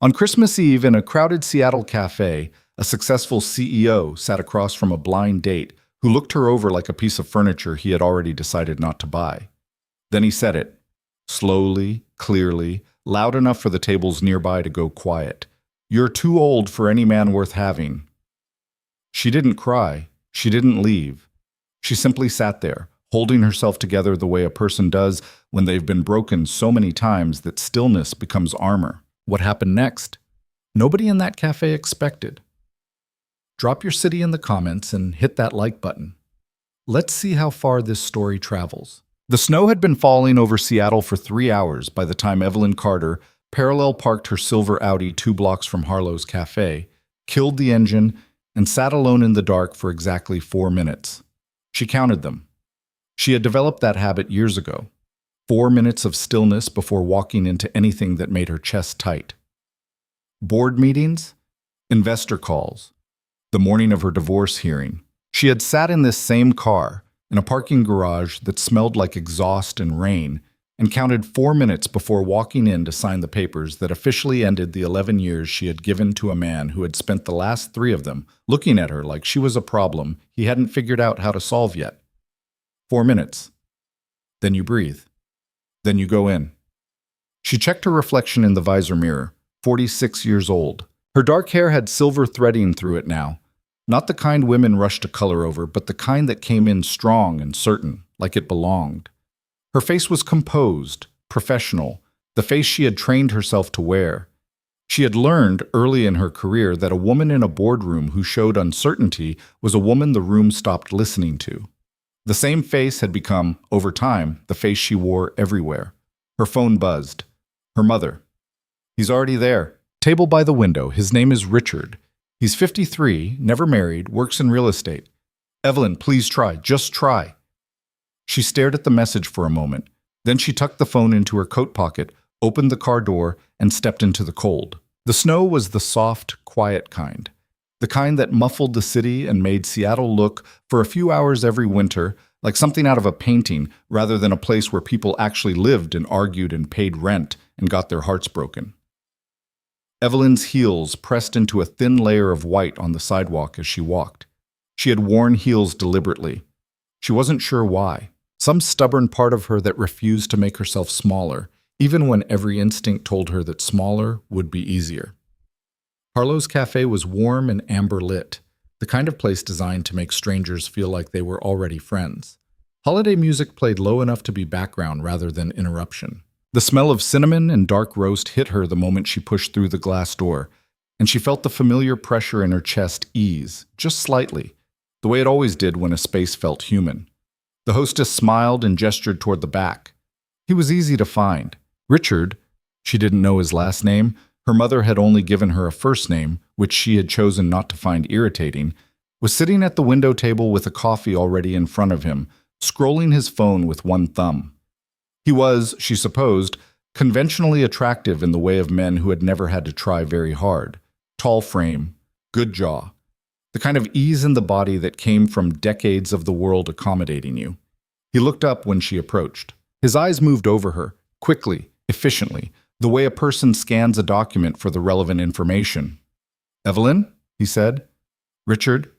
On Christmas Eve in a crowded Seattle cafe, a successful CEO sat across from a blind date who looked her over like a piece of furniture he had already decided not to buy. Then he said it, slowly, clearly, loud enough for the tables nearby to go quiet. "You're too old for any man worth having." She didn't cry. She didn't leave. She simply sat there, holding herself together the way a person does when they've been broken so many times that stillness becomes armor. What happened next? Nobody in that cafe expected. Drop your city in the comments and hit that like button. Let's see how far this story travels. The snow had been falling over Seattle for 3 hours by the time Evelyn Carter parallel parked her silver Audi 2 blocks from Harlow's cafe, killed the engine, and sat alone in the dark for exactly 4 minutes. She counted them. She had developed that habit years ago. 4 minutes of stillness before walking into anything that made her chest tight. Board meetings, investor calls, the morning of her divorce hearing. She had sat in this same car, in a parking garage that smelled like exhaust and rain, and counted 4 minutes before walking in to sign the papers that officially ended the 11 years she had given to a man who had spent the last 3 of them looking at her like she was a problem he hadn't figured out how to solve yet. 4 minutes. Then you breathe. Then you go in. She checked her reflection in the visor mirror, 46 years old. Her dark hair had silver threading through it now. Not the kind women rush to color over, but the kind that came in strong and certain, like it belonged. Her face was composed, professional, the face she had trained herself to wear. She had learned early in her career that a woman in a boardroom who showed uncertainty was a woman the room stopped listening to. The same face had become, over time, the face she wore everywhere. Her phone buzzed. Her mother. "He's already there. Table by the window. His name is Richard. He's 53, never married, works in real estate. Evelyn, please try. Just try." She stared at the message for a moment. Then she tucked the phone into her coat pocket, opened the car door, and stepped into the cold. The snow was the soft, quiet kind. The kind that muffled the city and made Seattle look, for a few hours every winter, like something out of a painting rather than a place where people actually lived and argued and paid rent and got their hearts broken. Evelyn's heels pressed into a thin layer of white on the sidewalk as she walked. She had worn heels deliberately. She wasn't sure why. Some stubborn part of her that refused to make herself smaller, even when every instinct told her that smaller would be easier. Harlow's cafe was warm and amber lit, the kind of place designed to make strangers feel like they were already friends. Holiday music played low enough to be background rather than interruption. The smell of cinnamon and dark roast hit her the moment she pushed through the glass door, and she felt the familiar pressure in her chest ease, just slightly, the way it always did when a space felt human. The hostess smiled and gestured toward the back. He was easy to find. Richard, she didn't know his last name. Her mother had only given her a first name, which she had chosen not to find irritating, was sitting at the window table with a coffee already in front of him, scrolling his phone with one thumb. He was, she supposed, conventionally attractive in the way of men who had never had to try very hard. Tall frame, good jaw, the kind of ease in the body that came from decades of the world accommodating you. He looked up when she approached. His eyes moved over her, quickly, efficiently, the way a person scans a document for the relevant information. "Evelyn?" he said. "Richard?"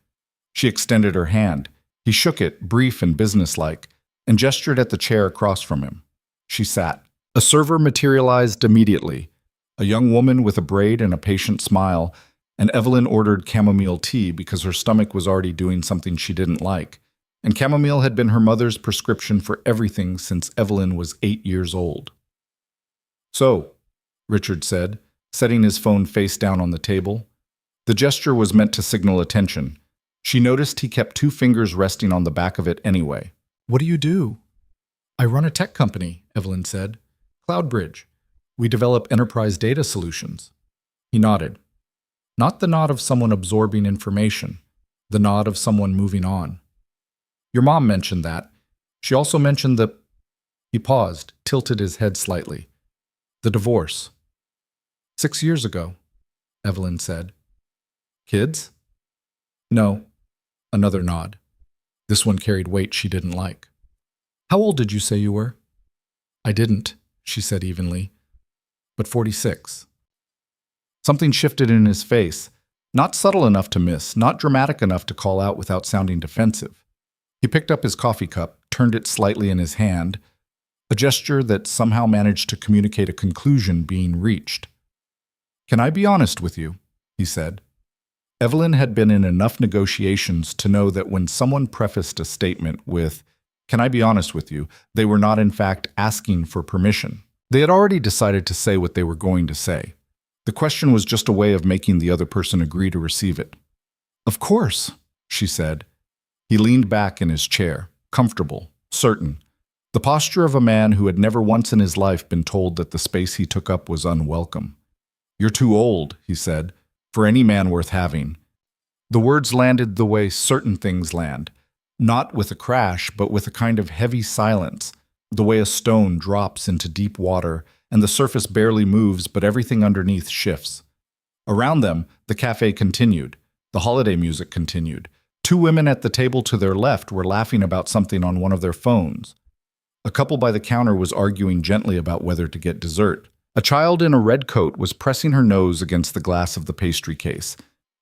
She extended her hand. He shook it, brief and businesslike, and gestured at the chair across from him. She sat. A server materialized immediately, a young woman with a braid and a patient smile, and Evelyn ordered chamomile tea because her stomach was already doing something she didn't like, and chamomile had been her mother's prescription for everything since Evelyn was 8 years old. "So," Richard said, setting his phone face down on the table. The gesture was meant to signal attention. She noticed he kept 2 fingers resting on the back of it anyway. "What do you do?" "I run a tech company," Evelyn said. "Cloudbridge. We develop enterprise data solutions." He nodded. Not the nod of someone absorbing information, the nod of someone moving on. "Your mom mentioned that. She also mentioned the—" He paused, tilted his head slightly. "The divorce." 6 years ago," Evelyn said. "Kids?" "No." Another nod. This one carried weight she didn't like. "How old did you say you were?" "I didn't," she said evenly, "but 46. Something shifted in his face, not subtle enough to miss, not dramatic enough to call out without sounding defensive. He picked up his coffee cup, turned it slightly in his hand, a gesture that somehow managed to communicate a conclusion being reached. "Can I be honest with you?" he said. Evelyn had been in enough negotiations to know that when someone prefaced a statement with, "Can I be honest with you?" they were not in fact asking for permission. They had already decided to say what they were going to say. The question was just a way of making the other person agree to receive it. "Of course," she said. He leaned back in his chair, comfortable, certain, the posture of a man who had never once in his life been told that the space he took up was unwelcome. "You're too old," he said, "for any man worth having." The words landed the way certain things land, not with a crash, but with a kind of heavy silence, the way a stone drops into deep water and the surface barely moves, but everything underneath shifts. Around them, the café continued. The holiday music continued. Two women at the table to their left were laughing about something on one of their phones. A couple by the counter was arguing gently about whether to get dessert. A child in a red coat was pressing her nose against the glass of the pastry case.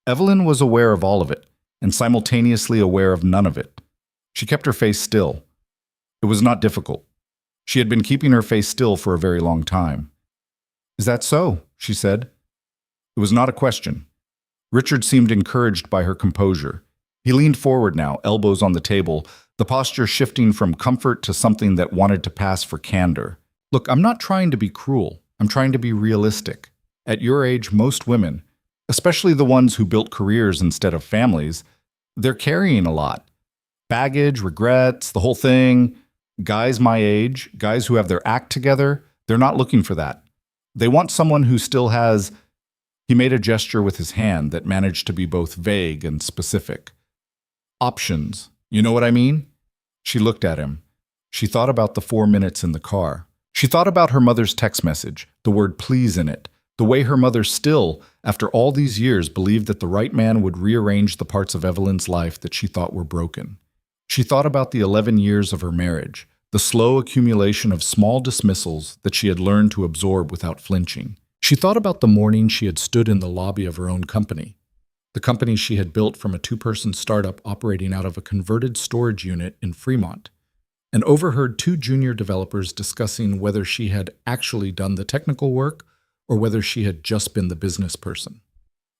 Evelyn was aware of all of it, and simultaneously aware of none of it. She kept her face still. It was not difficult. She had been keeping her face still for a very long time. "Is that so?" she said. It was not a question. Richard seemed encouraged by her composure. He leaned forward now, elbows on the table, the posture shifting from comfort to something that wanted to pass for candor. "Look, I'm not trying to be cruel. I'm trying to be realistic. At your age, most women, especially the ones who built careers instead of families, they're carrying a lot. Baggage, regrets, the whole thing. Guys my age, guys who have their act together, they're not looking for that. They want someone who still has..." He made a gesture with his hand that managed to be both vague and specific. "Options. You know what I mean?" She looked at him. She thought about the 4 minutes in the car. She thought about her mother's text message, the word please in it, the way her mother still, after all these years, believed that the right man would rearrange the parts of Evelyn's life that she thought were broken. She thought about the 11 years of her marriage, the slow accumulation of small dismissals that she had learned to absorb without flinching. She thought about the morning she had stood in the lobby of her own company, the company she had built from a 2-person startup operating out of a converted storage unit in Fremont, and overheard 2 junior developers discussing whether she had actually done the technical work or whether she had just been the business person.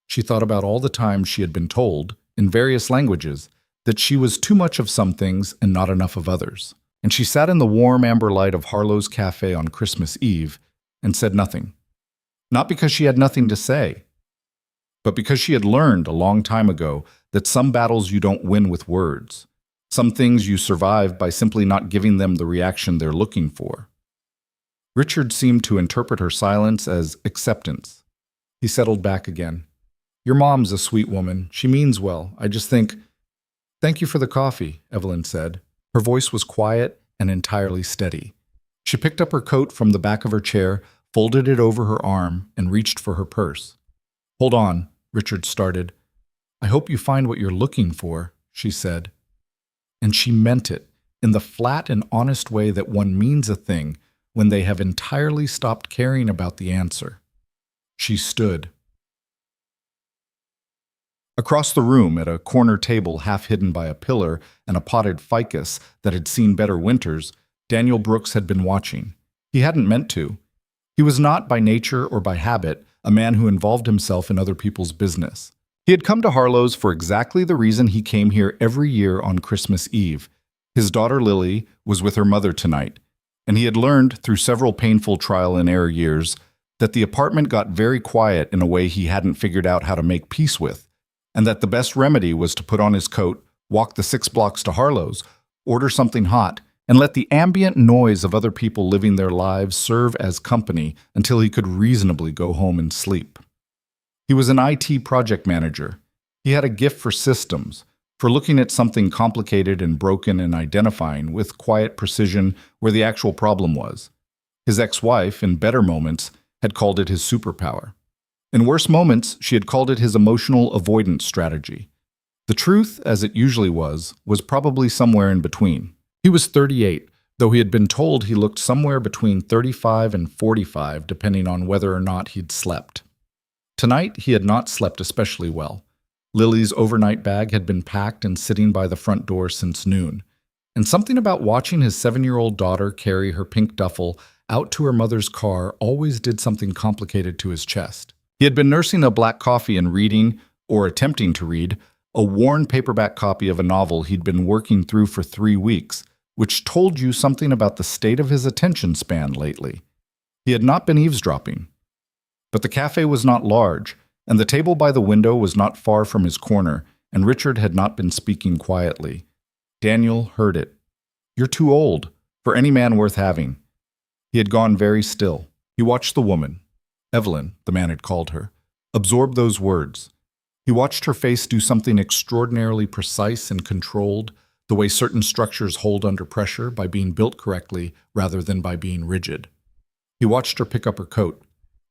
She thought about all the times she had been told, in various languages, that she was too much of some things and not enough of others. And she sat in the warm amber light of Harlow's Café on Christmas Eve and said nothing. Not because she had nothing to say, but because she had learned a long time ago that some battles you don't win with words. Some things you survive by simply not giving them the reaction they're looking for. Richard seemed to interpret her silence as acceptance. He settled back again. "Your mom's a sweet woman. She means well. I just think..." "Thank you for the coffee," Evelyn said. Her voice was quiet and entirely steady. She picked up her coat from the back of her chair, folded it over her arm, and reached for her purse. "Hold on," Richard started. "I hope you find what you're looking for," she said. And she meant it, in the flat and honest way that one means a thing when they have entirely stopped caring about the answer. She stood. Across the room, at a corner table half hidden by a pillar and a potted ficus that had seen better winters, Daniel Brooks had been watching. He hadn't meant to. He was not, by nature or by habit, a man who involved himself in other people's business. He had come to Harlow's for exactly the reason he came here every year on Christmas Eve. His daughter Lily was with her mother tonight, and he had learned, through several painful trial-and-error years, that the apartment got very quiet in a way he hadn't figured out how to make peace with, and that the best remedy was to put on his coat, walk the 6 blocks to Harlow's, order something hot, and let the ambient noise of other people living their lives serve as company until he could reasonably go home and sleep. He was an IT project manager. He had a gift for systems, for looking at something complicated and broken and identifying with quiet precision where the actual problem was. His ex-wife, in better moments, had called it his superpower. In worse moments, she had called it his emotional avoidance strategy. The truth, as it usually was probably somewhere in between. He was 38, though he had been told he looked somewhere between 35 and 45, depending on whether or not he'd slept. Tonight, he had not slept especially well. Lily's overnight bag had been packed and sitting by the front door since noon, and something about watching his 7-year-old daughter carry her pink duffel out to her mother's car always did something complicated to his chest. He had been nursing a black coffee and reading, or attempting to read, a worn paperback copy of a novel he'd been working through for 3 weeks, which told you something about the state of his attention span lately. He had not been eavesdropping. But the cafe was not large, and the table by the window was not far from his corner, and Richard had not been speaking quietly. Daniel heard it. "You're too old, for any man worth having." He had gone very still. He watched the woman, Evelyn, the man had called her, absorb those words. He watched her face do something extraordinarily precise and controlled, the way certain structures hold under pressure by being built correctly rather than by being rigid. He watched her pick up her coat.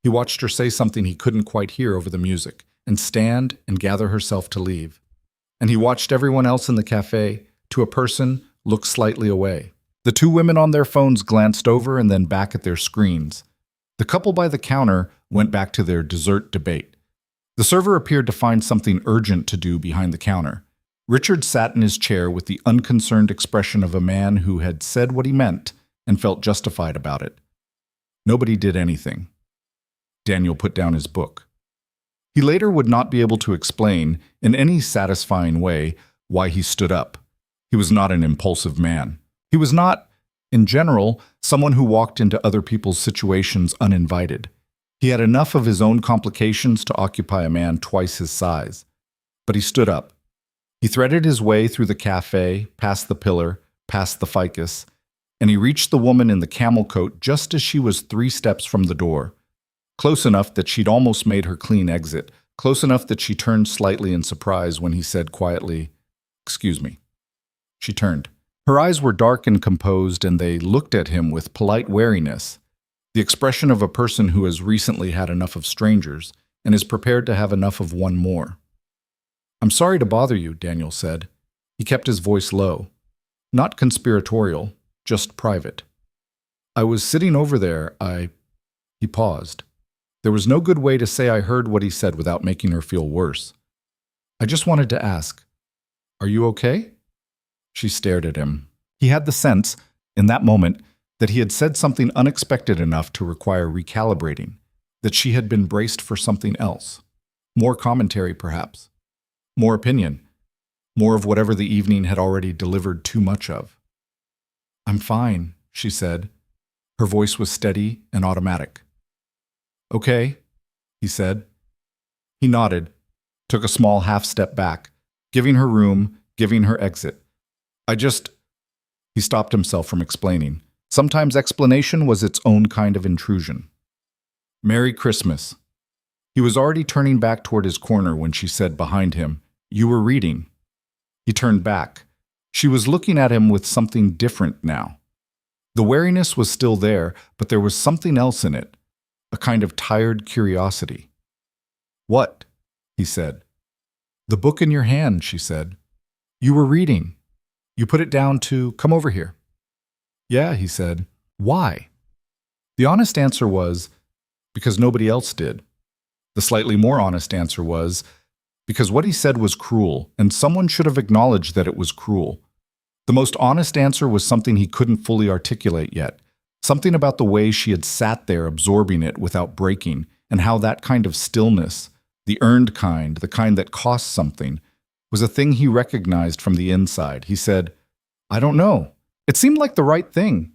He watched her say something he couldn't quite hear over the music, and stand and gather herself to leave. And he watched everyone else in the cafe, to a person, look slightly away. The 2 women on their phones glanced over and then back at their screens. The couple by the counter went back to their dessert debate. The server appeared to find something urgent to do behind the counter. Richard sat in his chair with the unconcerned expression of a man who had said what he meant and felt justified about it. Nobody did anything. Daniel put down his book. He later would not be able to explain, in any satisfying way, why he stood up. He was not an impulsive man. He was not, in general, someone who walked into other people's situations uninvited. He had enough of his own complications to occupy a man twice his size. But he stood up. He threaded his way through the cafe, past the pillar, past the ficus, and he reached the woman in the camel coat just as she was 3 steps from the door. Close enough that she'd almost made her clean exit, close enough that she turned slightly in surprise when he said quietly, "Excuse me." She turned. Her eyes were dark and composed, and they looked at him with polite wariness, the expression of a person who has recently had enough of strangers and is prepared to have enough of one more. "I'm sorry to bother you," Daniel said. He kept his voice low. Not conspiratorial, just private. "I was sitting over there, He paused. There was no good way to say I heard what he said without making her feel worse. "I just wanted to ask, are you okay?" She stared at him. He had the sense, in that moment, that he had said something unexpected enough to require recalibrating, that she had been braced for something else. More commentary, perhaps. More opinion. More of whatever the evening had already delivered too much of. "I'm fine," she said. Her voice was steady and automatic. "Okay," he said. He nodded, took a small half-step back, giving her room, giving her exit. He stopped himself from explaining. Sometimes explanation was its own kind of intrusion. "Merry Christmas." He was already turning back toward his corner when she said behind him, "You were reading." He turned back. She was looking at him with something different now. The wariness was still there, but there was something else in it, a kind of tired curiosity. "What?" he said. "The book in your hand," she said. "You were reading. You put it down to come over here." "Yeah," he said. "Why?" The honest answer was, because nobody else did. The slightly more honest answer was, because what he said was cruel, and someone should have acknowledged that it was cruel. The most honest answer was something he couldn't fully articulate yet, something about the way she had sat there absorbing it without breaking, and how that kind of stillness, the earned kind, the kind that costs something, was a thing he recognized from the inside. He said, "I don't know. It seemed like the right thing."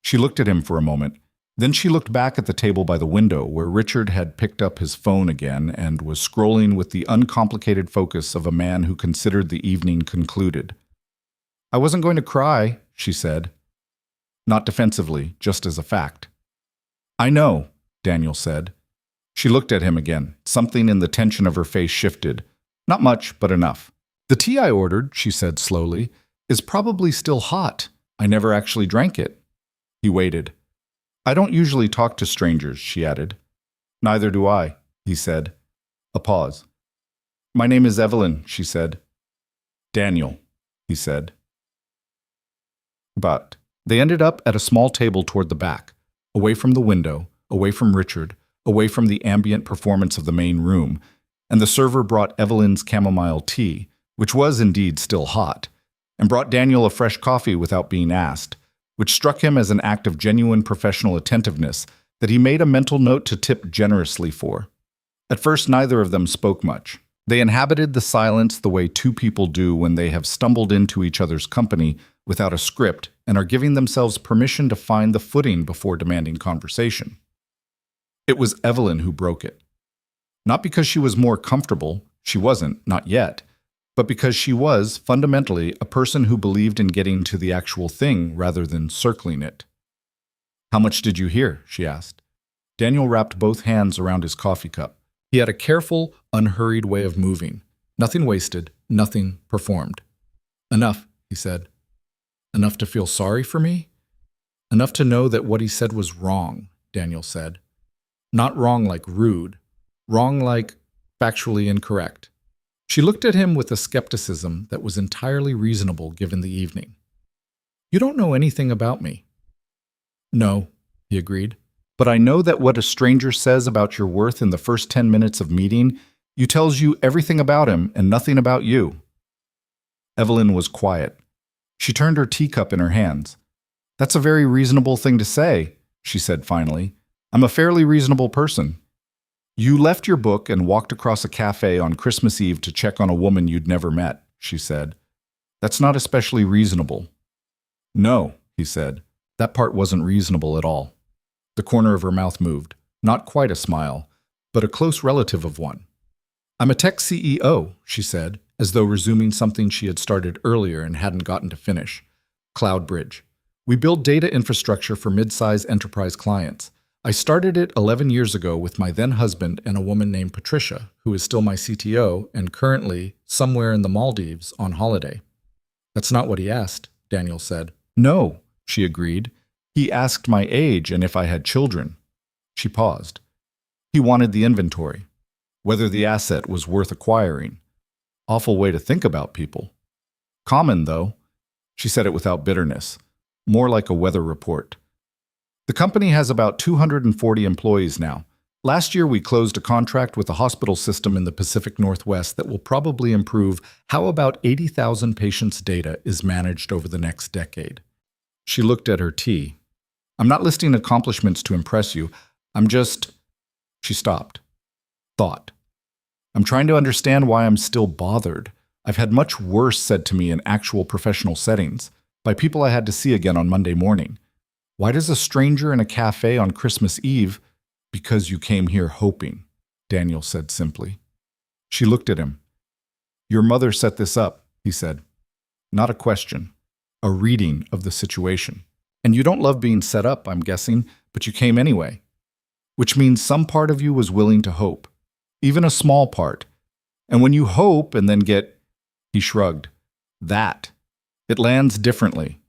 She looked at him for a moment. Then she looked back at the table by the window, where Richard had picked up his phone again and was scrolling with the uncomplicated focus of a man who considered the evening concluded. "I wasn't going to cry," she said. Not defensively, just as a fact. "I know," Daniel said. She looked at him again. Something in the tension of her face shifted. Not much, but enough. "The tea I ordered," she said slowly, "is probably still hot. I never actually drank it." He waited. "I don't usually talk to strangers," she added. "Neither do I," he said. A pause. "My name is Evelyn," she said. "Daniel," he said. But they ended up at a small table toward the back, away from the window, away from Richard, away from the ambient performance of the main room, and the server brought Evelyn's chamomile tea, which was indeed still hot, and brought Daniel a fresh coffee without being asked, which struck him as an act of genuine professional attentiveness that he made a mental note to tip generously for. At first, neither of them spoke much. They inhabited the silence the way two people do when they have stumbled into each other's company without a script and are giving themselves permission to find the footing before demanding conversation. It was Evelyn who broke it. Not because she was more comfortable, she wasn't, not yet, but because she was, fundamentally, a person who believed in getting to the actual thing rather than circling it. "How much did you hear?" she asked. Daniel wrapped both hands around his coffee cup. He had a careful, unhurried way of moving. Nothing wasted, nothing performed. "Enough," he said. "Enough to feel sorry for me?" "Enough to know that what he said was wrong," Daniel said. Not wrong like rude, wrong like factually incorrect. She looked at him with a skepticism that was entirely reasonable given the evening. "You don't know anything about me." "No," he agreed. "But I know that what a stranger says about your worth in the first 10 minutes of meeting, you tells you everything about him and nothing about you." Evelyn was quiet. She turned her teacup in her hands. "That's a very reasonable thing to say," she said finally. "I'm a fairly reasonable person. You left your book and walked across a café on Christmas Eve to check on a woman you'd never met," she said. "That's not especially reasonable." "No," he said. That part wasn't reasonable at all. The corner of her mouth moved. Not quite a smile, but a close relative of one. "I'm a tech CEO," she said, as though resuming something she had started earlier and hadn't gotten to finish. "Cloud Bridge. We build data infrastructure for mid-size enterprise clients. I started it 11 years ago with my then-husband and a woman named Patricia, who is still my CTO and currently somewhere in the Maldives on holiday." "That's not what he asked," Daniel said. "No," she agreed. "He asked my age and if I had children." She paused. "He wanted the inventory, whether the asset was worth acquiring. Awful way to think about people. Common, though." She said it without bitterness, more like a weather report. "The company has about 240 employees now. Last year we closed a contract with a hospital system in the Pacific Northwest that will probably improve how about 80,000 patients' data is managed over the next decade." She looked at her tea. "I'm not listing accomplishments to impress you. I'm just—" She stopped. Thought. "I'm trying to understand why I'm still bothered. I've had much worse said to me in actual professional settings, by people I had to see again on Monday morning. Why does a stranger in a cafe on Christmas Eve—" "Because you came here hoping," Daniel said simply. She looked at him. "Your mother set this up," he said. Not a question. A reading of the situation. "And you don't love being set up, I'm guessing, but you came anyway. Which means some part of you was willing to hope. Even a small part. And when you hope and then get—" He shrugged. "That. It lands differently."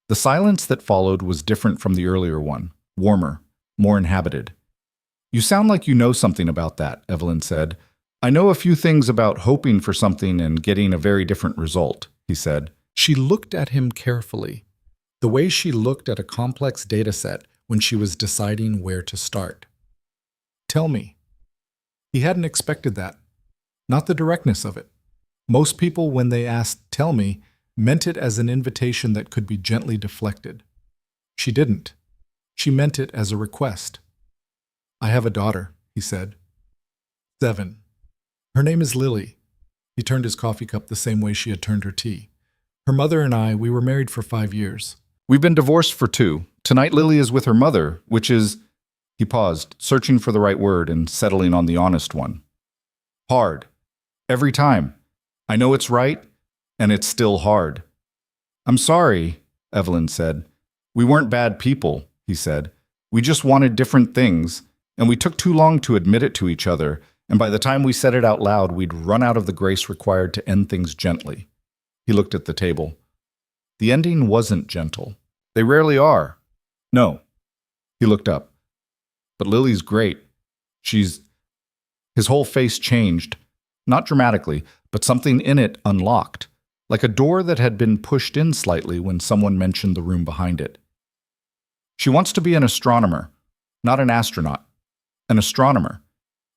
The silence that followed was different from the earlier one. Warmer. More inhabited. "You sound like you know something about that," Evelyn said. "I know a few things about hoping for something and getting a very different result," he said. She looked at him carefully, the way she looked at a complex data set when she was deciding where to start. "Tell me." He hadn't expected that. Not the directness of it. Most people, when they asked "tell me," meant it as an invitation that could be gently deflected. She didn't. She meant it as a request. "I have a daughter," he said. 7. Her name is Lily. He turned his coffee cup the same way she had turned her tea. "Her mother and I, we were married for 5 years. We've been divorced for 2. Tonight Lily is with her mother, which is—" He paused, searching for the right word and settling on the honest one. "Hard. Every time. I know it's right, and it's still hard." "I'm sorry," Evelyn said. "We weren't bad people," he said. "We just wanted different things, and we took too long to admit it to each other, and by the time we said it out loud, we'd run out of the grace required to end things gently." He looked at the table. The ending wasn't gentle. They rarely are. "No." He looked up. "But Lily's great. She's—" His whole face changed. Not dramatically, but something in it unlocked, like a door that had been pushed in slightly when someone mentioned the room behind it. "She wants to be an astronomer, not an astronaut." An astronomer.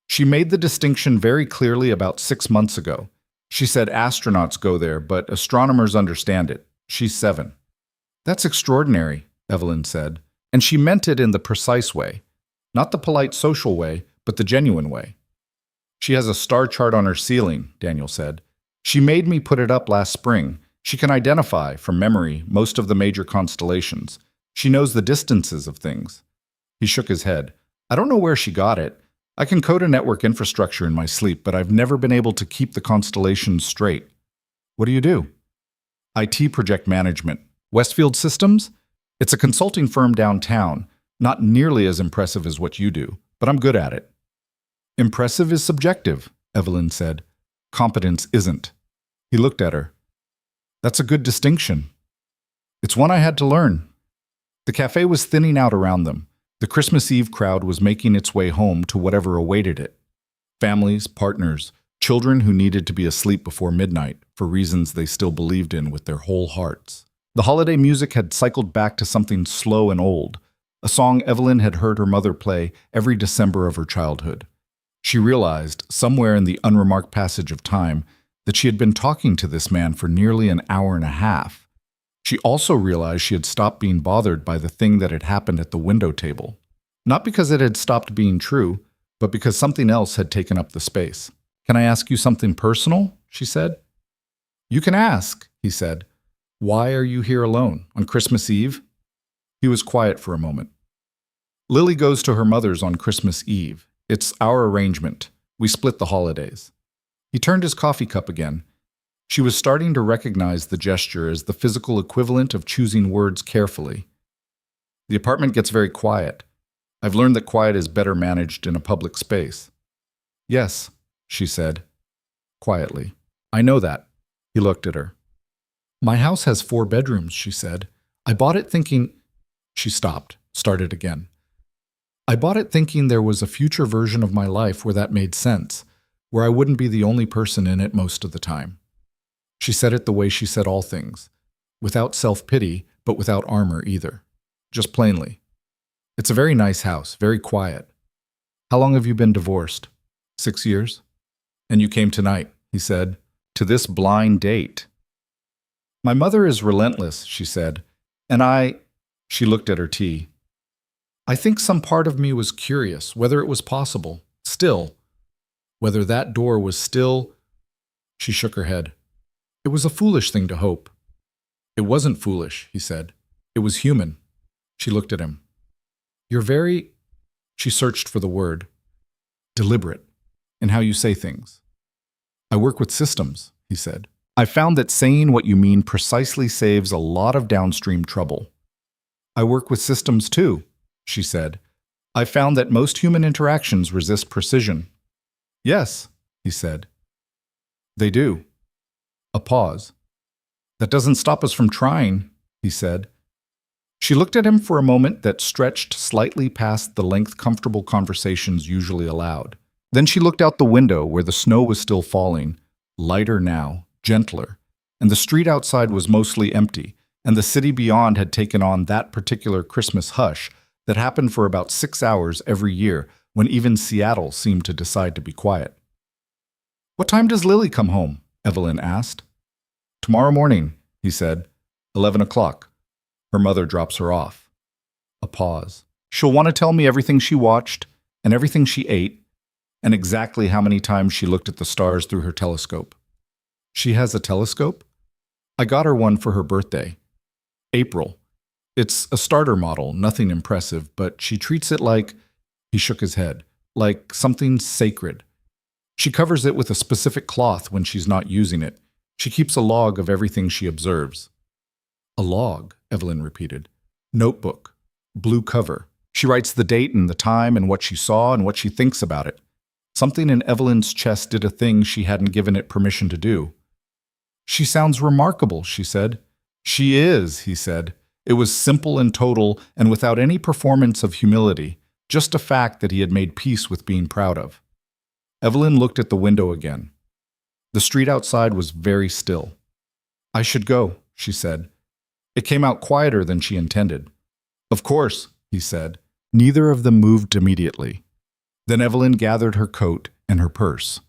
She made the distinction very clearly about 6 months ago. She said astronauts go there, but astronomers understand it. She's 7. That's extraordinary, Evelyn said. And she meant it in the precise way. Not the polite social way, but the genuine way. She has a star chart on her ceiling, Daniel said. She made me put it up last spring. She can identify, from memory, most of the major constellations. She knows the distances of things. He shook his head. I don't know where she got it. I can code a network infrastructure in my sleep, but I've never been able to keep the constellations straight. What do you do? IT project management. Westfield Systems? It's a consulting firm downtown. Not nearly as impressive as what you do, but I'm good at it. Impressive is subjective, Evelyn said. Competence isn't. He looked at her. That's a good distinction. It's one I had to learn. The cafe was thinning out around them. The Christmas Eve crowd was making its way home to whatever awaited it. Families, partners, children who needed to be asleep before midnight for reasons they still believed in with their whole hearts. The holiday music had cycled back to something slow and old, a song Evelyn had heard her mother play every December of her childhood. She realized, somewhere in the unremarked passage of time, that she had been talking to this man for nearly an hour and a half. She also realized she had stopped being bothered by the thing that had happened at the window table. Not because it had stopped being true, but because something else had taken up the space. Can I ask you something personal? She said. You can ask, he said. Why are you here alone, on Christmas Eve? He was quiet for a moment. Lily goes to her mother's on Christmas Eve. It's our arrangement. We split the holidays. He turned his coffee cup again. She was starting to recognize the gesture as the physical equivalent of choosing words carefully. The apartment gets very quiet. I've learned that quiet is better managed in a public space. Yes, she said, quietly. I know that. He looked at her. My house has 4 bedrooms, she said. I bought it thinking... She stopped, started again. I bought it thinking there was a future version of my life where that made sense, where I wouldn't be the only person in it most of the time. She said it the way she said all things, without self-pity, but without armor either, just plainly. It's a very nice house, very quiet. How long have you been divorced? 6 years? And you came tonight, he said, to this blind date. My mother is relentless, she said, and she looked at her tea. I think some part of me was curious whether it was possible, still, whether that door was still... She shook her head. It was a foolish thing to hope. It wasn't foolish, he said. It was human. She looked at him. You're very... She searched for the word. Deliberate in how you say things. I work with systems, he said. I found that saying what you mean precisely saves a lot of downstream trouble. I work with systems too, she said. I found that most human interactions resist precision. Yes, he said. They do. A pause. That doesn't stop us from trying, he said. She looked at him for a moment that stretched slightly past the length comfortable conversations usually allowed. Then she looked out the window where the snow was still falling, lighter now, gentler, and the street outside was mostly empty, and the city beyond had taken on that particular Christmas hush that happened for about 6 hours every year when even Seattle seemed to decide to be quiet. What time does Lily come home? Evelyn asked. Tomorrow morning, he said. 11 o'clock. Her mother drops her off. A pause. She'll want to tell me everything she watched and everything she ate and exactly how many times she looked at the stars through her telescope. She has a telescope? I got her one for her birthday. April. It's a starter model, nothing impressive, but she treats it like... He shook his head. Like something sacred. She covers it with a specific cloth when she's not using it. She keeps a log of everything she observes. A log, Evelyn repeated. Notebook. Blue cover. She writes the date and the time and what she saw and what she thinks about it. Something in Evelyn's chest did a thing she hadn't given it permission to do. She sounds remarkable, she said. She is, he said. It was simple and total and without any performance of humility, just a fact that he had made peace with being proud of. Evelyn looked at the window again. The street outside was very still. I should go, she said. It came out quieter than she intended. Of course, he said. Neither of them moved immediately. Then Evelyn gathered her coat and her purse.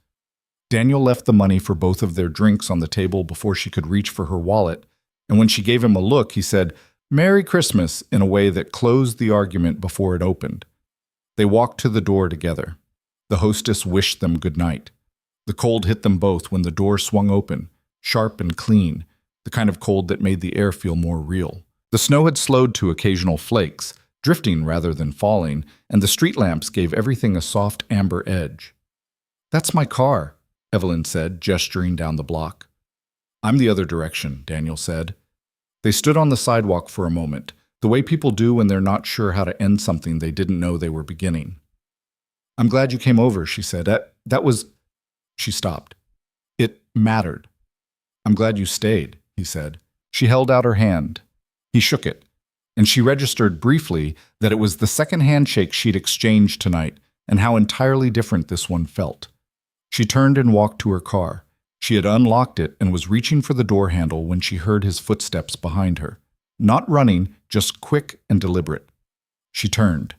Daniel left the money for both of their drinks on the table before she could reach for her wallet, and when she gave him a look, he said, "Merry Christmas," in a way that closed the argument before it opened. They walked to the door together. The hostess wished them good night. The cold hit them both when the door swung open, sharp and clean, the kind of cold that made the air feel more real. The snow had slowed to occasional flakes, drifting rather than falling, and the street lamps gave everything a soft amber edge. "That's my car," Evelyn said, gesturing down the block. "I'm the other direction," Daniel said. They stood on the sidewalk for a moment, the way people do when they're not sure how to end something they didn't know they were beginning. "I'm glad you came over," she said. That was... She stopped. "It mattered." "I'm glad you stayed," he said. She held out her hand. He shook it, and she registered briefly that it was the second handshake she'd exchanged tonight and how entirely different this one felt. She turned and walked to her car. She had unlocked it and was reaching for the door handle when she heard his footsteps behind her. Not running, just quick and deliberate. She turned.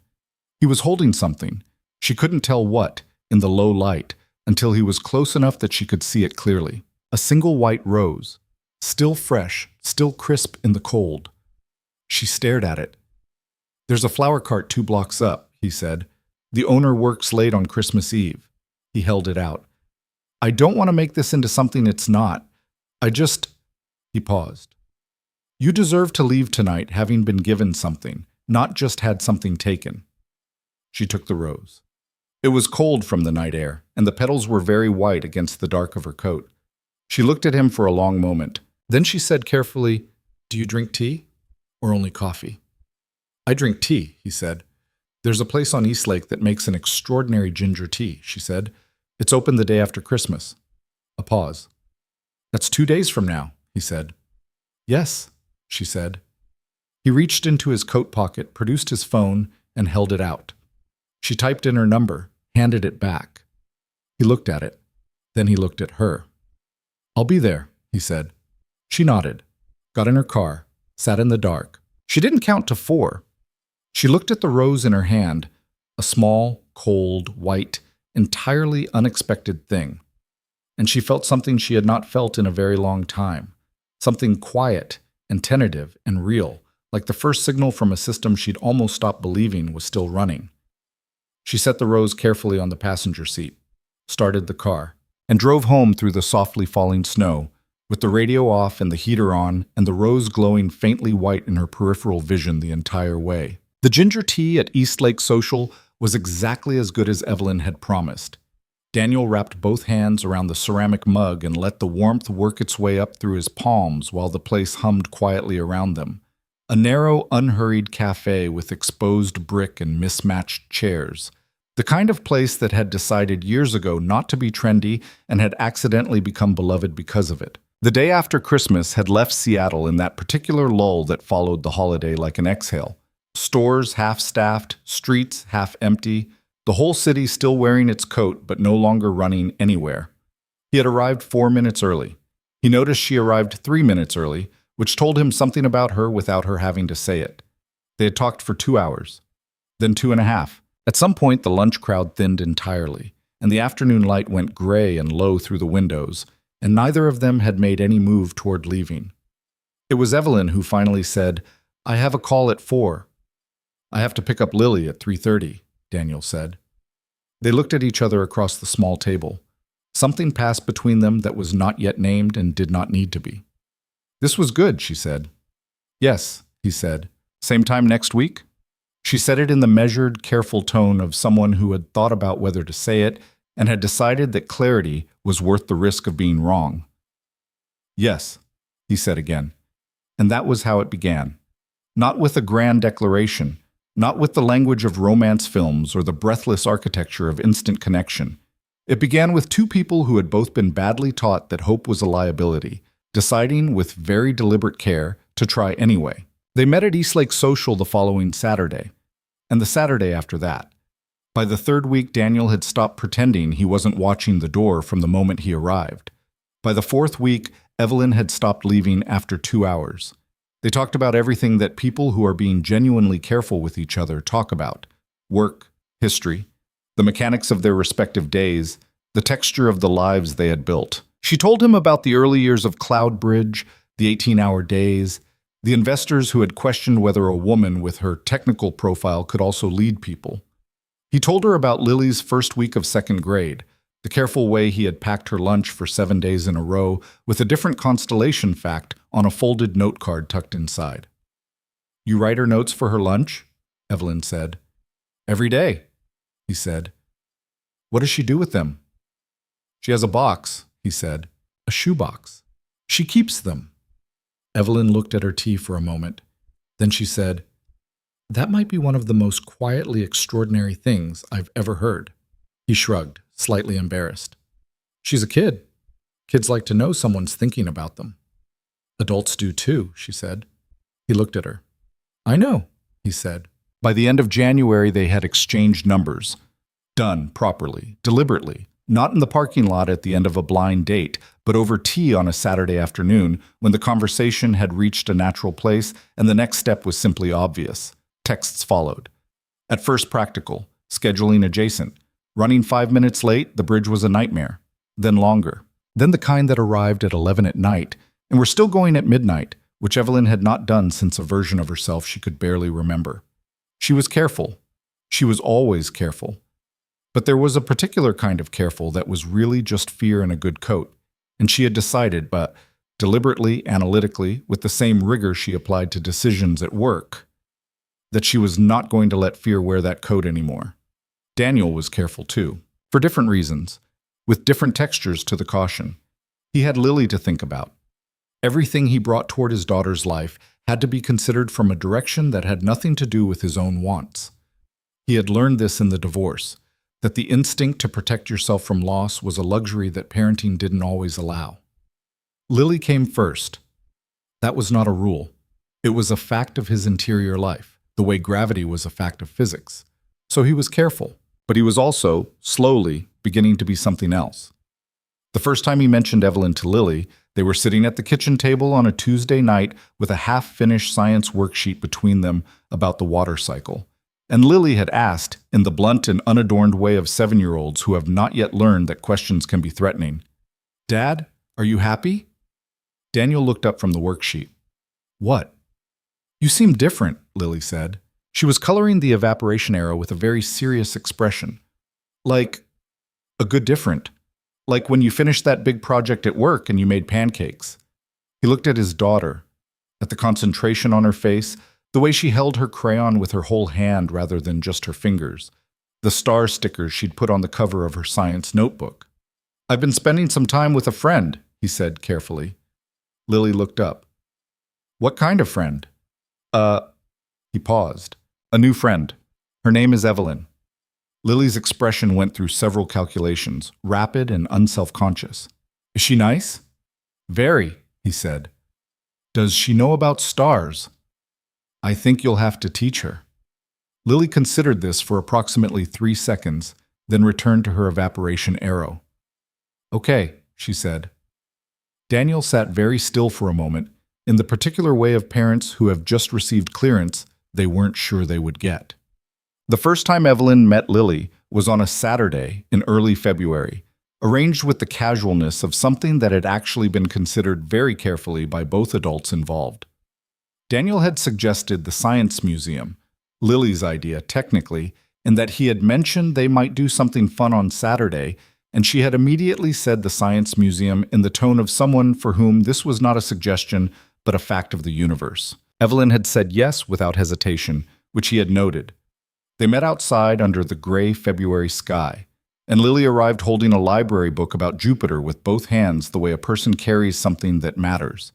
He was holding something. She couldn't tell what, in the low light, until he was close enough that she could see it clearly. A single white rose. Still fresh, still crisp in the cold. She stared at it. "There's a flower cart 2 blocks up," he said. "The owner works late on Christmas Eve." He held it out. "I don't want to make this into something it's not. I just..." He paused. "You deserve to leave tonight having been given something, not just had something taken." She took the rose. It was cold from the night air, and the petals were very white against the dark of her coat. She looked at him for a long moment. Then she said carefully, "Do you drink tea? Or only coffee?" "I drink tea," he said. "There's a place on Eastlake that makes an extraordinary ginger tea," she said. "It's open the day after Christmas." A pause. "That's 2 days from now," he said. "Yes," she said. He reached into his coat pocket, produced his phone, and held it out. She typed in her number, handed it back. He looked at it. Then he looked at her. "I'll be there," he said. She nodded, got in her car, sat in the dark. She didn't count to 4. She looked at the rose in her hand, a small, cold, white, entirely unexpected thing. And she felt something she had not felt in a very long time, something quiet and tentative and real, like the first signal from a system she'd almost stopped believing was still running. She set the rose carefully on the passenger seat, started the car, and drove home through the softly falling snow, with the radio off and the heater on and the rose glowing faintly white in her peripheral vision the entire way. The ginger tea at Eastlake Social was exactly as good as Evelyn had promised. Daniel wrapped both hands around the ceramic mug and let the warmth work its way up through his palms while the place hummed quietly around them. A narrow, unhurried café with exposed brick and mismatched chairs. The kind of place that had decided years ago not to be trendy and had accidentally become beloved because of it. The day after Christmas had left Seattle in that particular lull that followed the holiday like an exhale. Stores half-staffed, streets half-empty, the whole city still wearing its coat but no longer running anywhere. He had arrived 4 minutes early. He noticed she arrived 3 minutes early, which told him something about her without her having to say it. They had talked for 2 hours, then 2.5. At some point, the lunch crowd thinned entirely, and the afternoon light went gray and low through the windows, and neither of them had made any move toward leaving. It was Evelyn who finally said, "I have a call at 4. "I have to pick up Lily at 3:30, Daniel said. They looked at each other across the small table. Something passed between them that was not yet named and did not need to be. "This was good," she said. "Yes," he said. "Same time next week?" She said it in the measured, careful tone of someone who had thought about whether to say it and had decided that clarity was worth the risk of being wrong. "Yes," he said again. And that was how it began. Not with a grand declaration, not with the language of romance films or the breathless architecture of instant connection. It began with 2 people who had both been badly taught that hope was a liability, deciding with very deliberate care to try anyway. They met at Eastlake Social the following Saturday, and the Saturday after that. By the 3rd week, Daniel had stopped pretending he wasn't watching the door from the moment he arrived. By the 4th week, Evelyn had stopped leaving after 2 hours. They talked about everything that people who are being genuinely careful with each other talk about: work, history, the mechanics of their respective days, the texture of the lives they had built. She told him about the early years of Cloud Bridge, the 18-hour days, the investors who had questioned whether a woman with her technical profile could also lead people. He told her about Lily's first week of second grade, the careful way he had packed her lunch for 7 days in a row with a different constellation fact on a folded note card tucked inside. "You write her notes for her lunch?" Evelyn said. "Every day," he said. "What does she do with them?" "She has a box," he said. "A shoebox. She keeps them." Evelyn looked at her tea for a moment. Then she said, "That might be one of the most quietly extraordinary things I've ever heard." He shrugged, slightly embarrassed. "She's a kid. Kids like to know someone's thinking about them." "Adults do too," she said. He looked at her. "I know," he said. By the end of January, they had exchanged numbers. Done properly, deliberately, not in the parking lot at the end of a blind date, but over tea on a Saturday afternoon when the conversation had reached a natural place and the next step was simply obvious. Texts followed. At first practical, scheduling adjacent. Running 5 minutes late, the bridge was a nightmare. Then longer. Then the kind that arrived at 11 at night, and were still going at midnight, which Evelyn had not done since a version of herself she could barely remember. She was careful. She was always careful. But there was a particular kind of careful that was really just fear in a good coat, and she had decided, but deliberately, analytically, with the same rigor she applied to decisions at work, that she was not going to let fear wear that coat anymore. Daniel was careful too, for different reasons, with different textures to the caution. He had Lily to think about. Everything he brought toward his daughter's life had to be considered from a direction that had nothing to do with his own wants. He had learned this in the divorce, that the instinct to protect yourself from loss was a luxury that parenting didn't always allow. Lily came first. That was not a rule. It was a fact of his interior life, the way gravity was a fact of physics. So he was careful, but he was also, slowly, beginning to be something else. The first time he mentioned Evelyn to Lily, they were sitting at the kitchen table on a Tuesday night with a half-finished science worksheet between them about the water cycle. And Lily had asked, in the blunt and unadorned way of 7-year-olds who have not yet learned that questions can be threatening, "Dad, are you happy?" Daniel looked up from the worksheet. "What?" "You seem different," Lily said. She was coloring the evaporation arrow with a very serious expression. "Like a good different. Like when you finished that big project at work and you made pancakes." He looked at his daughter, at the concentration on her face, the way she held her crayon with her whole hand rather than just her fingers, the star stickers she'd put on the cover of her science notebook. "I've been spending some time with a friend," he said carefully. Lily looked up. "What kind of friend?" He paused. "A new friend. Her name is Evelyn." Lily's expression went through several calculations, rapid and unselfconscious. "Is she nice?" "Very," he said. "Does she know about stars?" "I think you'll have to teach her." Lily considered this for approximately 3 seconds, then returned to her evaporation arrow. "Okay," she said. Daniel sat very still for a moment, in the particular way of parents who have just received clearance they weren't sure they would get. The first time Evelyn met Lily was on a Saturday in early February, arranged with the casualness of something that had actually been considered very carefully by both adults involved. Daniel had suggested the Science Museum, Lily's idea technically, in that he had mentioned they might do something fun on Saturday, and she had immediately said the Science Museum in the tone of someone for whom this was not a suggestion but a fact of the universe. Evelyn had said yes without hesitation, which he had noted. They met outside under the gray February sky, and Lily arrived holding a library book about Jupiter with both hands the way a person carries something that matters.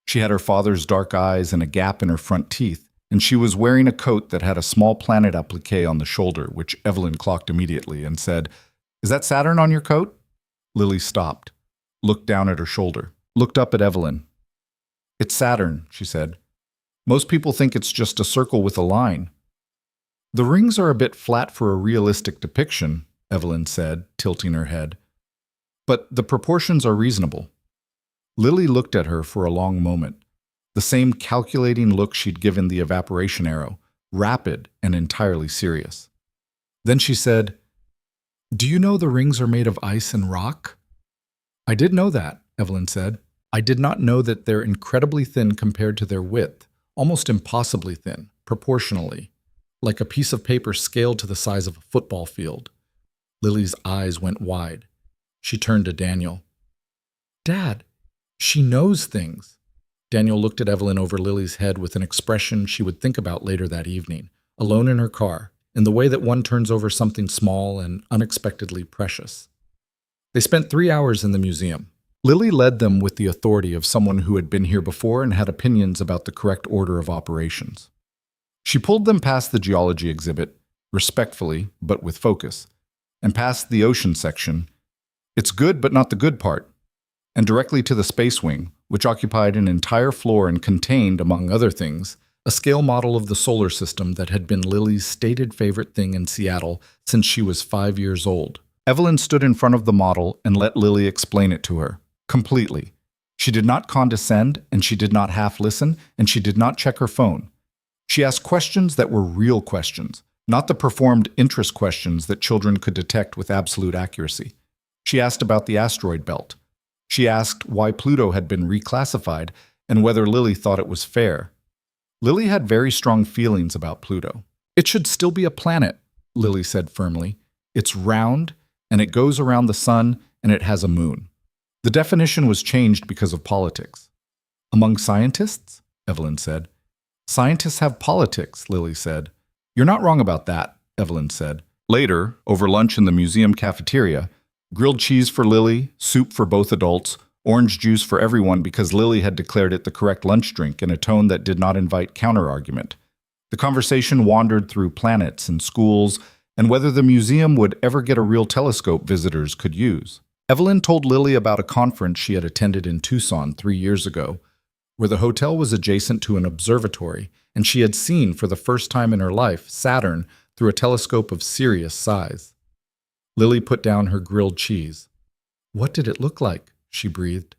She had her father's dark eyes and a gap in her front teeth, and she was wearing a coat that had a small planet applique on the shoulder, which Evelyn clocked immediately and said, "Is that Saturn on your coat?" Lily stopped, looked down at her shoulder, looked up at Evelyn. "It's Saturn," she said. "Most people think it's just a circle with a line." "The rings are a bit flat for a realistic depiction," Evelyn said, tilting her head. "But the proportions are reasonable." Lily looked at her for a long moment, the same calculating look she'd given the evaporation arrow, rapid and entirely serious. Then she said, Do you know the rings are made of ice and rock? I did know that, Evelyn said. I did not know that they're incredibly thin compared to their width, almost impossibly thin, proportionally, like a piece of paper scaled to the size of a football field. Lily's eyes went wide. She turned to Daniel. Dad, she knows things. Daniel looked at Evelyn over Lily's head with an expression she would think about later that evening, alone in her car, in the way that one turns over something small and unexpectedly precious. They spent 3 hours in the museum. Lily led them with the authority of someone who had been here before and had opinions about the correct order of operations. She pulled them past the geology exhibit, respectfully, but with focus, and past the ocean section. It's good, but not the good part, and directly to the space wing, which occupied an entire floor and contained, among other things, a scale model of the solar system that had been Lily's stated favorite thing in Seattle since she was 5 years old. Evelyn stood in front of the model and let Lily explain it to her, completely. She did not condescend, and she did not half listen, and she did not check her phone. She asked questions that were real questions, not the performed interest questions that children could detect with absolute accuracy. She asked about the asteroid belt. She asked why Pluto had been reclassified and whether Lily thought it was fair. Lily had very strong feelings about Pluto. It should still be a planet, Lily said firmly. It's round, and it goes around the sun, and it has a moon. The definition was changed because of politics. Among scientists? Evelyn said. Scientists have politics, Lily said. You're not wrong about that, Evelyn said. Later, over lunch in the museum cafeteria, grilled cheese for Lily, soup for both adults, orange juice for everyone because Lily had declared it the correct lunch drink in a tone that did not invite counter-argument. The conversation wandered through planets and schools and whether the museum would ever get a real telescope visitors could use. Evelyn told Lily about a conference she had attended in Tucson 3 years ago, where the hotel was adjacent to an observatory, and she had seen, for the first time in her life, Saturn through a telescope of serious size. Lily put down her grilled cheese. What did it look like? She breathed.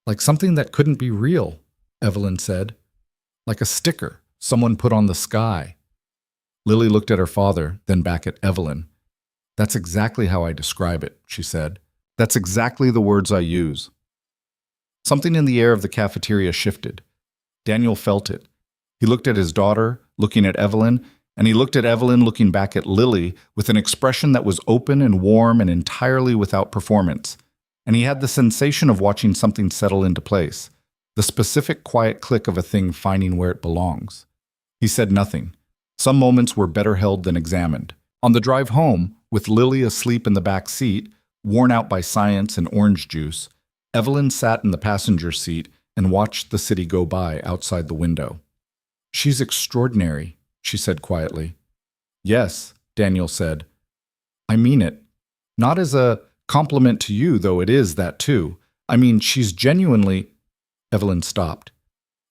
Like something that couldn't be real, Evelyn said. Like a sticker someone put on the sky. Lily looked at her father, then back at Evelyn. That's exactly how I describe it, she said. That's exactly the words I use. Something in the air of the cafeteria shifted. Daniel felt it. He looked at his daughter, looking at Evelyn, and he looked at Evelyn looking back at Lily with an expression that was open and warm and entirely without performance. And he had the sensation of watching something settle into place, the specific quiet click of a thing finding where it belongs. He said nothing. Some moments were better held than examined. On the drive home, with Lily asleep in the back seat, worn out by science and orange juice, Evelyn sat in the passenger seat and watched the city go by outside the window. She's extraordinary, she said quietly. Yes, Daniel said. I mean it. Not as a compliment to you, though it is that too. I mean, she's genuinely... Evelyn stopped.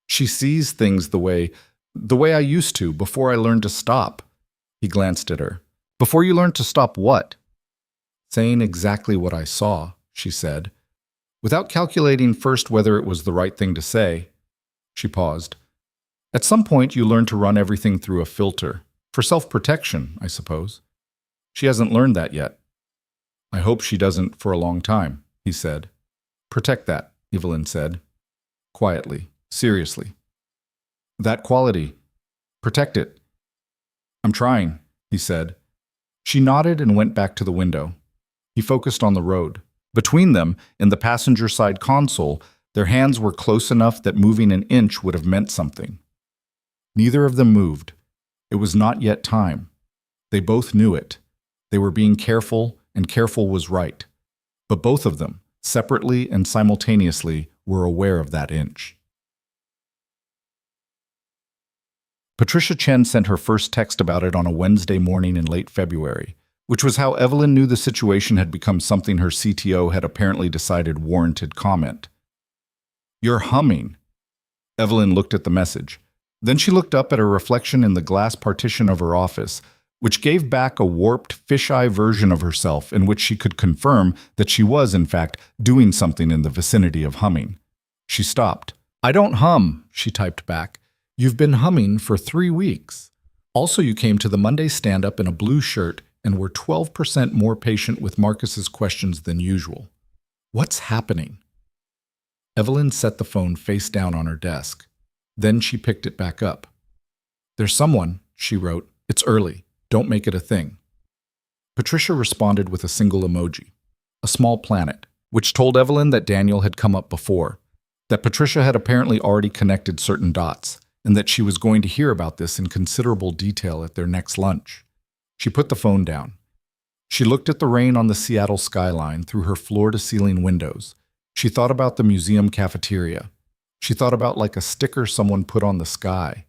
She sees things the way I used to before I learned to stop. He glanced at her. Before you learned to stop what? Saying exactly what I saw, she said. Without calculating first whether it was the right thing to say, she paused. At some point, you learn to run everything through a filter. For self-protection, I suppose. She hasn't learned that yet. I hope she doesn't for a long time, he said. Protect that, Evelyn said. Quietly, seriously. That quality. Protect it. I'm trying, he said. She nodded and went back to the window. He focused on the road. Between them, in the passenger side console, their hands were close enough that moving an inch would have meant something. Neither of them moved. It was not yet time. They both knew it. They were being careful, and careful was right. But both of them, separately and simultaneously, were aware of that inch. Patricia Chen sent her first text about it on a Wednesday morning in late February, which was how Evelyn knew the situation had become something her CTO had apparently decided warranted comment. You're humming. Evelyn looked at the message. Then she looked up at her reflection in the glass partition of her office, which gave back a warped, fisheye version of herself in which she could confirm that she was, in fact, doing something in the vicinity of humming. She stopped. I don't hum, she typed back. You've been humming for 3 weeks. Also, you came to the Monday stand-up in a blue shirt and were 12% more patient with Marcus's questions than usual. What's happening? Evelyn set the phone face down on her desk. Then she picked it back up. There's someone, she wrote. It's early. Don't make it a thing. Patricia responded with a single emoji, a small planet, which told Evelyn that Daniel had come up before, that Patricia had apparently already connected certain dots, and that she was going to hear about this in considerable detail at their next lunch. She put the phone down. She looked at the rain on the Seattle skyline through her floor-to-ceiling windows. She thought about the museum cafeteria. She thought about like a sticker someone put on the sky.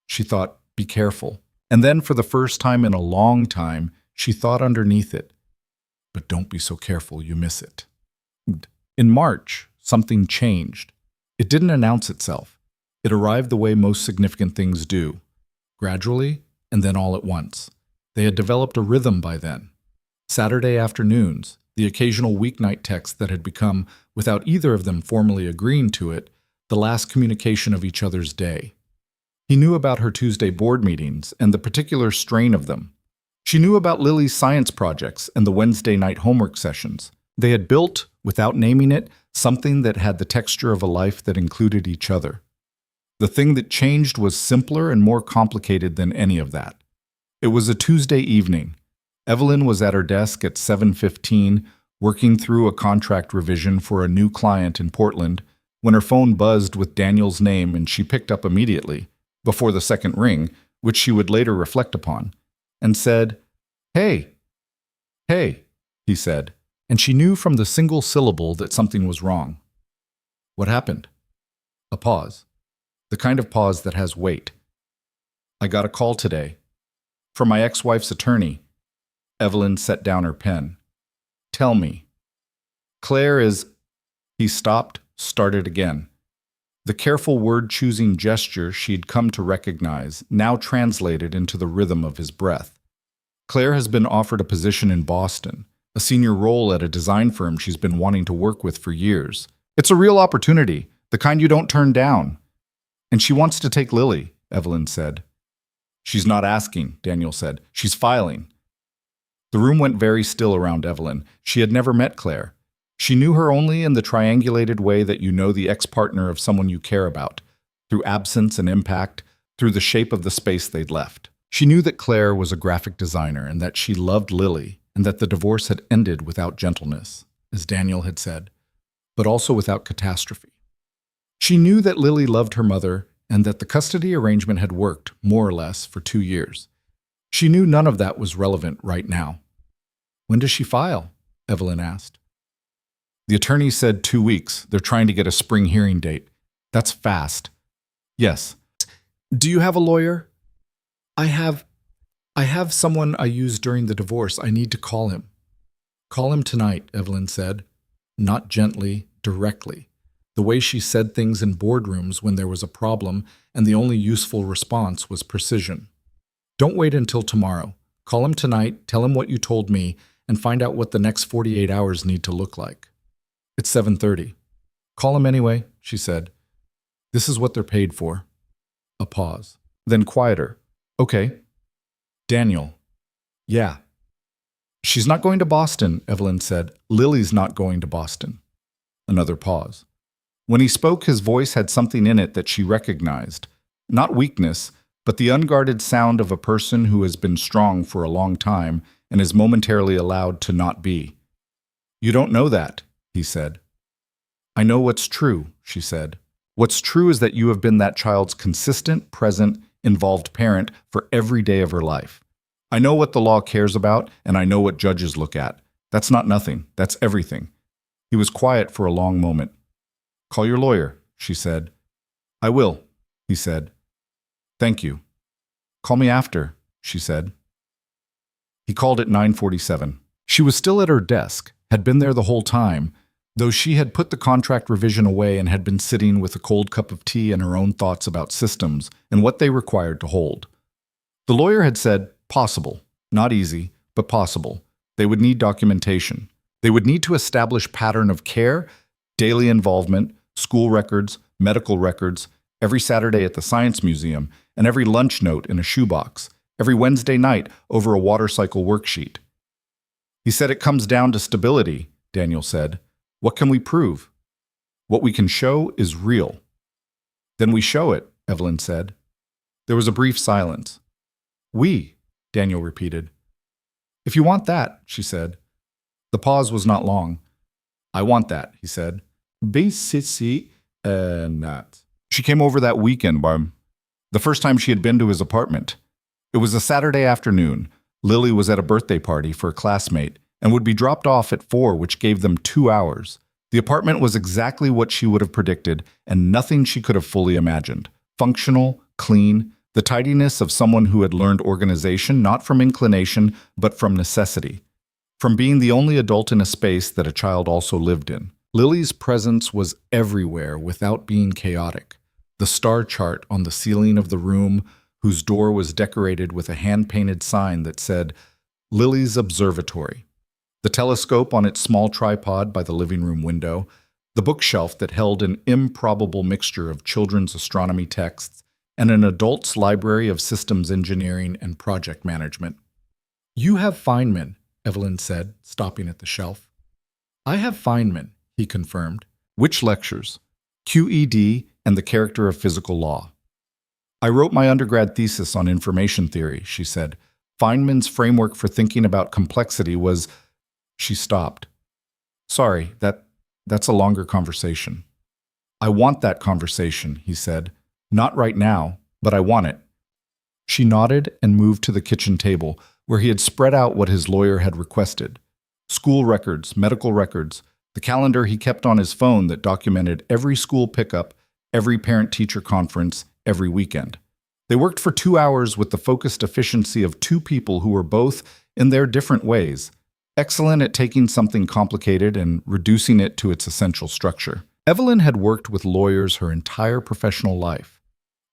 She thought, be careful. And then for the first time in a long time, she thought underneath it, but don't be so careful you miss it. In March, something changed. It didn't announce itself. It arrived the way most significant things do, gradually and then all at once. They had developed a rhythm by then. Saturday afternoons, the occasional weeknight text that had become, without either of them formally agreeing to it, the last communication of each other's day. He knew about her Tuesday board meetings and the particular strain of them. She knew about Lily's science projects and the Wednesday night homework sessions. They had built, without naming it, something that had the texture of a life that included each other. The thing that changed was simpler and more complicated than any of that. It was a Tuesday evening. Evelyn was at her desk at 7:15, working through a contract revision for a new client in Portland, when her phone buzzed with Daniel's name and she picked up immediately, before the second ring, which she would later reflect upon, and said, "Hey." "Hey," he said, and she knew from the single syllable that something was wrong. What happened? A pause. The kind of pause that has weight. "I got a call today. From my ex-wife's attorney." Evelyn set down her pen. "Tell me." "Claire is—" He stopped, started again. The careful word-choosing gesture she'd come to recognize now translated into the rhythm of his breath. "Claire has been offered a position in Boston, a senior role at a design firm she's been wanting to work with for years. It's a real opportunity, the kind you don't turn down. And she wants to take Lily," Evelyn said. "She's not asking," Daniel said. "She's filing." The room went very still around Evelyn. She had never met Claire. She knew her only in the triangulated way that you know the ex-partner of someone you care about, through absence and impact, through the shape of the space they'd left. She knew that Claire was a graphic designer and that she loved Lily, and that the divorce had ended without gentleness, as Daniel had said, but also without catastrophe. She knew that Lily loved her mother and that the custody arrangement had worked, more or less, for 2 years. She knew none of that was relevant right now. "When does she file?" Evelyn asked. "The attorney said 2 weeks. They're trying to get a spring hearing date. That's fast." "Yes." "Do you have a lawyer?" I have someone I used during the divorce. I need to call him." "Call him tonight," Evelyn said. Not gently, directly. The way she said things in boardrooms when there was a problem and the only useful response was precision. "Don't wait until tomorrow. Call him tonight, tell him what you told me, and find out what the next 48 hours need to look like." "It's 7:30. "Call him anyway," she said. "This is what they're paid for." A pause. Then quieter. "Okay." "Daniel." "Yeah." "She's not going to Boston," Evelyn said. "Lily's not going to Boston." Another pause. When he spoke, his voice had something in it that she recognized. Not weakness, but the unguarded sound of a person who has been strong for a long time and is momentarily allowed to not be. "You don't know that," he said. "I know what's true," she said. "What's true is that you have been that child's consistent, present, involved parent for every day of her life. I know what the law cares about, and I know what judges look at. That's not nothing. That's everything." He was quiet for a long moment. "Call your lawyer," she said. "I will," he said. "Thank you." "Call me after," she said. He called at 9:47. She was still at her desk, had been there the whole time, though she had put the contract revision away and had been sitting with a cold cup of tea and her own thoughts about systems and what they required to hold. The lawyer had said, possible, not easy, but possible. They would need documentation. They would need to establish pattern of care, daily involvement, school records, medical records, every Saturday at the Science Museum, and every lunch note in a shoebox, every Wednesday night over a water cycle worksheet. He said it comes down to stability, Daniel said. What can we prove? What we can show is real. Then we show it, Evelyn said. There was a brief silence. We, Daniel repeated. If you want that, she said. The pause was not long. I want that, he said. Basically, not. She came over that weekend, Barb. The first time she had been to his apartment. It was a Saturday afternoon. Lily was at a birthday party for a classmate and would be dropped off at 4, which gave them 2 hours. The apartment was exactly what she would have predicted and nothing she could have fully imagined. Functional, clean, the tidiness of someone who had learned organization not from inclination but from necessity. From being the only adult in a space that a child also lived in. Lily's presence was everywhere without being chaotic. The star chart on the ceiling of the room, whose door was decorated with a hand-painted sign that said, Lily's Observatory. The telescope on its small tripod by the living room window, the bookshelf that held an improbable mixture of children's astronomy texts, and an adult's library of systems engineering and project management. You have Feynman, Evelyn said, stopping at the shelf. I have Feynman, he confirmed. Which lectures? QED and the character of physical law. I wrote my undergrad thesis on information theory, she said. Feynman's framework for thinking about complexity was... She stopped. Sorry, that's a longer conversation. I want that conversation, he said. Not right now, but I want it. She nodded and moved to the kitchen table, where he had spread out what his lawyer had requested. School records, medical records, the calendar he kept on his phone that documented every school pickup, every parent-teacher conference, every weekend. They worked for 2 hours with the focused efficiency of 2 people who were both, in their different ways, excellent at taking something complicated and reducing it to its essential structure. Evelyn had worked with lawyers her entire professional life.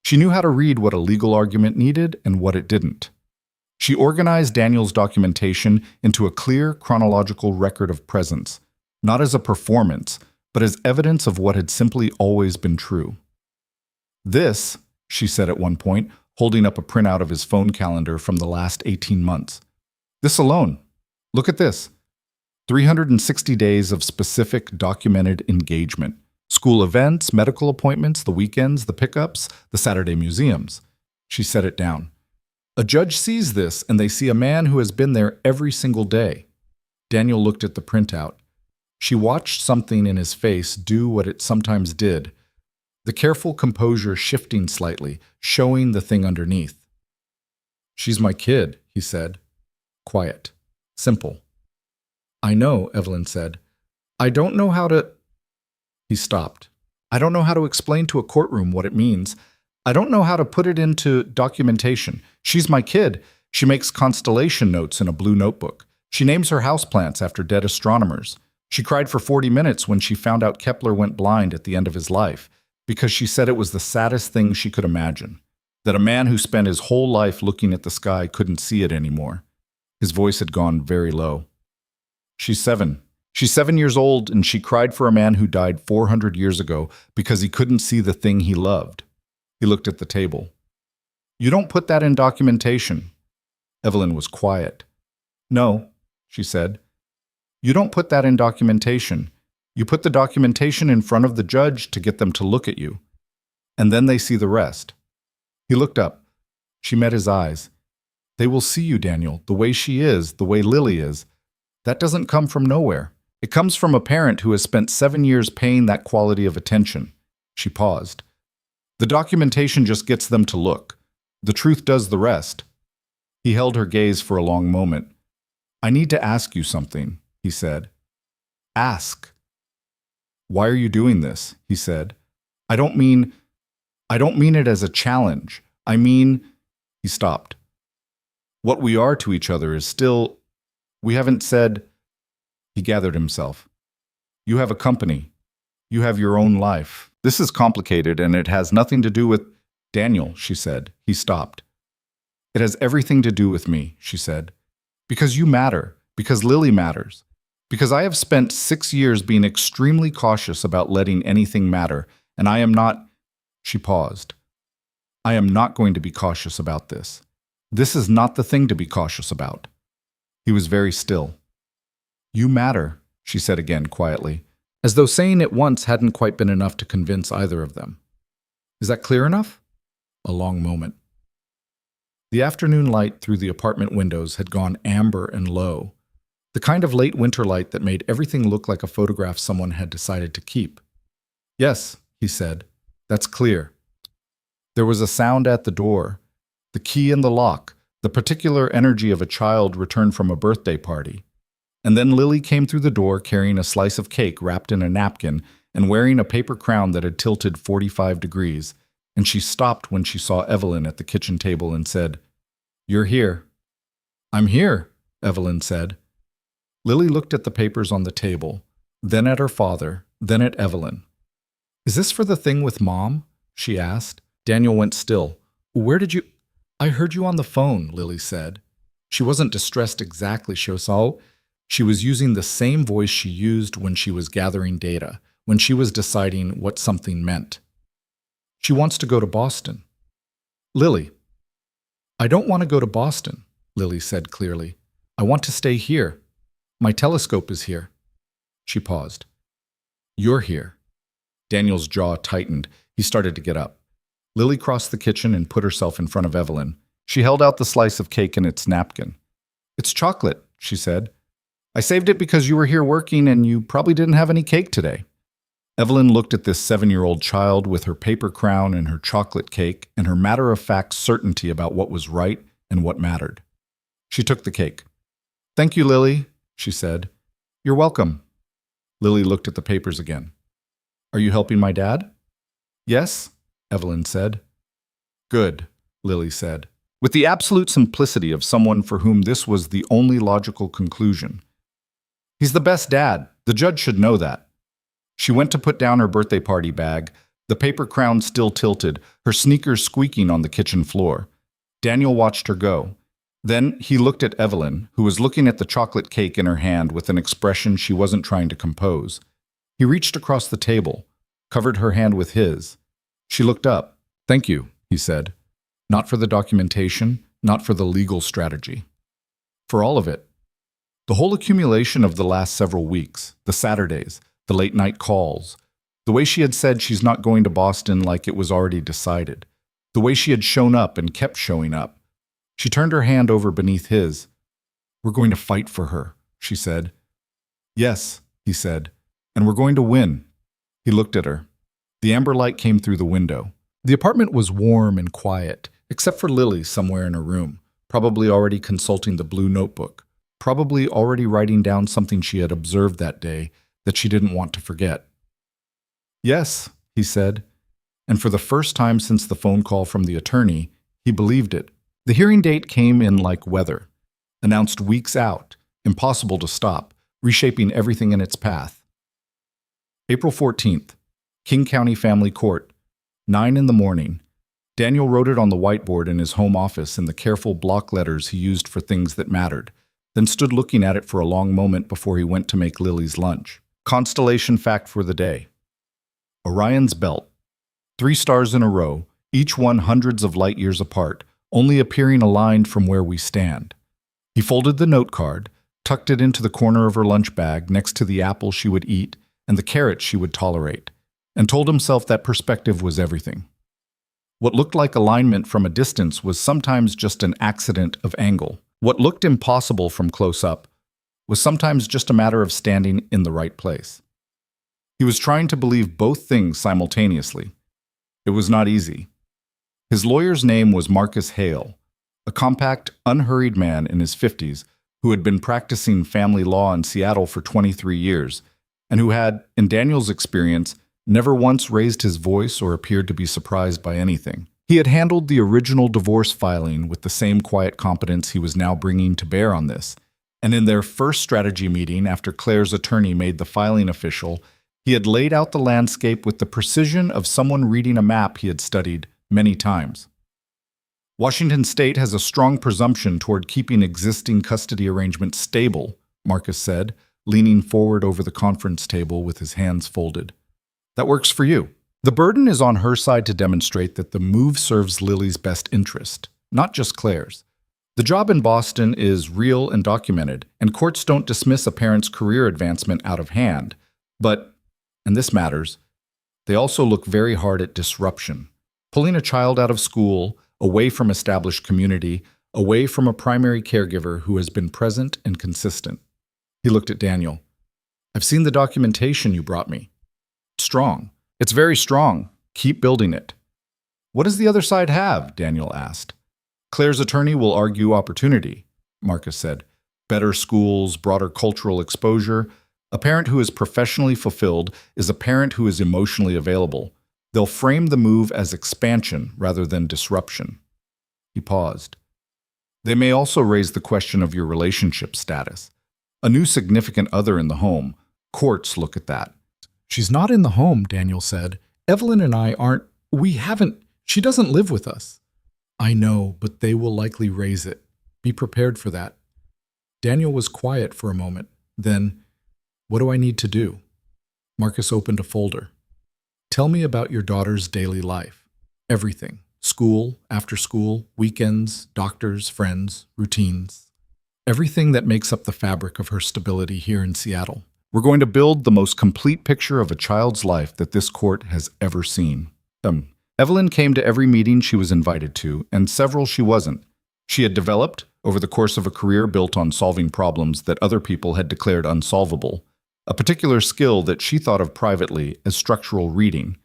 She knew how to read what a legal argument needed and what it didn't. She organized Daniel's documentation into a clear chronological record of presence, not as a performance, but as evidence of what had simply always been true. This, she said at one point, holding up a printout of his phone calendar from the last 18 months. This alone. Look at this. 360 days of specific documented engagement. School events, medical appointments, the weekends, the pickups, the Saturday museums. She set it down. A judge sees this and they see a man who has been there every single day. Daniel looked at the printout. She watched something in his face do what it sometimes did, the careful composure shifting slightly, showing the thing underneath. She's my kid, he said. Quiet. Simple. I know, Evelyn said. I don't know how to... He stopped. I don't know how to explain to a courtroom what it means. I don't know how to put it into documentation. She's my kid. She makes constellation notes in a blue notebook. She names her houseplants after dead astronomers. She cried for 40 minutes when she found out Kepler went blind at the end of his life, because she said it was the saddest thing she could imagine, that a man who spent his whole life looking at the sky couldn't see it anymore. His voice had gone very low. She's 7. She's 7 years old, and she cried for a man who died 400 years ago because he couldn't see the thing he loved. He looked at the table. You don't put that in documentation. Evelyn was quiet. No, she said. You don't put that in documentation. You put the documentation in front of the judge to get them to look at you. And then they see the rest. He looked up. She met his eyes. They will see you, Daniel, the way she is, the way Lily is. That doesn't come from nowhere. It comes from a parent who has spent 7 years paying that quality of attention. She paused. The documentation just gets them to look. The truth does the rest. He held her gaze for a long moment. I need to ask you something, he said. Ask. Why are you doing this? He said. I don't mean it as a challenge. I mean... He stopped. What we are to each other is still... We haven't said... He gathered himself. You have a company. You have your own life. This is complicated and it has nothing to do with... Daniel, she said. He stopped. It has everything to do with me, she said. Because you matter. Because Lily matters. Because I have spent 6 years being extremely cautious about letting anything matter, and I am not... She paused. I am not going to be cautious about this. This is not the thing to be cautious about. He was very still. You matter, she said again quietly, as though saying it once hadn't quite been enough to convince either of them. Is that clear enough? A long moment. The afternoon light through the apartment windows had gone amber and low, the kind of late winter light that made everything look like a photograph someone had decided to keep. Yes, he said, that's clear. There was a sound at the door, the key in the lock, the particular energy of a child returned from a birthday party. And then Lily came through the door carrying a slice of cake wrapped in a napkin and wearing a paper crown that had tilted 45 degrees, and she stopped when she saw Evelyn at the kitchen table and said, "You're here." "I'm here," Evelyn said. Lily looked at the papers on the table, then at her father, then at Evelyn. "Is this for the thing with Mom?" she asked. Daniel went still. "Where did you—" "I heard you on the phone," Lily said. She wasn't distressed exactly, she saw. She was using the same voice she used when she was gathering data, when she was deciding what something meant. "She wants to go to Boston." "Lily." "I don't want to go to Boston," Lily said clearly. "I want to stay here. My telescope is here." She paused. "You're here." Daniel's jaw tightened. He started to get up. Lily crossed the kitchen and put herself in front of Evelyn. She held out the slice of cake in its napkin. "It's chocolate," she said. "I saved it because you were here working and you probably didn't have any cake today." Evelyn looked at this 7-year-old child with her paper crown and her chocolate cake and her matter-of-fact certainty about what was right and what mattered. She took the cake. "Thank you, Lily," she said. "You're welcome." Lily looked at the papers again. "Are you helping my dad?" "Yes," Evelyn said. "Good," Lily said, with the absolute simplicity of someone for whom this was the only logical conclusion. "He's the best dad. The judge should know that." She went to put down her birthday party bag, the paper crown still tilted, her sneakers squeaking on the kitchen floor. Daniel watched her go. Then he looked at Evelyn, who was looking at the chocolate cake in her hand with an expression she wasn't trying to compose. He reached across the table, covered her hand with his. She looked up. "Thank you," he said. "Not for the documentation, not for the legal strategy. For all of it. The whole accumulation of the last several weeks, the Saturdays, the late-night calls, the way she had said she's not going to Boston like it was already decided, the way she had shown up and kept showing up." She turned her hand over beneath his. "We're going to fight for her," she said. "Yes," he said, "and we're going to win." He looked at her. The amber light came through the window. The apartment was warm and quiet, except for Lily somewhere in her room, probably already consulting the blue notebook, probably already writing down something she had observed that day that she didn't want to forget. "Yes," he said, and for the first time since the phone call from the attorney, he believed it. The hearing date came in like weather, announced weeks out, impossible to stop, reshaping everything in its path. April 14th, King County Family Court, 9 in the morning. Daniel wrote it on the whiteboard in his home office in the careful block letters he used for things that mattered, then stood looking at it for a long moment before he went to make Lily's lunch. Constellation fact for the day. Orion's Belt. 3 stars in a row, each one hundreds of light years apart, only appearing aligned from where we stand. He folded the note card, tucked it into the corner of her lunch bag next to the apple she would eat and the carrot she would tolerate, and told himself that perspective was everything. What looked like alignment from a distance was sometimes just an accident of angle. What looked impossible from close up was sometimes just a matter of standing in the right place. He was trying to believe both things simultaneously. It was not easy. His lawyer's name was Marcus Hale, a compact, unhurried man in his 50s who had been practicing family law in Seattle for 23 years, and who had, in Daniel's experience, never once raised his voice or appeared to be surprised by anything. He had handled the original divorce filing with the same quiet competence he was now bringing to bear on this, and in their first strategy meeting after Claire's attorney made the filing official, he had laid out the landscape with the precision of someone reading a map he had studied many times. "Washington State has a strong presumption toward keeping existing custody arrangements stable," Marcus said, leaning forward over the conference table with his hands folded. "That works for you. The burden is on her side to demonstrate that the move serves Lily's best interest, not just Claire's. The job in Boston is real and documented, and courts don't dismiss a parent's career advancement out of hand. But, and this matters, they also look very hard at disruption. Pulling a child out of school, away from established community, away from a primary caregiver who has been present and consistent. He looked at Daniel. I've seen the documentation you brought me. Strong. It's very strong. Keep building it. What does the other side have? Daniel asked. Claire's attorney will argue opportunity, Marcus said. Better schools, broader cultural exposure. A parent who is professionally fulfilled is a parent who is emotionally available. They'll frame the move as expansion rather than disruption. He paused. They may also raise the question of your relationship status. A new significant other in the home. Courts look at that. She's not in the home, Daniel said. Evelyn and I aren't. She doesn't live with us. I know, but they will likely raise it. Be prepared for that. Daniel was quiet for a moment. Then, what do I need to do? Marcus opened a folder. Tell me about your daughter's daily life. Everything. School, after school, weekends, doctors, friends, routines. Everything that makes up the fabric of her stability here in Seattle. We're going to build the most complete picture of a child's life that this court has ever seen. Evelyn came to every meeting she was invited to, and several she wasn't. She had developed, over the course of a career built on solving problems that other people had declared unsolvable, a particular skill that she thought of privately as structural reading,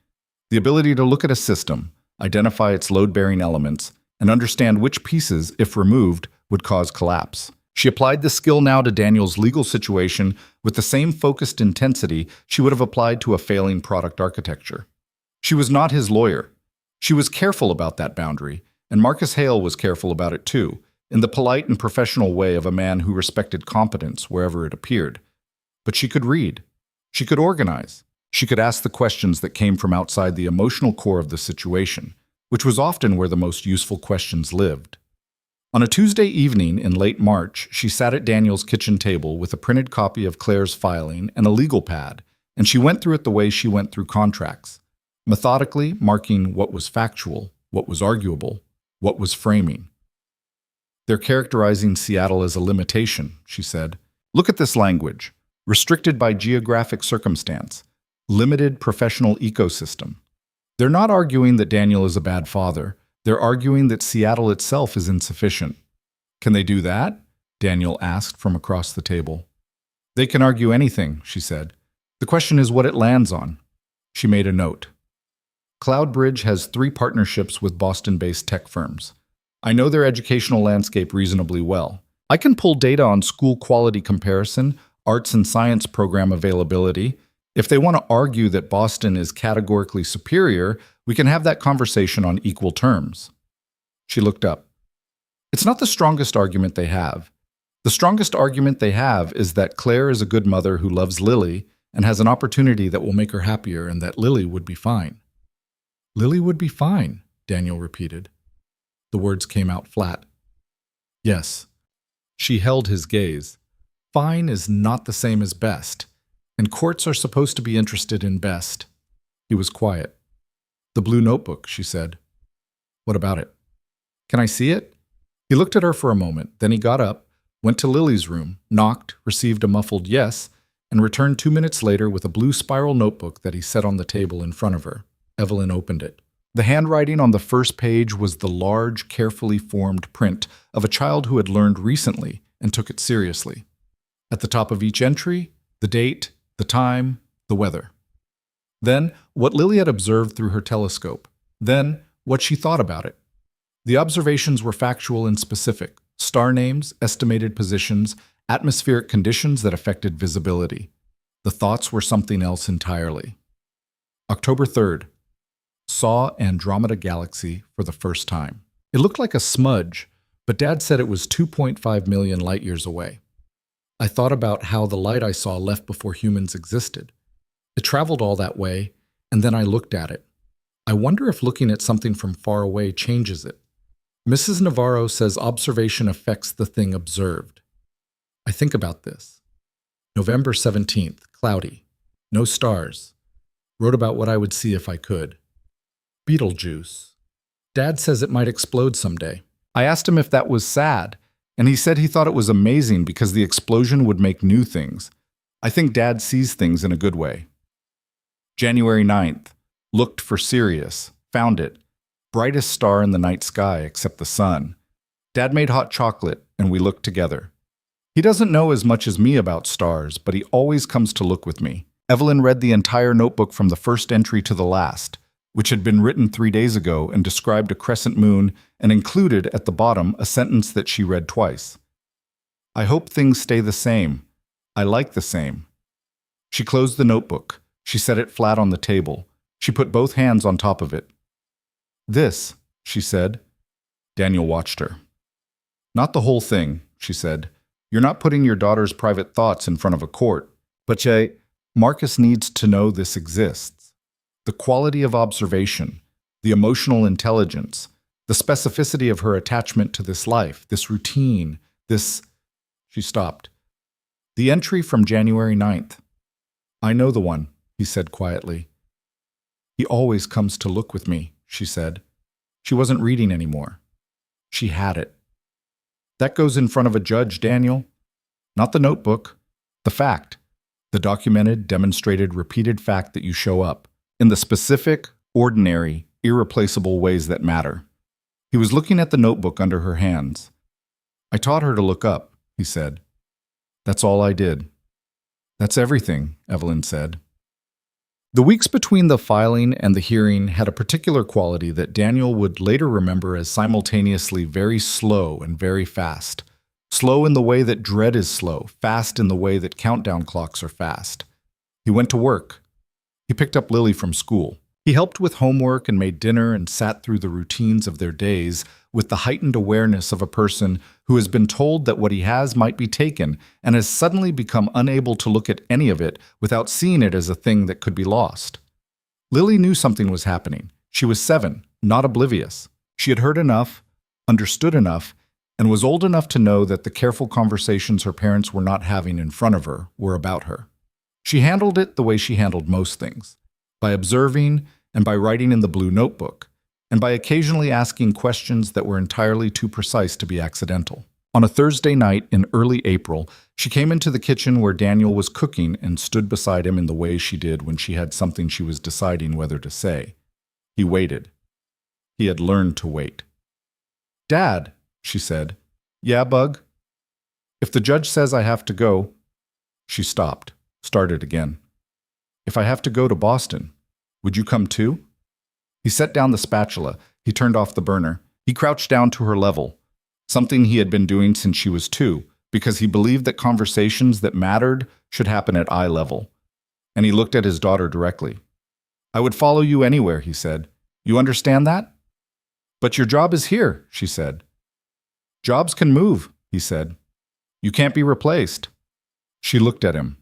the ability to look at a system, identify its load-bearing elements, and understand which pieces, if removed, would cause collapse. She applied the skill now to Daniel's legal situation with the same focused intensity she would have applied to a failing product architecture. She was not his lawyer. She was careful about that boundary, and Marcus Hale was careful about it too, in the polite and professional way of a man who respected competence wherever it appeared. But she could read. She could organize. She could ask the questions that came from outside the emotional core of the situation, which was often where the most useful questions lived. On a Tuesday evening in late March, she sat at Daniel's kitchen table with a printed copy of Claire's filing and a legal pad, and she went through it the way she went through contracts, methodically marking what was factual, what was arguable, what was framing. They're characterizing Seattle as a limitation, she said. Look at this language. Restricted by geographic circumstance. Limited professional ecosystem. They're not arguing that Daniel is a bad father. They're arguing that Seattle itself is insufficient. Can they do that? Daniel asked from across the table. They can argue anything, she said. The question is what it lands on. She made a note. Cloudbridge has 3 partnerships with Boston-based tech firms. I know their educational landscape reasonably well. I can pull data on school quality comparison, arts and science program availability. If they want to argue that Boston is categorically superior, we can have that conversation on equal terms. She looked up. It's not the strongest argument they have. The strongest argument they have is that Claire is a good mother who loves Lily and has an opportunity that will make her happier and that Lily would be fine. Lily would be fine, Daniel repeated. The words came out flat. Yes. She held his gaze. Fine is not the same as best, and courts are supposed to be interested in best. He was quiet. The blue notebook, she said. What about it? Can I see it? He looked at her for a moment, then he got up, went to Lily's room, knocked, received a muffled yes, and returned 2 minutes later with a blue spiral notebook that he set on the table in front of her. Evelyn opened it. The handwriting on the first page was the large, carefully formed print of a child who had learned recently and took it seriously. At the top of each entry, the date, the time, the weather. Then, what Lily had observed through her telescope. Then, what she thought about it. The observations were factual and specific. Star names, estimated positions, atmospheric conditions that affected visibility. The thoughts were something else entirely. October 3rd. Saw Andromeda Galaxy for the first time. It looked like a smudge, but Dad said it was 2.5 million light years away. I thought about how the light I saw left before humans existed. It traveled all that way, and then I looked at it. I wonder if looking at something from far away changes it. Mrs. Navarro says observation affects the thing observed. I think about this. November 17th, cloudy. No stars. Wrote about what I would see if I could. Betelgeuse. Dad says it might explode someday. I asked him if that was sad, And he said he thought it was amazing because the explosion would make new things. I think Dad sees things in a good way. January 9th. Looked for Sirius. Found it. Brightest star in the night sky except the sun. Dad made hot chocolate, and we looked together. He doesn't know as much as me about stars, but he always comes to look with me. Evelyn read the entire notebook from the first entry to the last, which had been written 3 days ago and described a crescent moon and included at the bottom a sentence that she read twice. I hope things stay the same. I like the same. She closed the notebook. She set it flat on the table. She put both hands on top of it. This, she said. Daniel watched her. Not the whole thing, she said. You're not putting your daughter's private thoughts in front of a court. But Marcus needs to know this exists. The quality of observation, the emotional intelligence, the specificity of her attachment to this life, this routine, this... She stopped. The entry from January 9th. I know the one, he said quietly. He always comes to look with me, she said. She wasn't reading anymore. She had it. That goes in front of a judge, Daniel. Not the notebook. The fact. The documented, demonstrated, repeated fact that you show up. In the specific, ordinary, irreplaceable ways that matter. He was looking at the notebook under her hands. I taught her to look up, he said. That's all I did. That's everything, Evelyn said. The weeks between the filing and the hearing had a particular quality that Daniel would later remember as simultaneously very slow and very fast. Slow in the way that dread is slow, fast in the way that countdown clocks are fast. He went to work. He picked up Lily from school. He helped with homework and made dinner and sat through the routines of their days with the heightened awareness of a person who has been told that what he has might be taken and has suddenly become unable to look at any of it without seeing it as a thing that could be lost. Lily knew something was happening. She was 7, not oblivious. She had heard enough, understood enough, and was old enough to know that the careful conversations her parents were not having in front of her were about her. She handled it the way she handled most things, by observing and by writing in the blue notebook, and by occasionally asking questions that were entirely too precise to be accidental. On a Thursday night in early April, she came into the kitchen where Daniel was cooking and stood beside him in the way she did when she had something she was deciding whether to say. He waited. He had learned to wait. "Dad," she said. "Yeah, Bug?" "If the judge says I have to go..." She stopped, started again. "If I have to go to Boston, would you come too?" He set down the spatula. He turned off the burner. He crouched down to her level, something he had been doing since she was 2, because he believed that conversations that mattered should happen at eye level. And he looked at his daughter directly. "I would follow you anywhere," he said. "You understand that?" "But your job is here," she said. "Jobs can move," he said. "You can't be replaced." She looked at him.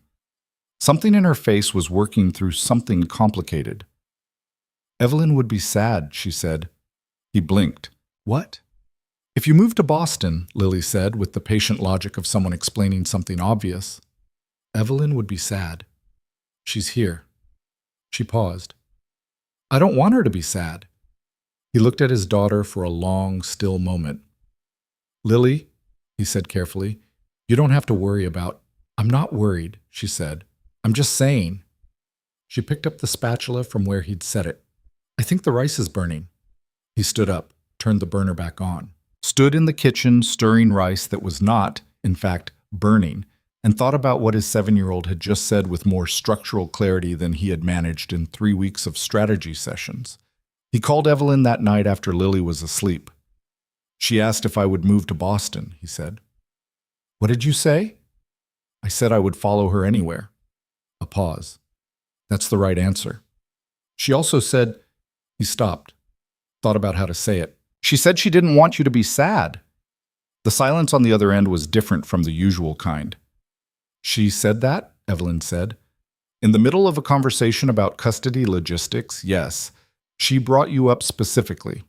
Something in her face was working through something complicated. "Evelyn would be sad," she said. He blinked. "What?" "If you move to Boston," Lily said, with the patient logic of someone explaining something obvious. "Evelyn would be sad. She's here." She paused. "I don't want her to be sad." He looked at his daughter for a long, still moment. "Lily," he said carefully, "you don't have to worry about..." "I'm not worried," she said. "I'm just saying." She picked up the spatula from where he'd set it. "I think the rice is burning." He stood up, turned the burner back on, stood in the kitchen stirring rice that was not, in fact, burning, and thought about what his 7-year-old had just said with more structural clarity than he had managed in 3 weeks of strategy sessions. He called Evelyn that night after Lily was asleep. "She asked if I would move to Boston," he said. "What did you say?" "I said I would follow her anywhere." A pause. "That's the right answer." "She also said..." He stopped, thought about how to say it. "She said she didn't want you to be sad." The silence on the other end was different from the usual kind. "She said that?" Evelyn said. "In the middle of a conversation about custody logistics, yes. She brought you up specifically."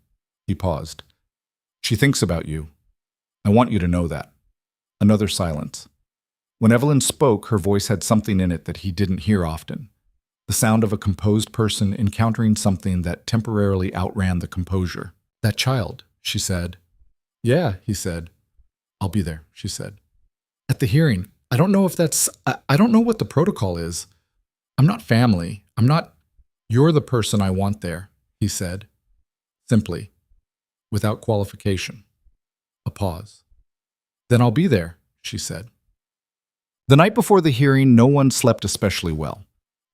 He paused. "She thinks about you. I want you to know that." Another silence. When Evelyn spoke, her voice had something in it that he didn't hear often. The sound of a composed person encountering something that temporarily outran the composure. "That child," she said. "Yeah," he said. I'll be there, she said. At the hearing, I don't know what the protocol is. I'm not family. You're the person I want there, he said, simply, without qualification. A pause. Then I'll be there, she said. The night before the hearing, no one slept especially well.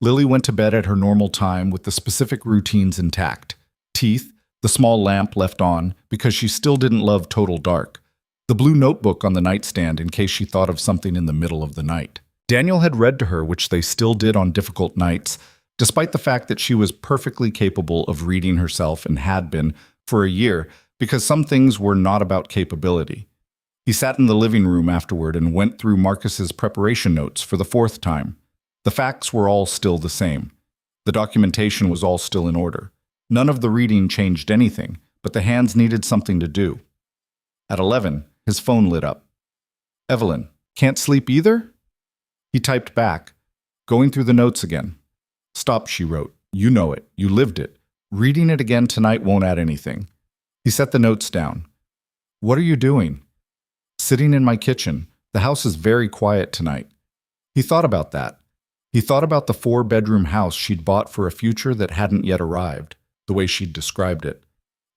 Lily went to bed at her normal time with the specific routines intact. Teeth, the small lamp left on because she still didn't love total dark. The blue notebook on the nightstand in case she thought of something in the middle of the night. Daniel had read to her, which they still did on difficult nights, despite the fact that she was perfectly capable of reading herself and had been for a year, because some things were not about capability. He sat in the living room afterward and went through Marcus's preparation notes for the fourth time. The facts were all still the same. The documentation was all still in order. None of the reading changed anything, but the hands needed something to do. At 11, his phone lit up. "Evelyn, can't sleep either?" He typed back, going through the notes again. "Stop," she wrote. "You know it. You lived it. Reading it again tonight won't add anything." He set the notes down. "What are you doing?" "Sitting in my kitchen. The house is very quiet tonight." He thought about that. He thought about the 4-bedroom house she'd bought for a future that hadn't yet arrived, the way she'd described it.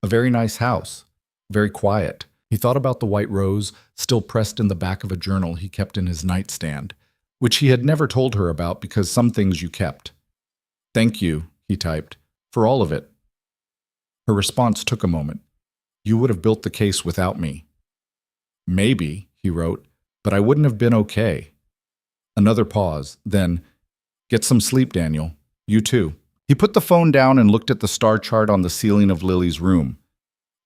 A very nice house. Very quiet. He thought about the white rose still pressed in the back of a journal he kept in his nightstand, which he had never told her about because some things you kept. "Thank you," he typed, "for all of it." Her response took a moment. "You would have built the case without me." "Maybe," he wrote, "but I wouldn't have been okay." Another pause, then, "Get some sleep, Daniel. You too." He put the phone down and looked at the star chart on the ceiling of Lily's room.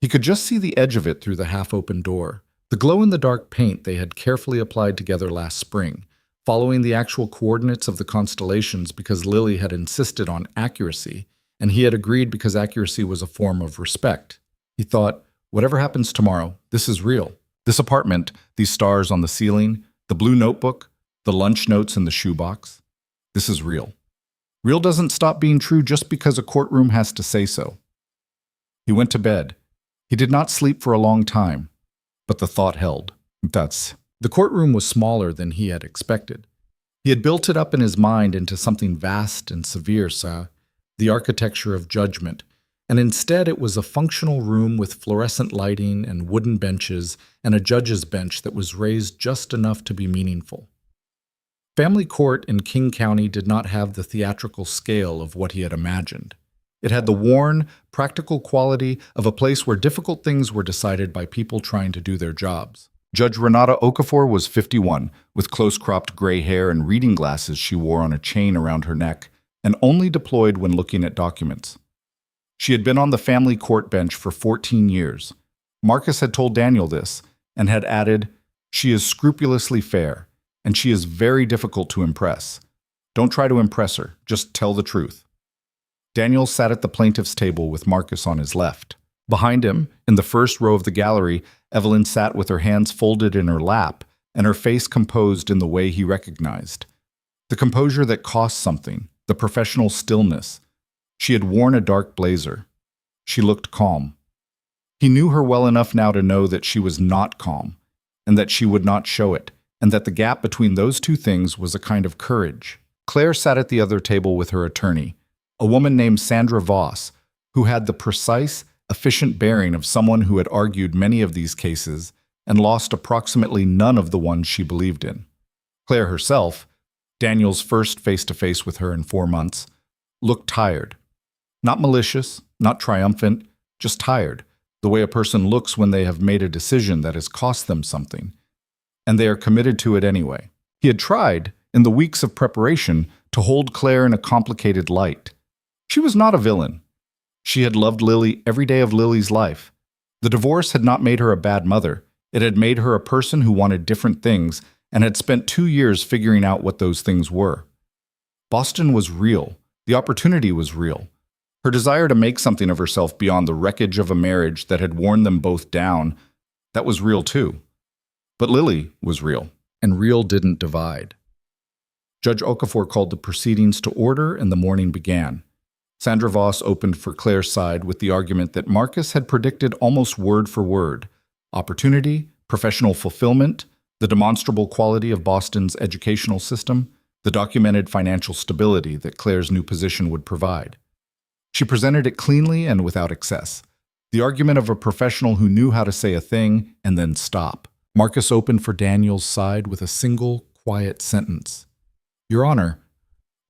He could just see the edge of it through the half-open door, the glow-in-the-dark paint they had carefully applied together last spring, following the actual coordinates of the constellations because Lily had insisted on accuracy, and he had agreed because accuracy was a form of respect. He thought, whatever happens tomorrow, this is real. This apartment, these stars on the ceiling, the blue notebook, the lunch notes in the shoebox, this is real. Real doesn't stop being true just because a courtroom has to say so. He went to bed. He did not sleep for a long time, but the thought held. The courtroom was smaller than he had expected. He had built it up in his mind into something vast and severe, the architecture of judgment, and instead it was a functional room with fluorescent lighting and wooden benches and a judge's bench that was raised just enough to be meaningful. Family court in King County did not have the theatrical scale of what he had imagined. It had the worn, practical quality of a place where difficult things were decided by people trying to do their jobs. Judge Renata Okafor was 51, with close-cropped gray hair and reading glasses she wore on a chain around her neck, and only deployed when looking at documents. She had been on the family court bench for 14 years. Marcus had told Daniel this, and had added, "She is scrupulously fair, and she is very difficult to impress. Don't try to impress her, just tell the truth." Daniel sat at the plaintiff's table with Marcus on his left. Behind him, in the first row of the gallery, Evelyn sat with her hands folded in her lap and her face composed in the way he recognized. The composure that cost something, the professional stillness. She had worn a dark blazer. She looked calm. He knew her well enough now to know that she was not calm, and that she would not show it, and that the gap between those two things was a kind of courage. Claire sat at the other table with her attorney, a woman named Sandra Voss, who had the precise, efficient bearing of someone who had argued many of these cases and lost approximately none of the ones she believed in. Claire herself, Daniel's first face-to-face with her in 4 months, looked tired. Not malicious, not triumphant, just tired, the way a person looks when they have made a decision that has cost them something, and they are committed to it anyway. He had tried, in the weeks of preparation, to hold Claire in a complicated light. She was not a villain. She had loved Lily every day of Lily's life. The divorce had not made her a bad mother. It had made her a person who wanted different things and had spent 2 years figuring out what those things were. Boston was real. The opportunity was real. Her desire to make something of herself beyond the wreckage of a marriage that had worn them both down, that was real too. But Lily was real, and real didn't divide. Judge Okafor called the proceedings to order and the morning began. Sandra Voss opened for Claire's side with the argument that Marcus had predicted almost word for word. Opportunity, professional fulfillment, the demonstrable quality of Boston's educational system, the documented financial stability that Claire's new position would provide. She presented it cleanly and without excess. The argument of a professional who knew how to say a thing and then stop. Marcus opened for Daniel's side with a single, quiet sentence. Your Honor,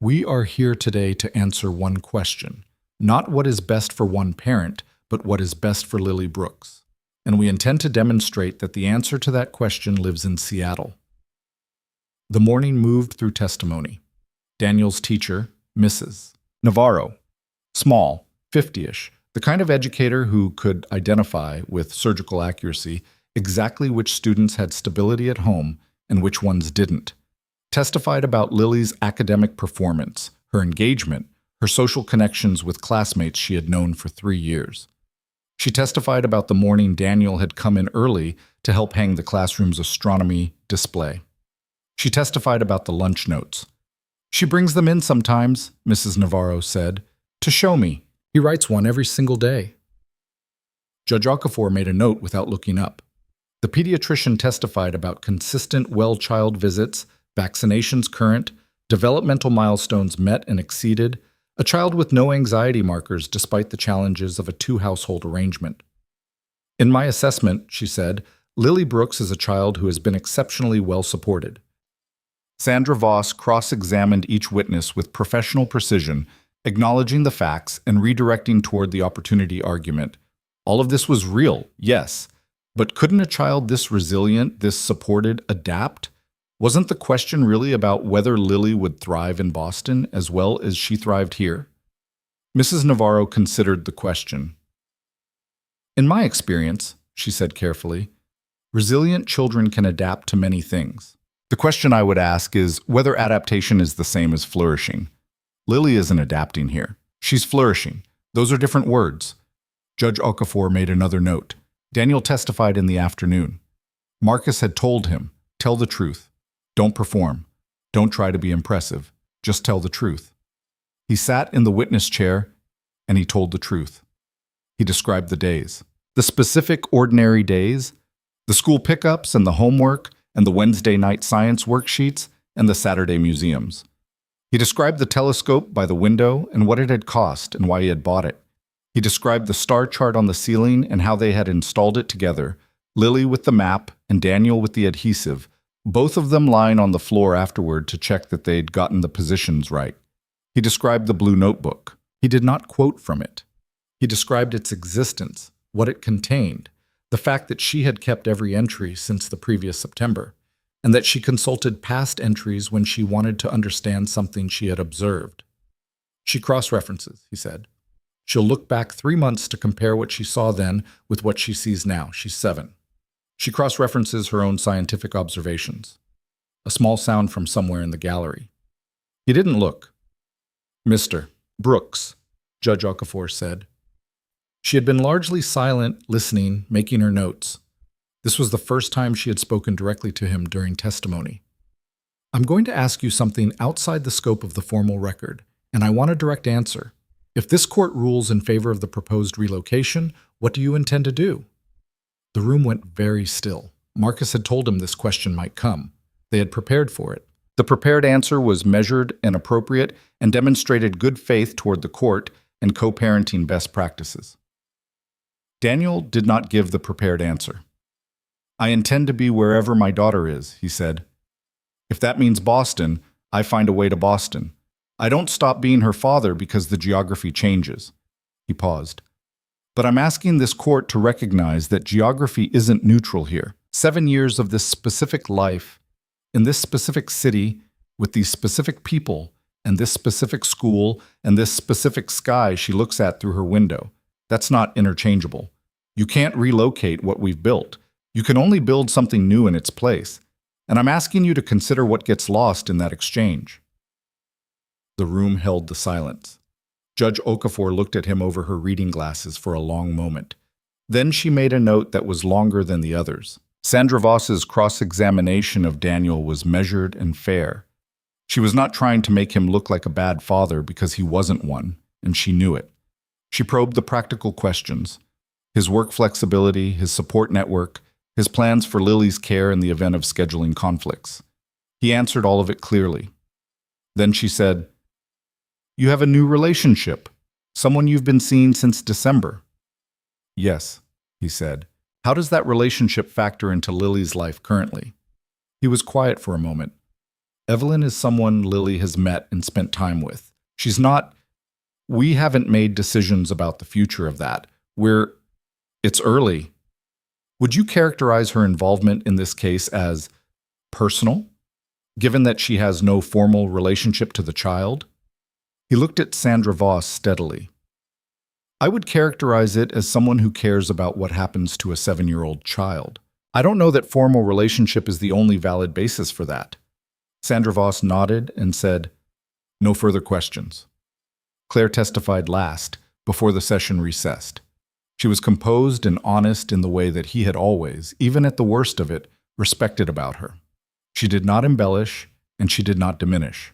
we are here today to answer one question. Not what is best for one parent, but what is best for Lily Brooks. And we intend to demonstrate that the answer to that question lives in Seattle. The morning moved through testimony. Daniel's teacher, Mrs. Navarro. Small, 50-ish, the kind of educator who could identify with surgical accuracy exactly which students had stability at home and which ones didn't. Testified about Lily's academic performance, her engagement, her social connections with classmates she had known for 3 years. She testified about the morning Daniel had come in early to help hang the classroom's astronomy display. She testified about the lunch notes. She brings them in sometimes, Mrs. Navarro said, to show me. He writes one every single day. Judge Okafor made a note without looking up. The pediatrician testified about consistent well-child visits, vaccinations current, developmental milestones met and exceeded, a child with no anxiety markers despite the challenges of a two-household arrangement. In my assessment, she said, Lily Brooks is a child who has been exceptionally well supported. Sandra Voss cross-examined each witness with professional precision, acknowledging the facts and redirecting toward the opportunity argument. All of this was real, yes, but couldn't a child this resilient, this supported, adapt? Wasn't the question really about whether Lily would thrive in Boston as well as she thrived here? Mrs. Navarro considered the question. In my experience, she said carefully, resilient children can adapt to many things. The question I would ask is whether adaptation is the same as flourishing. Lily isn't adapting here. She's flourishing. Those are different words. Judge Okafor made another note. Daniel testified in the afternoon. Marcus had told him, tell the truth. Don't perform. Don't try to be impressive. Just tell the truth. He sat in the witness chair, and he told the truth. He described the days. The specific ordinary days, the school pickups and the homework, and the Wednesday night science worksheets, and the Saturday museums. He described the telescope by the window and what it had cost and why he had bought it. He described the star chart on the ceiling and how they had installed it together, Lily with the map and Daniel with the adhesive, both of them lying on the floor afterward to check that they'd gotten the positions right. He described the blue notebook. He did not quote from it. He described its existence, what it contained, the fact that she had kept every entry since the previous September, and that she consulted past entries when she wanted to understand something she had observed. She cross-references, he said. She'll look back 3 months to compare what she saw then with what she sees now. She's 7. She cross-references her own scientific observations. A small sound from somewhere in the gallery. He didn't look. Mr. Brooks, Judge Okafor said. She had been largely silent, listening, making her notes. This was the first time she had spoken directly to him during testimony. I'm going to ask you something outside the scope of the formal record, and I want a direct answer. If this court rules in favor of the proposed relocation, what do you intend to do? The room went very still. Marcus had told him this question might come. They had prepared for it. The prepared answer was measured and appropriate and demonstrated good faith toward the court and co-parenting best practices. Daniel did not give the prepared answer. I intend to be wherever my daughter is, he said. If that means Boston, I find a way to Boston. I don't stop being her father because the geography changes. He paused. But I'm asking this court to recognize that geography isn't neutral here. 7 years of this specific life, in this specific city, with these specific people, and this specific school, and this specific sky she looks at through her window. That's not interchangeable. You can't relocate what we've built. You can only build something new in its place. And I'm asking you to consider what gets lost in that exchange. The room held the silence. Judge Okafor looked at him over her reading glasses for a long moment. Then she made a note that was longer than the others. Sandra Voss's cross-examination of Daniel was measured and fair. She was not trying to make him look like a bad father because he wasn't one, and she knew it. She probed the practical questions. His work flexibility, his support network, his plans for Lily's care in the event of scheduling conflicts. He answered all of it clearly. Then she said, "You have a new relationship, someone you've been seeing since December." "Yes," he said. "How does that relationship factor into Lily's life currently?" He was quiet for a moment. "Evelyn is someone Lily has met and spent time with. She's not... We haven't made decisions about the future of that. It's early." "Would you characterize her involvement in this case as personal, given that she has no formal relationship to the child?" He looked at Sandra Voss steadily. "I would characterize it as someone who cares about what happens to a 7-year-old child. I don't know that formal relationship is the only valid basis for that." Sandra Voss nodded and said, "No further questions." Claire testified last, before the session recessed. She was composed and honest in the way that he had always, even at the worst of it, respected about her. She did not embellish, and she did not diminish.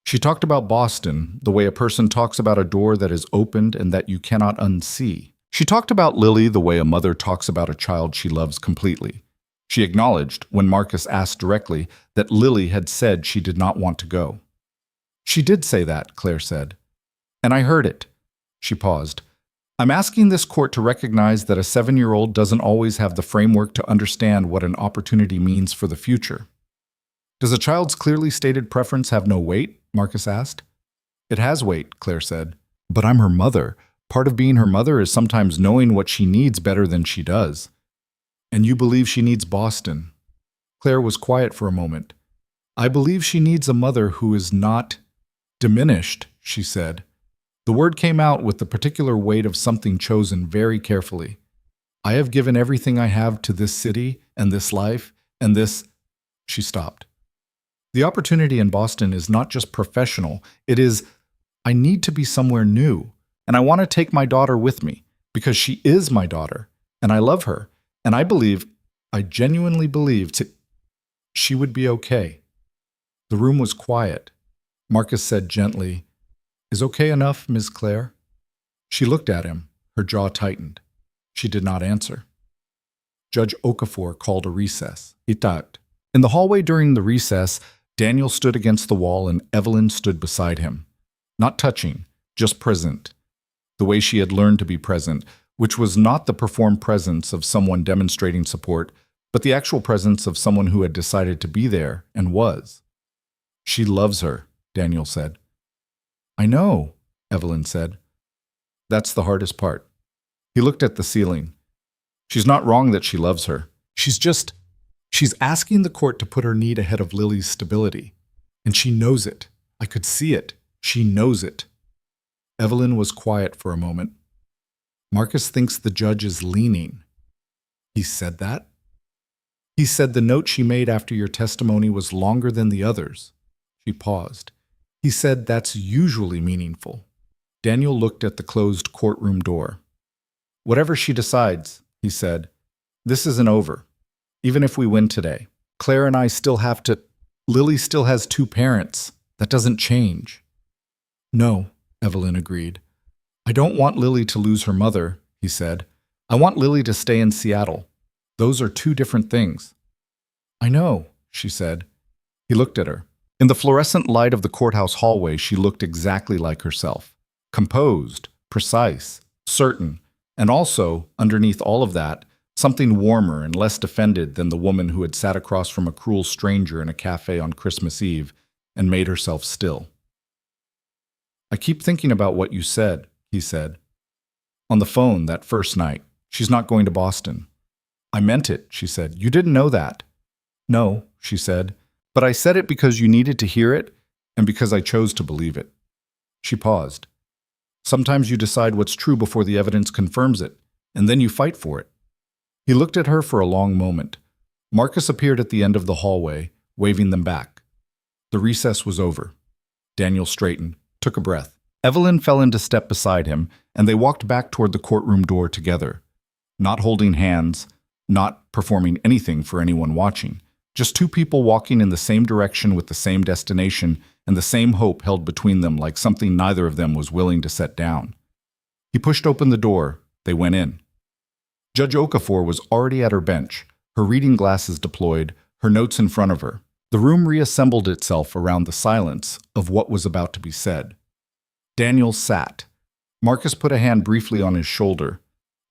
She talked about Boston the way a person talks about a door that is opened and that you cannot unsee. She talked about Lily the way a mother talks about a child she loves completely. She acknowledged, when Marcus asked directly, that Lily had said she did not want to go. "She did say that," Claire said. "And I heard it." She paused. "I'm asking this court to recognize that a 7-year-old doesn't always have the framework to understand what an opportunity means for the future." "Does a child's clearly stated preference have no weight?" Marcus asked. "It has weight," Claire said. "But I'm her mother. Part of being her mother is sometimes knowing what she needs better than she does." "And you believe she needs Boston?" Claire was quiet for a moment. "I believe she needs a mother who is not diminished," she said. The word came out with the particular weight of something chosen very carefully. "I have given everything I have to this city and this life and this..." She stopped. "The opportunity in Boston is not just professional. It is, I need to be somewhere new, and I want to take my daughter with me, because she is my daughter, and I love her, and I genuinely believe she would be okay." The room was quiet. Marcus said gently, "Is okay enough, Ms. Claire?" She looked at him, her jaw tightened. She did not answer. Judge Okafor called a recess. Itat. In the hallway during the recess, Daniel stood against the wall and Evelyn stood beside him. Not touching, just present. The way she had learned to be present, which was not the performed presence of someone demonstrating support, but the actual presence of someone who had decided to be there and was. "She loves her," Daniel said. "I know," Evelyn said. "That's the hardest part." He looked at the ceiling. "She's not wrong that she loves her. She's asking the court to put her need ahead of Lily's stability. And she knows it. I could see it. She knows it." Evelyn was quiet for a moment. "Marcus thinks the judge is leaning." "He said that?" "He said the note she made after your testimony was longer than the others." She paused. "He said that's usually meaningful." Daniel looked at the closed courtroom door. "Whatever she decides," he said, "this isn't over. Even if we win today, Claire and I still have to... Lily still has 2 parents. That doesn't change." "No," Evelyn agreed. "I don't want Lily to lose her mother," he said. "I want Lily to stay in Seattle. Those are 2 different things." "I know," she said. He looked at her. In the fluorescent light of the courthouse hallway, she looked exactly like herself. Composed, precise, certain, and also, underneath all of that, something warmer and less defended than the woman who had sat across from a cruel stranger in a café on Christmas Eve and made herself still. "I keep thinking about what you said," he said. "On the phone that first night. She's not going to Boston." "I meant it," she said. "You didn't know that." "No," she said. "But I said it because you needed to hear it and because I chose to believe it." She paused. "Sometimes you decide what's true before the evidence confirms it, and then you fight for it." He looked at her for a long moment. Marcus appeared at the end of the hallway, waving them back. The recess was over. Daniel straightened, took a breath. Evelyn fell into step beside him, and they walked back toward the courtroom door together. Not holding hands, not performing anything for anyone watching. Just 2 people walking in the same direction with the same destination and the same hope held between them like something neither of them was willing to set down. He pushed open the door. They went in. Judge Okafor was already at her bench, her reading glasses deployed, her notes in front of her. The room reassembled itself around the silence of what was about to be said. Daniel sat. Marcus put a hand briefly on his shoulder,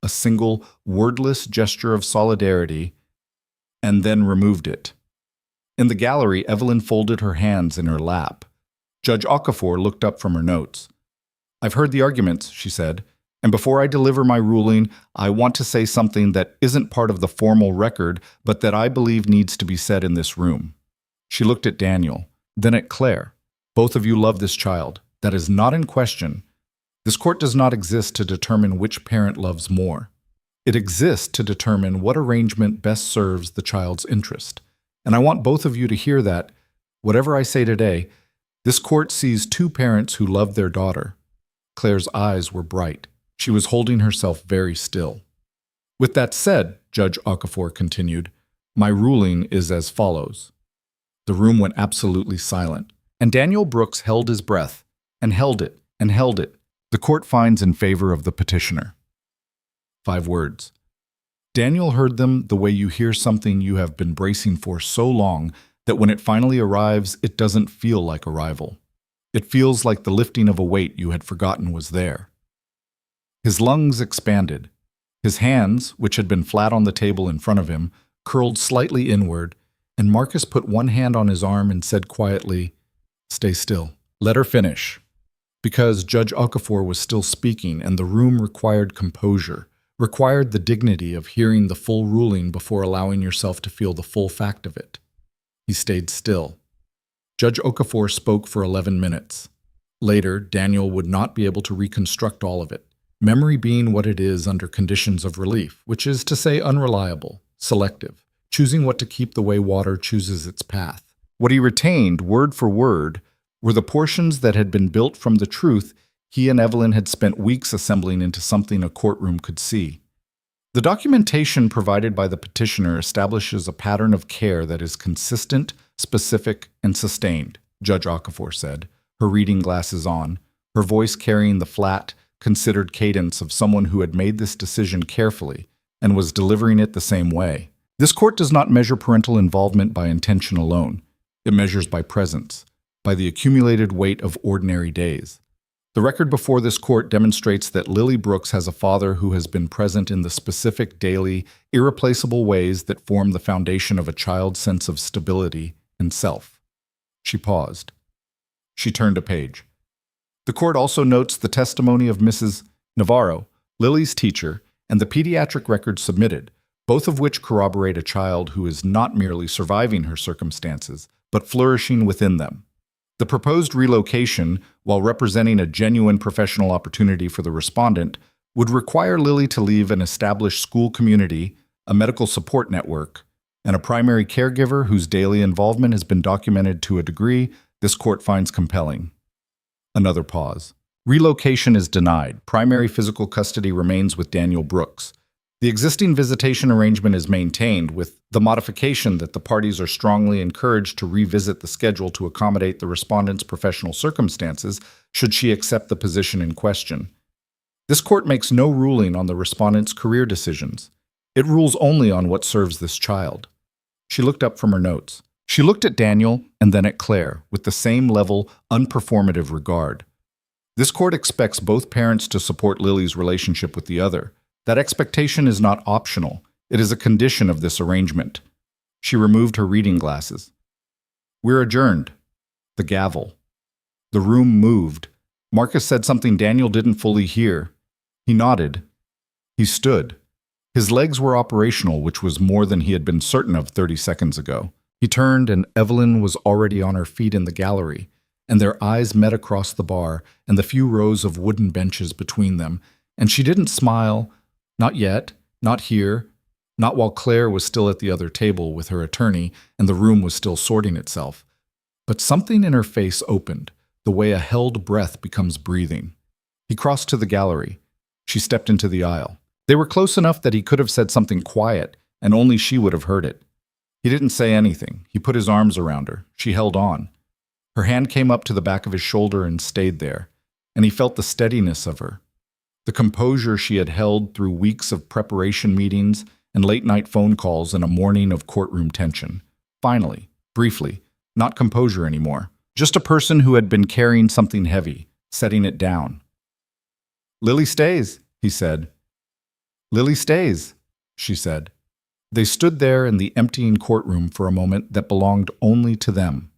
a single, wordless gesture of solidarity, and then removed it. In the gallery, Evelyn folded her hands in her lap. Judge Okafor looked up from her notes. "I've heard the arguments," she said, "and before I deliver my ruling, I want to say something that isn't part of the formal record, but that I believe needs to be said in this room." She looked at Daniel, then at Claire. "Both of you love this child. That is not in question. This court does not exist to determine which parent loves more. It exists to determine what arrangement best serves the child's interest. And I want both of you to hear that, whatever I say today, this court sees two parents who love their daughter." Claire's eyes were bright. She was holding herself very still. "With that said," Judge Okafor continued, "my ruling is as follows." The room went absolutely silent, and Daniel Brooks held his breath, and held it, and held it. "The court finds in favor of the petitioner." 5 words. Daniel heard them the way you hear something you have been bracing for so long that when it finally arrives, it doesn't feel like arrival. It feels like the lifting of a weight you had forgotten was there. His lungs expanded. His hands, which had been flat on the table in front of him, curled slightly inward, and Marcus put one hand on his arm and said quietly, "Stay still. Let her finish." Because Judge Okafor was still speaking and the room required composure, required the dignity of hearing the full ruling before allowing yourself to feel the full fact of it. He stayed still. Judge Okafor spoke for 11 minutes. Later, Daniel would not be able to reconstruct all of it, memory being what it is under conditions of relief, which is to say unreliable, selective, choosing what to keep the way water chooses its path. What he retained, word for word, were the portions that had been built from the truth he and Evelyn had spent weeks assembling into something a courtroom could see. The documentation provided by the petitioner establishes a pattern of care that is consistent, specific, and sustained, Judge Okafor said, her reading glasses on, her voice carrying the flat, considered cadence of someone who had made this decision carefully and was delivering it the same way. This court does not measure parental involvement by intention alone. It measures by presence, by the accumulated weight of ordinary days. The record before this court demonstrates that Lily Brooks has a father who has been present in the specific, daily, irreplaceable ways that form the foundation of a child's sense of stability and self. She paused. She turned a page. The court also notes the testimony of Mrs. Navarro, Lily's teacher, and the pediatric records submitted, both of which corroborate a child who is not merely surviving her circumstances, but flourishing within them. The proposed relocation, while representing a genuine professional opportunity for the respondent, would require Lily to leave an established school community, a medical support network, and a primary caregiver whose daily involvement has been documented to a degree this court finds compelling. Another pause. Relocation is denied. Primary physical custody remains with Daniel Brooks. The existing visitation arrangement is maintained with the modification that the parties are strongly encouraged to revisit the schedule to accommodate the respondent's professional circumstances should she accept the position in question. This court makes no ruling on the respondent's career decisions. It rules only on what serves this child. She looked up from her notes. She looked at Daniel and then at Claire with the same level, unperformative regard. This court expects both parents to support Lily's relationship with the other. That expectation is not optional. It is a condition of this arrangement. She removed her reading glasses. "We're adjourned." The gavel. The room moved. Marcus said something Daniel didn't fully hear. He nodded. He stood. His legs were operational, which was more than he had been certain of 30 seconds ago. He turned, and Evelyn was already on her feet in the gallery, and their eyes met across the bar and the few rows of wooden benches between them, and she didn't smile. Not yet, not here, not while Claire was still at the other table with her attorney and the room was still sorting itself. But something in her face opened, the way a held breath becomes breathing. He crossed to the gallery. She stepped into the aisle. They were close enough that he could have said something quiet, and only she would have heard it. He didn't say anything. He put his arms around her. She held on. Her hand came up to the back of his shoulder and stayed there, and he felt the steadiness of her. The composure she had held through weeks of preparation meetings and late-night phone calls and a morning of courtroom tension. Finally, briefly, not composure anymore. Just a person who had been carrying something heavy, setting it down. "Lily stays," he said. "Lily stays," she said. They stood there in the emptying courtroom for a moment that belonged only to them.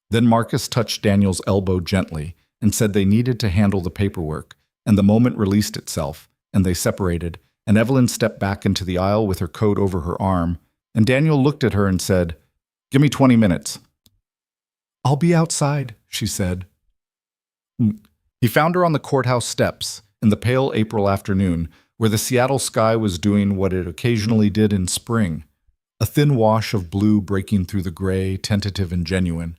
Then Marcus touched Daniel's elbow gently and said they needed to handle the paperwork, and the moment released itself, and they separated, and Evelyn stepped back into the aisle with her coat over her arm, and Daniel looked at her and said, "Give me 20 minutes. "I'll be outside," she said. He found her on the courthouse steps in the pale April afternoon, where the Seattle sky was doing what it occasionally did in spring, a thin wash of blue breaking through the gray, tentative and genuine,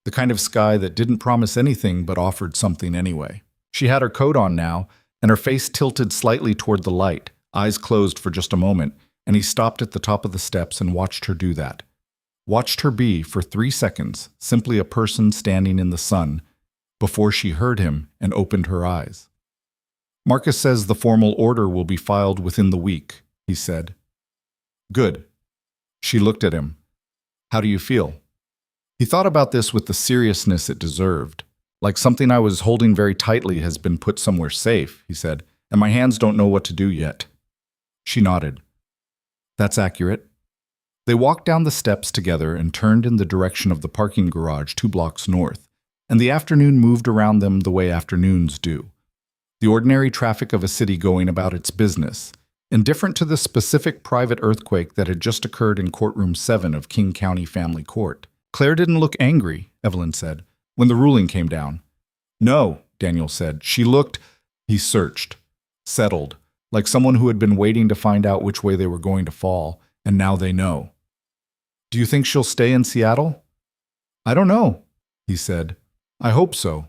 the kind of sky that didn't promise anything but offered something anyway. She had her coat on now, and her face tilted slightly toward the light, eyes closed for just a moment, and he stopped at the top of the steps and watched her do that. Watched her be, for 3 seconds, simply a person standing in the sun, before she heard him and opened her eyes. "Marcus says the formal order will be filed within the week," he said. "Good." She looked at him. "How do you feel?" He thought about this with the seriousness it deserved. "Like something I was holding very tightly has been put somewhere safe," he said, "and my hands don't know what to do yet." She nodded. "That's accurate." They walked down the steps together and turned in the direction of the parking garage 2 blocks north, and the afternoon moved around them the way afternoons do. The ordinary traffic of a city going about its business, indifferent to the specific private earthquake that had just occurred in courtroom 7 of King County Family Court. "Claire didn't look angry," Evelyn said, "when the ruling came down." "No," Daniel said. "She looked—" He searched, settled, like someone who had been waiting to find out which way they were going to fall, and now they know. "Do you think she'll stay in Seattle?" "I don't know," he said. "I hope so.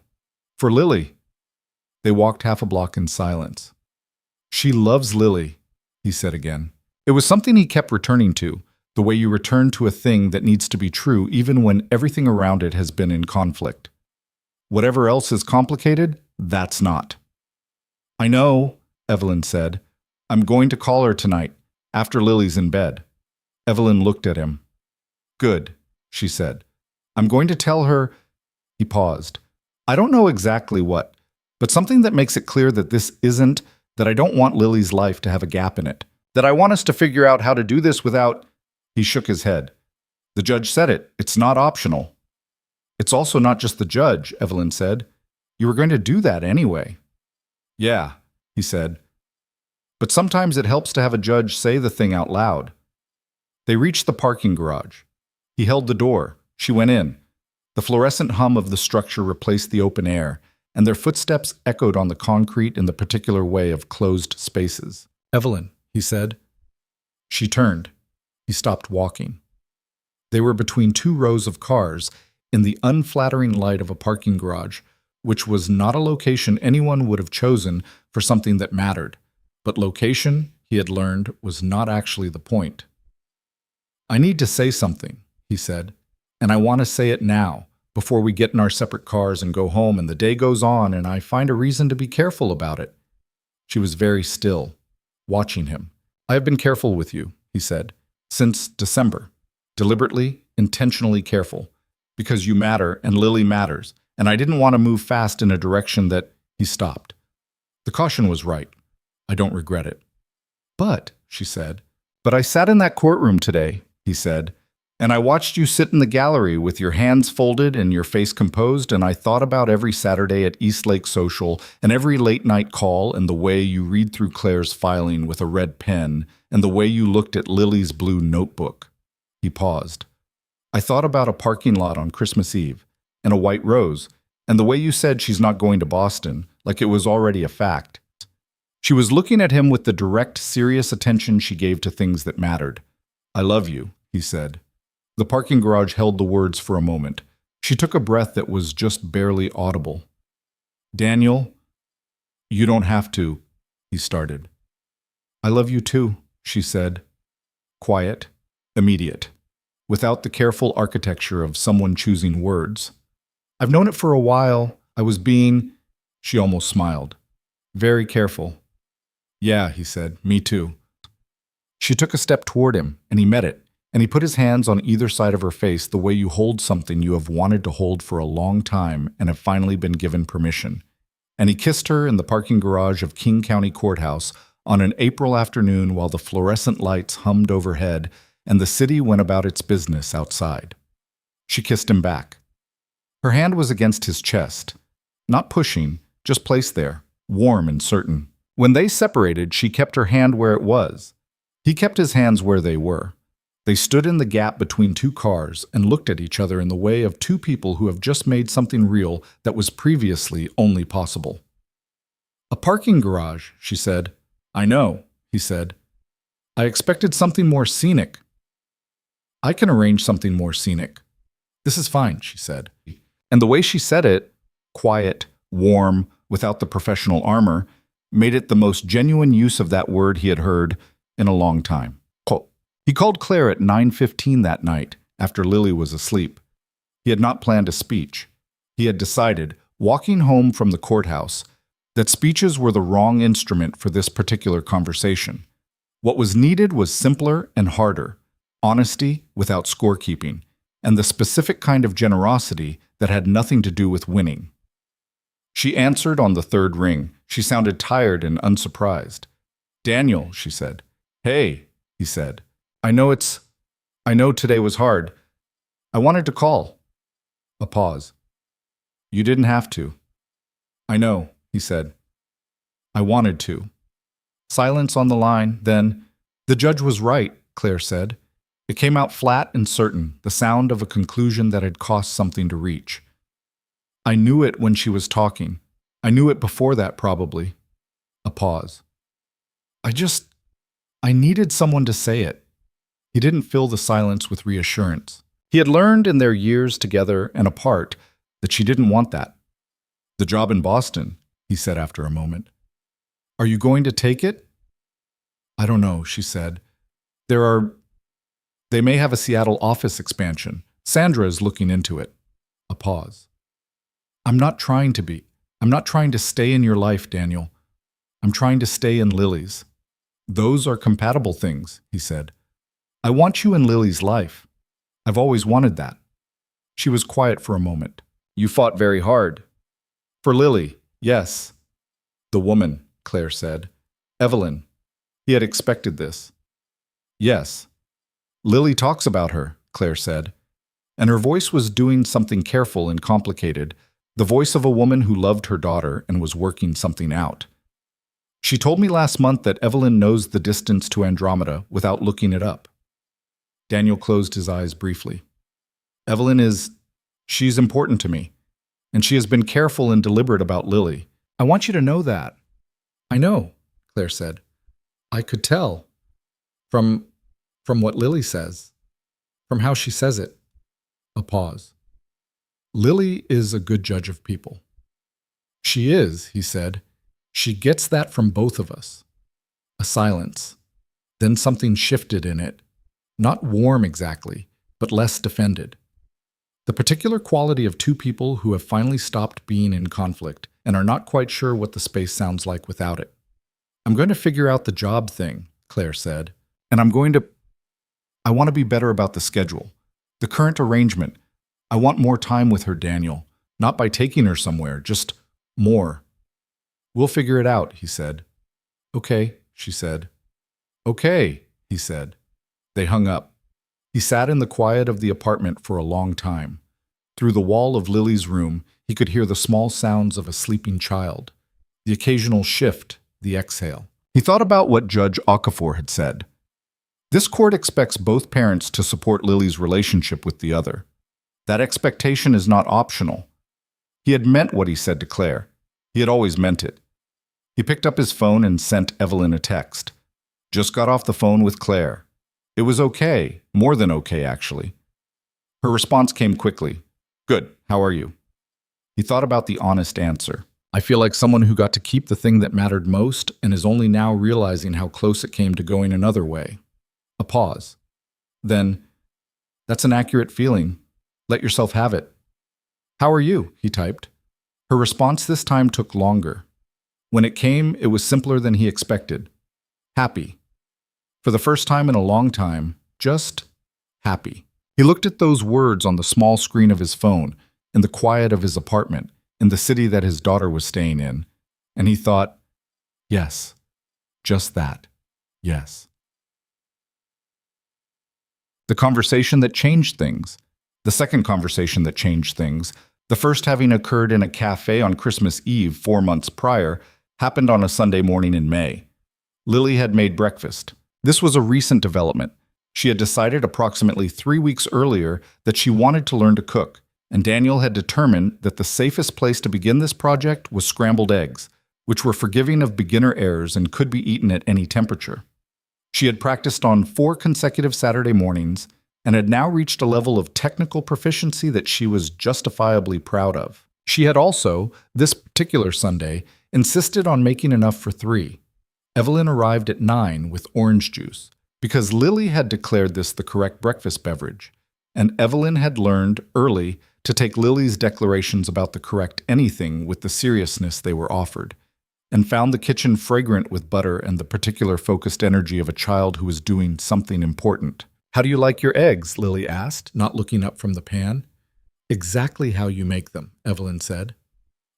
For Lily." They walked half a block in silence. "She loves Lily," he said again. It was something he kept returning to, the way you return to a thing that needs to be true even when everything around it has been in conflict. Whatever else is complicated, that's not. "I know," Evelyn said. "I'm going to call her tonight, after Lily's in bed." Evelyn looked at him. "Good," she said. "I'm going to tell her—" He paused. "I don't know exactly what, but something that makes it clear that this isn't, that I don't want Lily's life to have a gap in it, that I want us to figure out how to do this without—" He shook his head. "The judge said it. It's not optional." "It's also not just the judge," Evelyn said. "You were going to do that anyway." "Yeah," he said. "But sometimes it helps to have a judge say the thing out loud." They reached the parking garage. He held the door. She went in. The fluorescent hum of the structure replaced the open air, and their footsteps echoed on the concrete in the particular way of closed spaces. "Evelyn," he said. She turned. He stopped walking. They were between 2 rows of cars in the unflattering light of a parking garage, which was not a location anyone would have chosen for something that mattered. But location, he had learned, was not actually the point. "I need to say something," he said, "and I want to say it now, before we get in our separate cars and go home and the day goes on and I find a reason to be careful about it." She was very still, watching him. "I have been careful with you," he said, "since December. Deliberately, intentionally careful. Because you matter and Lily matters, and I didn't want to move fast in a direction that—" He stopped. The caution was right. "I don't regret it." "But," she said, "but I sat in that courtroom today," he said, "and I watched you sit in the gallery with your hands folded and your face composed, and I thought about every Saturday at East Lake Social and every late-night call and the way you read through Claire's filing with a red pen and the way you looked at Lily's blue notebook." He paused. "I thought about a parking lot on Christmas Eve and a white rose and the way you said she's not going to Boston, like it was already a fact." She was looking at him with the direct, serious attention she gave to things that mattered. "I love you," he said. The parking garage held the words for a moment. She took a breath that was just barely audible. "Daniel, you don't have to," he started. "I love you too," she said. Quiet, immediate, without the careful architecture of someone choosing words. "I've known it for a while. I was being—" She almost smiled. "Very careful." "Yeah," he said, "me too." She took a step toward him, and he met it, and he put his hands on either side of her face the way you hold something you have wanted to hold for a long time and have finally been given permission. And he kissed her in the parking garage of King County Courthouse on an April afternoon while the fluorescent lights hummed overhead and the city went about its business outside. She kissed him back. Her hand was against his chest, not pushing, just placed there, warm and certain. When they separated, she kept her hand where it was. He kept his hands where they were. They stood in the gap between two cars and looked at each other in the way of two people who have just made something real that was previously only possible. "A parking garage," she said. "I know," he said. "I expected something more scenic." "I can arrange something more scenic." "This is fine," she said. And the way she said it, quiet, warm, without the professional armor, made it the most genuine use of that word he had heard in a long time. He called Claire at 9:15 that night, after Lily was asleep. He had not planned a speech. He had decided, walking home from the courthouse, that speeches were the wrong instrument for this particular conversation. What was needed was simpler and harder, honesty without scorekeeping, and the specific kind of generosity that had nothing to do with winning. She answered on the third ring. She sounded tired and unsurprised. "Daniel," she said. "Hey," he said. I know today was hard. I wanted to call." A pause. "You didn't have to." "I know," he said. "I wanted to." Silence on the line, then, "The judge was right," Claire said. It came out flat and certain, the sound of a conclusion that had cost something to reach. "I knew it when she was talking. I knew it before that, probably." A pause. I needed someone to say it." He didn't fill the silence with reassurance. He had learned in their years together and apart that she didn't want that. "The job in Boston," he said after a moment. "Are you going to take it?" "I don't know," she said. They may have a Seattle office expansion. Sandra is looking into it." A pause. I'm not trying to stay in your life, Daniel. I'm trying to stay in Lily's." "Those are compatible things," he said. "I want you in Lily's life. I've always wanted that." She was quiet for a moment. "You fought very hard." "For Lily, yes." "The woman," Claire said. "Evelyn." He had expected this. "Yes." "Lily talks about her," Claire said. And her voice was doing something careful and complicated, the voice of a woman who loved her daughter and was working something out. "She told me last month that Evelyn knows the distance to Andromeda without looking it up." Daniel closed his eyes briefly. She's important to me, and she has been careful and deliberate about Lily. I want you to know that." "I know," Claire said. "I could tell. From what Lily says. From how she says it." A pause. "Lily is a good judge of people." "She is," he said. "She gets that from both of us." A silence. Then something shifted in it. Not warm exactly, but less defended. The particular quality of two people who have finally stopped being in conflict and are not quite sure what the space sounds like without it. "I'm going to figure out the job thing," Claire said. "And I want to be better about the schedule. The current arrangement. I want more time with her, Daniel. Not by taking her somewhere, just more." "We'll figure it out," he said. "Okay," she said. "Okay," he said. They hung up. He sat in the quiet of the apartment for a long time. Through the wall of Lily's room, he could hear the small sounds of a sleeping child, the occasional shift, the exhale. He thought about what Judge Okafor had said. This court expects both parents to support Lily's relationship with the other. That expectation is not optional. He had meant what he said to Claire. He had always meant it. He picked up his phone and sent Evelyn a text. "Just got off the phone with Claire. It was okay, more than okay, actually." Her response came quickly. "Good, how are you?" He thought about the honest answer. "I feel like someone who got to keep the thing that mattered most and is only now realizing how close it came to going another way." A pause. Then, "That's an accurate feeling. Let yourself have it." "How are you?" he typed. Her response this time took longer. When it came, it was simpler than he expected. "Happy." For the first time in a long time, just happy. He looked at those words on the small screen of his phone, in the quiet of his apartment, in the city that his daughter was staying in, and he thought, yes, just that, yes. The conversation that changed things. The second conversation that changed things, the first having occurred in a cafe on Christmas Eve 4 months prior, happened on a Sunday morning in May. Lily had made breakfast. This was a recent development. She had decided approximately 3 weeks earlier that she wanted to learn to cook, and Daniel had determined that the safest place to begin this project was scrambled eggs, which were forgiving of beginner errors and could be eaten at any temperature. She had practiced on 4 consecutive Saturday mornings and had now reached a level of technical proficiency that she was justifiably proud of. She had also, this particular Sunday, insisted on making enough for 3. Evelyn arrived at 9 with orange juice, because Lily had declared this the correct breakfast beverage, and Evelyn had learned early to take Lily's declarations about the correct anything with the seriousness they were offered, and found the kitchen fragrant with butter and the particular focused energy of a child who was doing something important. "How do you like your eggs?" Lily asked, not looking up from the pan. "Exactly how you make them," Evelyn said.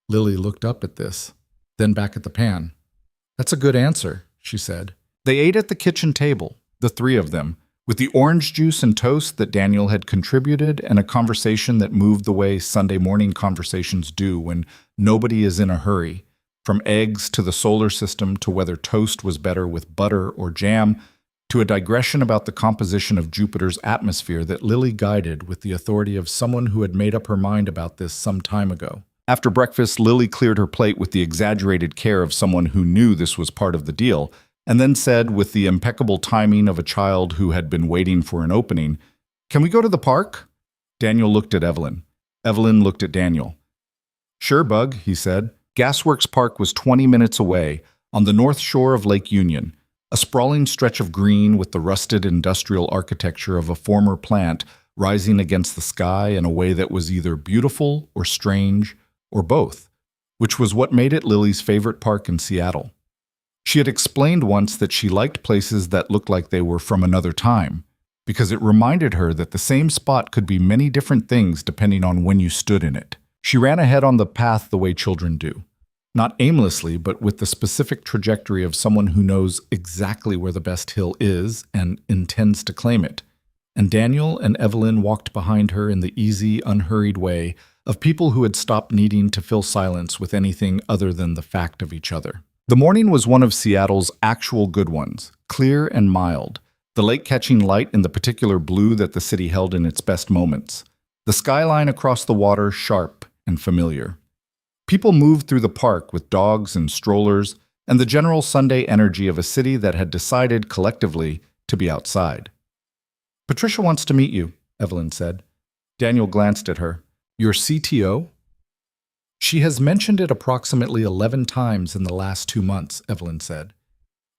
Lily looked up at this, then back at the pan. "That's a good answer," she said. They ate at the kitchen table, the 3 of them, with the orange juice and toast that Daniel had contributed and a conversation that moved the way Sunday morning conversations do when nobody is in a hurry, from eggs to the solar system to whether toast was better with butter or jam, to a digression about the composition of Jupiter's atmosphere that Lily guided with the authority of someone who had made up her mind about this some time ago. After breakfast, Lily cleared her plate with the exaggerated care of someone who knew this was part of the deal, and then said, with the impeccable timing of a child who had been waiting for an opening, "Can we go to the park?" Daniel looked at Evelyn. Evelyn looked at Daniel. "Sure, Bug," he said. Gasworks Park was 20 minutes away, on the north shore of Lake Union, a sprawling stretch of green with the rusted industrial architecture of a former plant rising against the sky in a way that was either beautiful or strange or both, which was what made it Lily's favorite park in Seattle. She had explained once that she liked places that looked like they were from another time, because it reminded her that the same spot could be many different things depending on when you stood in it. She ran ahead on the path the way children do, not aimlessly, but with the specific trajectory of someone who knows exactly where the best hill is and intends to claim it. And Daniel and Evelyn walked behind her in the easy, unhurried way of people who had stopped needing to fill silence with anything other than the fact of each other. The morning was one of Seattle's actual good ones, clear and mild, the lake catching light in the particular blue that the city held in its best moments, the skyline across the water sharp and familiar. People moved through the park with dogs and strollers and the general Sunday energy of a city that had decided collectively to be outside. "Patricia wants to meet you," Evelyn said. Daniel glanced at her. "Your CTO?" "She has mentioned it approximately 11 times in the last 2 months," Evelyn said.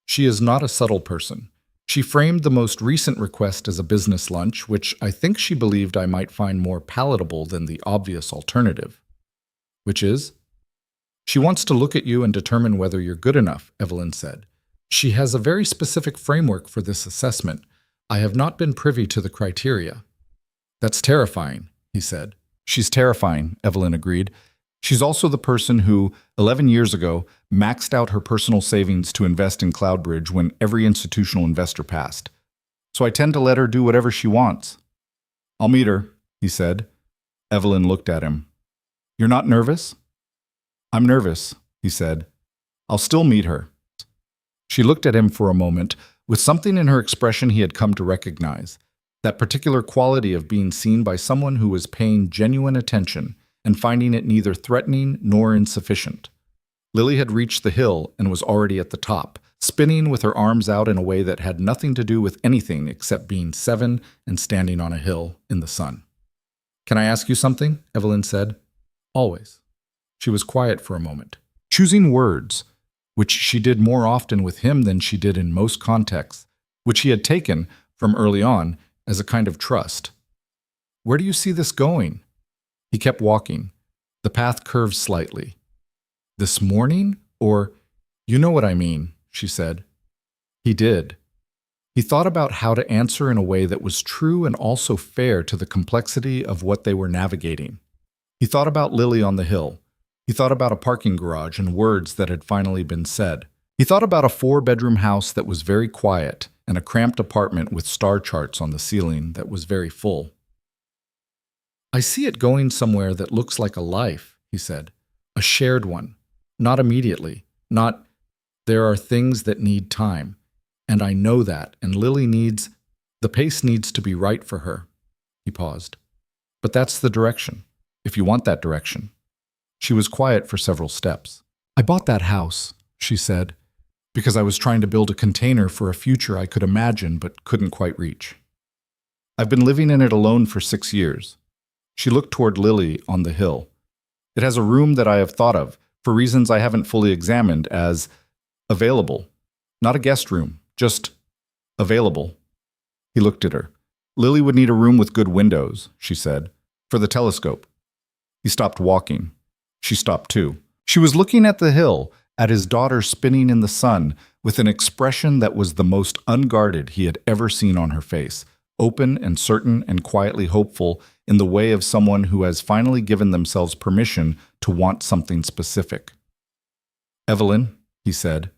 "She is not a subtle person. She framed the most recent request as a business lunch, which I think she believed I might find more palatable than the obvious alternative." "Which is?" "She wants to look at you and determine whether you're good enough," Evelyn said. "She has a very specific framework for this assessment. I have not been privy to the criteria." "That's terrifying," he said. "She's terrifying," Evelyn agreed. "She's also the person who, 11 years ago, maxed out her personal savings to invest in Cloudbridge when every institutional investor passed. So I tend to let her do whatever she wants." "I'll meet her," he said. Evelyn looked at him. "You're not nervous?" "I'm nervous," he said. "I'll still meet her." She looked at him for a moment, with something in her expression he had come to recognize, that particular quality of being seen by someone who was paying genuine attention and finding it neither threatening nor insufficient. Lily had reached the hill and was already at the top, spinning with her arms out in a way that had nothing to do with anything except being 7 and standing on a hill in the sun. "Can I ask you something?" Evelyn said. "Always." She was quiet for a moment, choosing words, which she did more often with him than she did in most contexts, which he had taken, from early on, as a kind of trust. "Where do you see this going?" He kept walking. The path curved slightly. "This morning? Or, you know what I mean," she said. He did. He thought about how to answer in a way that was true and also fair to the complexity of what they were navigating. He thought about Lily on the hill. He thought about a parking garage and words that had finally been said. He thought about a 4-bedroom house that was very quiet and a cramped apartment with star charts on the ceiling that was very full. "I see it going somewhere that looks like a life," he said. "A shared one. Not immediately. Not, there are things that need time. And I know that, and Lily needs, the pace needs to be right for her." He paused. "But that's the direction, if you want that direction." She was quiet for several steps. "I bought that house," she said, "because I was trying to build a container for a future I could imagine but couldn't quite reach. I've been living in it alone for 6 years. She looked toward Lily on the hill. "It has a room that I have thought of, for reasons I haven't fully examined, as available. Not a guest room, just available." He looked at her. "Lily would need a room with good windows," she said, "for the telescope." He stopped walking. She stopped too. She was looking at the hill, at his daughter spinning in the sun, with an expression that was the most unguarded he had ever seen on her face, open and certain and quietly hopeful, in the way of someone who has finally given themselves permission to want something specific. "Evelyn," he said.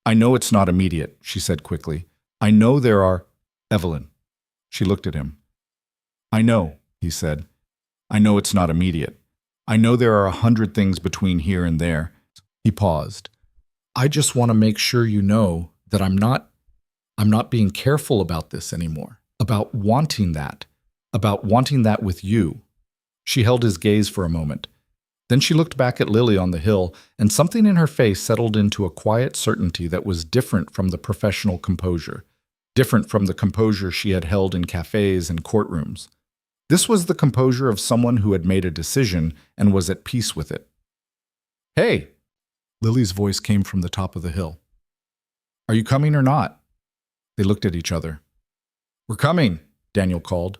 "I know it's not immediate," she said quickly. "I know there are—" "Evelyn." She looked at him. "I know," he said. "I know it's not immediate. I know there are 100 things between here and there." He paused. "I just want to make sure you know that I'm not being careful about this anymore. About wanting that with you." She held his gaze for a moment. Then she looked back at Lily on the hill, and something in her face settled into a quiet certainty that was different from the professional composure, different from the composure she had held in cafes and courtrooms. This was the composure of someone who had made a decision and was at peace with it. "Hey!" Lily's voice came from the top of the hill. "Are you coming or not?" They looked at each other. "We're coming," Daniel called.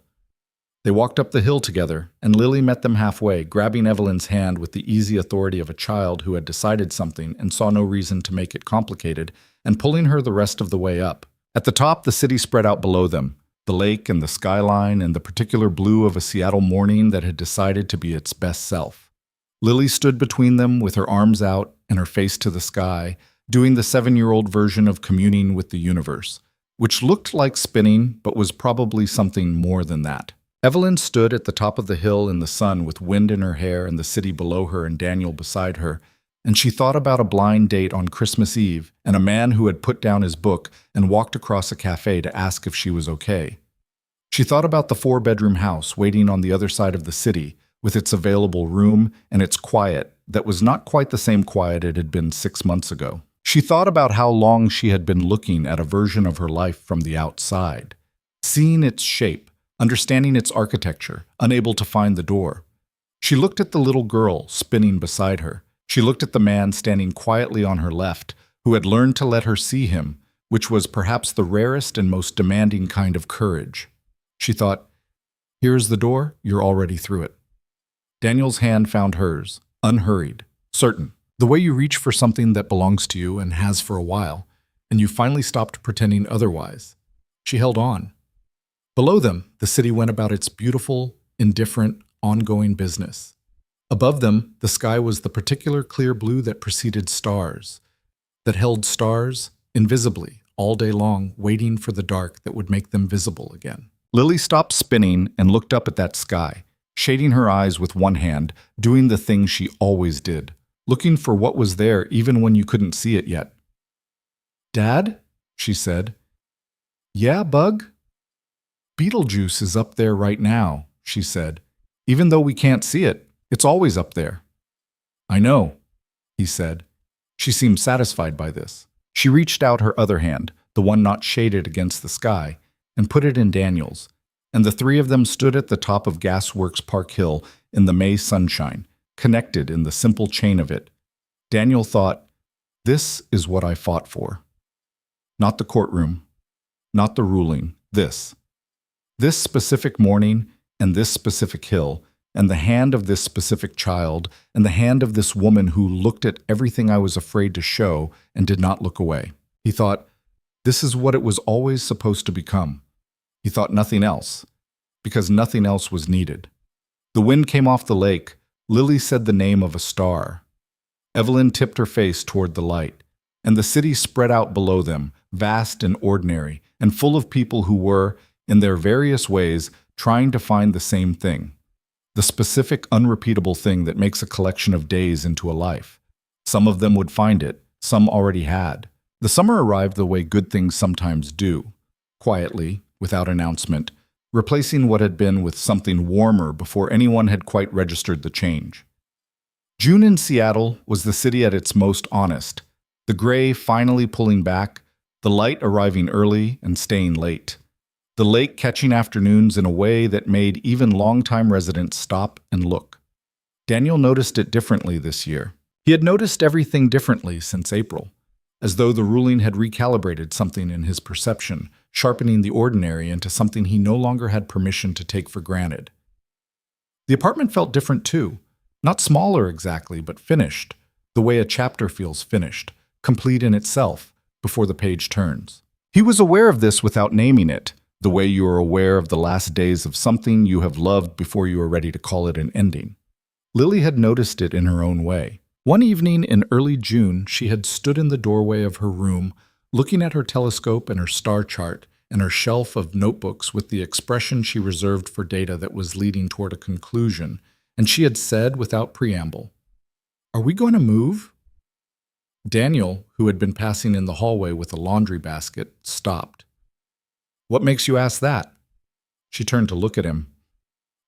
They walked up the hill together, and Lily met them halfway, grabbing Evelyn's hand with the easy authority of a child who had decided something and saw no reason to make it complicated, and pulling her the rest of the way up. At the top, the city spread out below them, the lake and the skyline and the particular blue of a Seattle morning that had decided to be its best self. Lily stood between them with her arms out and her face to the sky, doing the 7-year-old version of communing with the universe, which looked like spinning but was probably something more than that. Evelyn stood at the top of the hill in the sun with wind in her hair and the city below her and Daniel beside her, and she thought about a blind date on Christmas Eve and a man who had put down his book and walked across a cafe to ask if she was okay. She thought about the 4-bedroom house waiting on the other side of the city, with its available room and its quiet that was not quite the same quiet it had been 6 months ago. She thought about how long she had been looking at a version of her life from the outside, seeing its shape, understanding its architecture, unable to find the door. She looked at the little girl spinning beside her. She looked at the man standing quietly on her left, who had learned to let her see him, which was perhaps the rarest and most demanding kind of courage. She thought, "Here's the door, you're already through it." Daniel's hand found hers, unhurried, certain. The way you reach for something that belongs to you and has for a while, and you finally stopped pretending otherwise. She held on. Below them, the city went about its beautiful, indifferent, ongoing business. Above them, the sky was the particular clear blue that preceded stars, that held stars invisibly all day long, waiting for the dark that would make them visible again. Lily stopped spinning and looked up at that sky, shading her eyes with one hand, doing the thing she always did, looking for what was there even when you couldn't see it yet. "Dad?" she said. "Yeah, Bug?" "Beetlejuice is up there right now," she said. "Even though we can't see it, it's always up there." "I know," he said. She seemed satisfied by this. She reached out her other hand, the one not shaded against the sky, and put it in Daniel's, and the three of them stood at the top of Gasworks Park Hill in the May sunshine, connected in the simple chain of it. Daniel thought, "This is what I fought for." Not the courtroom, not the ruling, this. This specific morning and this specific hill, and the hand of this specific child, and the hand of this woman who looked at everything I was afraid to show and did not look away. He thought, This is what it was always supposed to become. He thought nothing else, because nothing else was needed. The wind came off the lake. Lily said the name of a star. Evelyn tipped her face toward the light, and the city spread out below them, vast and ordinary, and full of people who were, in their various ways, trying to find the same thing. The specific, unrepeatable thing that makes a collection of days into a life. Some of them would find it, some already had. The summer arrived the way good things sometimes do, quietly, without announcement, replacing what had been with something warmer before anyone had quite registered the change. June in Seattle was the city at its most honest, the gray finally pulling back, the light arriving early and staying late, the lake catching afternoons in a way that made even longtime residents stop and look. Daniel noticed it differently this year. He had noticed everything differently since April, as though the ruling had recalibrated something in his perception, sharpening the ordinary into something he no longer had permission to take for granted. The apartment felt different too, not smaller exactly, but finished, the way a chapter feels finished, complete in itself, before the page turns. He was aware of this without naming it, the way you are aware of the last days of something you have loved before you are ready to call it an ending. Lily had noticed it in her own way. One evening in early June, she had stood in the doorway of her room, looking at her telescope and her star chart and her shelf of notebooks with the expression she reserved for data that was leading toward a conclusion, and she had said without preamble, "Are we going to move?" Daniel, who had been passing in the hallway with a laundry basket, stopped. "What makes you ask that?" She turned to look at him.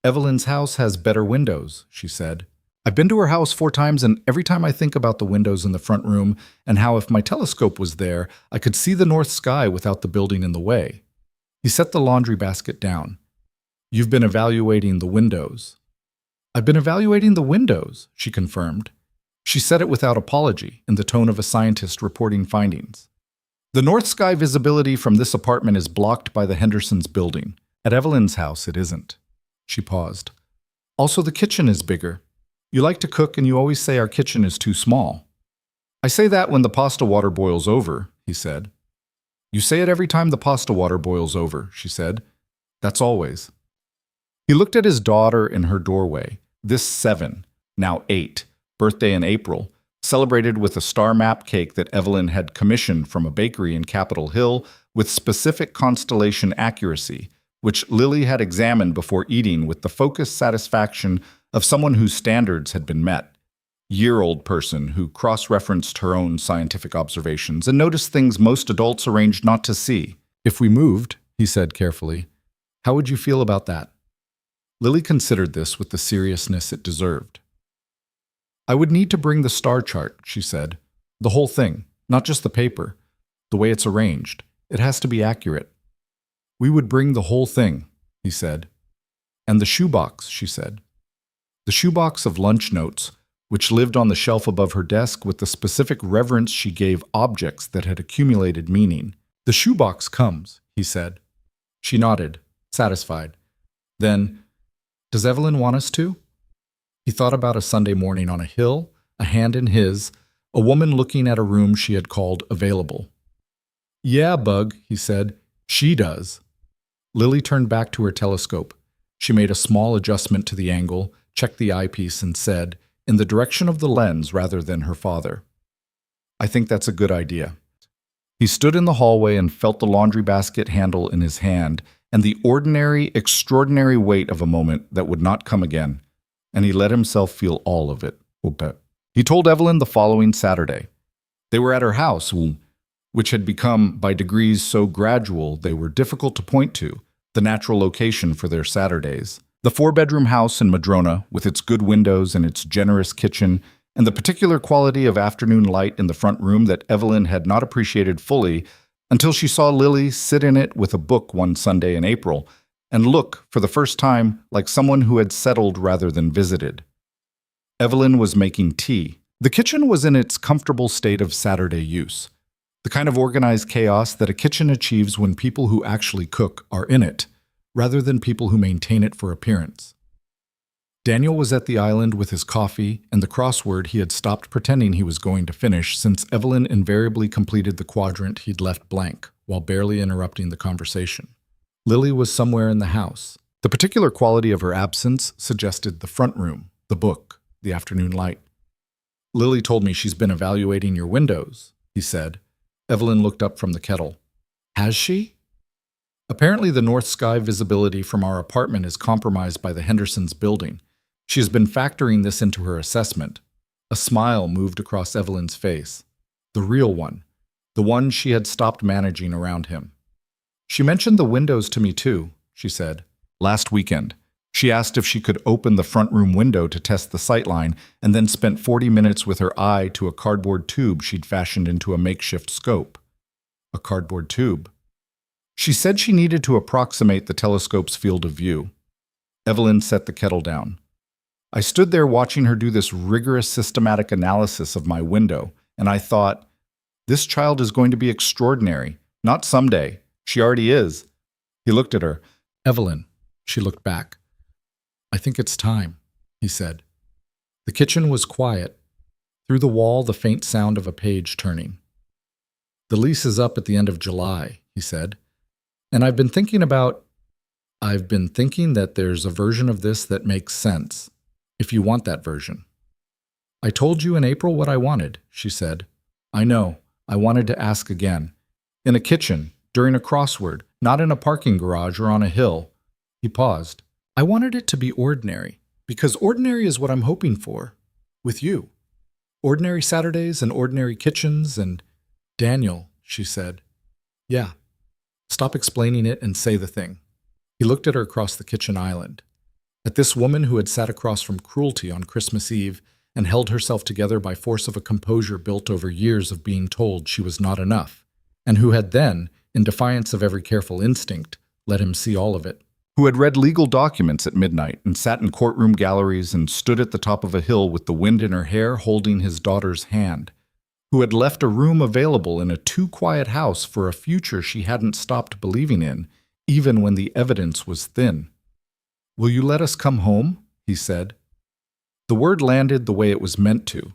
"Evelyn's house has better windows," she said. "I've been to her house 4 times, and every time I think about the windows in the front room and how if my telescope was there, I could see the north sky without the building in the way." He set the laundry basket down. "You've been evaluating the windows." "I've been evaluating the windows," she confirmed. She said it without apology, in the tone of a scientist reporting findings. "The north sky visibility from this apartment is blocked by the Hendersons' building. At Evelyn's house, it isn't." She paused. "Also, the kitchen is bigger. You like to cook, and you always say our kitchen is too small." "I say that when the pasta water boils over," he said. "You say it every time the pasta water boils over," she said. "That's always." He looked at his daughter in her doorway, this 7, now 8, birthday in April, celebrated with a star map cake that Evelyn had commissioned from a bakery in Capitol Hill with specific constellation accuracy, which Lily had examined before eating with the focused satisfaction of someone whose standards had been met. Year-old person who cross-referenced her own scientific observations and noticed things most adults arranged not to see. "If we moved," he said carefully, "how would you feel about that?" Lily considered this with the seriousness it deserved. "I would need to bring the star chart," she said. "The whole thing, not just the paper. The way it's arranged. It has to be accurate." "We would bring the whole thing," he said. "And the shoebox," she said. The shoebox of lunch notes, which lived on the shelf above her desk with the specific reverence she gave objects that had accumulated meaning. "The shoebox comes," he said. She nodded, satisfied. Then, "Does Evelyn want us to?" He thought about a Sunday morning on a hill, a hand in his, a woman looking at a room she had called available. "Yeah, Bug," he said. "She does." Lily turned back to her telescope. She made a small adjustment to the angle, checked the eyepiece, and said, in the direction of the lens rather than her father, "I think that's a good idea." He stood in the hallway and felt the laundry basket handle in his hand and the ordinary, extraordinary weight of a moment that would not come again, and he let himself feel all of it. He told Evelyn the following Saturday. They were at her house, which had become, by degrees so gradual they were difficult to point to, the natural location for their Saturdays. The 4-bedroom house in Madrona, with its good windows and its generous kitchen, and the particular quality of afternoon light in the front room that Evelyn had not appreciated fully until she saw Lily sit in it with a book one Sunday in April and look, for the first time, like someone who had settled rather than visited. Evelyn was making tea. The kitchen was in its comfortable state of Saturday use, the kind of organized chaos that a kitchen achieves when people who actually cook are in it, rather than people who maintain it for appearance. Daniel was at the island with his coffee and the crossword he had stopped pretending he was going to finish since Evelyn invariably completed the quadrant he'd left blank, while barely interrupting the conversation. Lily was somewhere in the house. The particular quality of her absence suggested the front room, the book, the afternoon light. Lily told me she's been evaluating your windows, he said. Evelyn looked up from the kettle. Has she? Apparently the north sky visibility from our apartment is compromised by the Hendersons' building. She has been factoring this into her assessment. A smile moved across Evelyn's face. The real one. The one she had stopped managing around him. She mentioned the windows to me too, she said. Last weekend. She asked if she could open the front room window to test the sightline and then spent 40 minutes with her eye to a cardboard tube she'd fashioned into a makeshift scope. A cardboard tube. She said she needed to approximate the telescope's field of view. Evelyn set the kettle down. I stood there watching her do this rigorous systematic analysis of my window, and I thought, this child is going to be extraordinary. Not someday. She already is. He looked at her. Evelyn. She looked back. I think it's time, he said. The kitchen was quiet. Through the wall, the faint sound of a page turning. The lease is up at the end of July, he said. And I've been thinking that there's a version of this that makes sense, if you want that version. I told you in April what I wanted, she said. I know. I wanted to ask again. In a kitchen, during a crossword, not in a parking garage or on a hill. He paused. I wanted it to be ordinary, because ordinary is what I'm hoping for, with you. Ordinary Saturdays and ordinary kitchens and... Daniel, she said. Yeah. Stop explaining it and say the thing. He looked at her across the kitchen island. At this woman who had sat across from cruelty on Christmas Eve and held herself together by force of a composure built over years of being told she was not enough, and who had then, in defiance of every careful instinct, let him see all of it. Who had read legal documents at midnight and sat in courtroom galleries and stood at the top of a hill with the wind in her hair holding his daughter's hand. Who had left a room available in a too-quiet house for a future she hadn't stopped believing in, even when the evidence was thin. Will you let us come home? He said. The word landed the way it was meant to.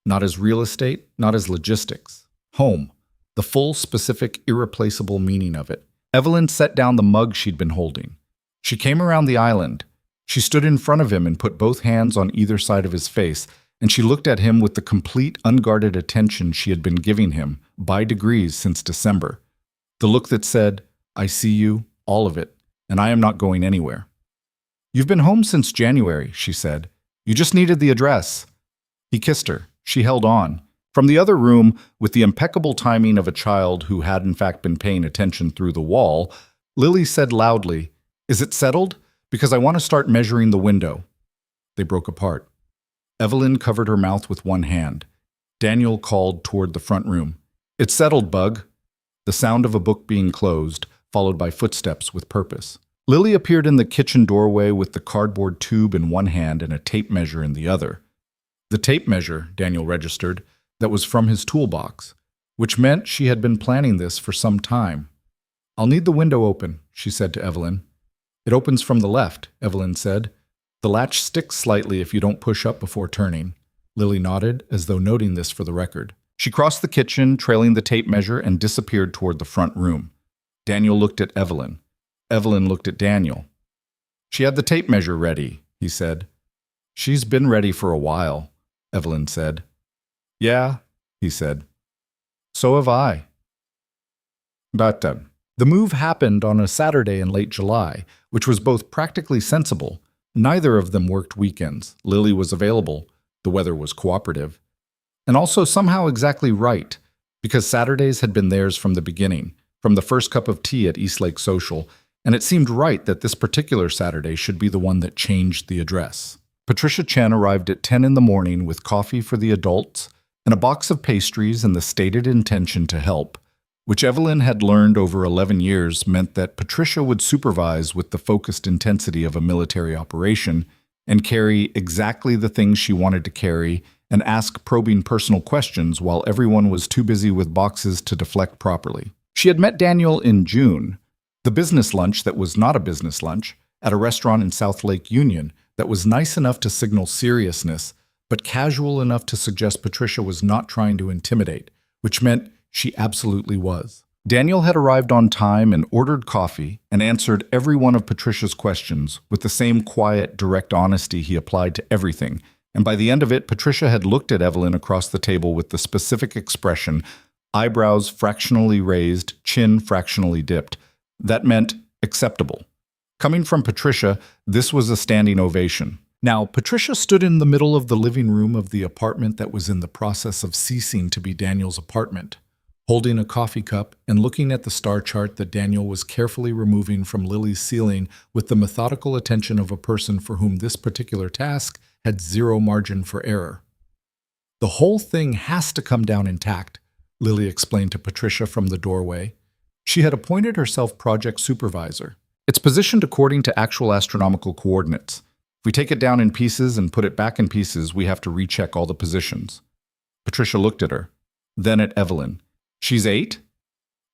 Not as real estate, not as logistics. Home. The full, specific, irreplaceable meaning of it. Evelyn set down the mug she'd been holding. She came around the island. She stood in front of him and put both hands on either side of his face, and she looked at him with the complete, unguarded attention she had been giving him, by degrees since December. The look that said, I see you, all of it, and I am not going anywhere. You've been home since January, she said. You just needed the address. He kissed her. She held on. From the other room, with the impeccable timing of a child who had in fact been paying attention through the wall, Lily said loudly, Is it settled? Because I want to start measuring the window. They broke apart. Evelyn covered her mouth with one hand. Daniel called toward the front room. It's settled, Bug. The sound of a book being closed, followed by footsteps with purpose. Lily appeared in the kitchen doorway with the cardboard tube in one hand and a tape measure in the other. The tape measure, Daniel registered, that was from his toolbox, which meant she had been planning this for some time. I'll need the window open, she said to Evelyn. It opens from the left, Evelyn said. The latch sticks slightly if you don't push up before turning. Lily nodded, as though noting this for the record. She crossed the kitchen, trailing the tape measure, and disappeared toward the front room. Daniel looked at Evelyn. Evelyn looked at Daniel. She had the tape measure ready, he said. She's been ready for a while, Evelyn said. Yeah, he said. So have I. But the move happened on a Saturday in late July, which was both practically sensible. Neither of them worked weekends. Lily was available. The weather was cooperative. And also somehow exactly right, because Saturdays had been theirs from the beginning, from the first cup of tea at Eastlake Social, and it seemed right that this particular Saturday should be the one that changed the address. Patricia Chen arrived at 10 in the morning with coffee for the adults and a box of pastries and the stated intention to help, which Evelyn had learned over 11 years meant that Patricia would supervise with the focused intensity of a military operation and carry exactly the things she wanted to carry and ask probing personal questions while everyone was too busy with boxes to deflect properly. She had met Daniel in June, the business lunch that was not a business lunch, at a restaurant in South Lake Union that was nice enough to signal seriousness, but casual enough to suggest Patricia was not trying to intimidate, which meant she absolutely was. Daniel had arrived on time and ordered coffee and answered every one of Patricia's questions with the same quiet, direct honesty he applied to everything. And by the end of it, Patricia had looked at Evelyn across the table with the specific expression, eyebrows fractionally raised, chin fractionally dipped. That meant acceptable. Coming from Patricia, this was a standing ovation. Now, Patricia stood in the middle of the living room of the apartment that was in the process of ceasing to be Daniel's apartment, holding a coffee cup and looking at the star chart that Daniel was carefully removing from Lily's ceiling with the methodical attention of a person for whom this particular task had zero margin for error. "The whole thing has to come down intact," Lily explained to Patricia from the doorway. She had appointed herself project supervisor. "It's positioned according to actual astronomical coordinates. If we take it down in pieces and put it back in pieces, we have to recheck all the positions." Patricia looked at her, then at Evelyn. "She's 8?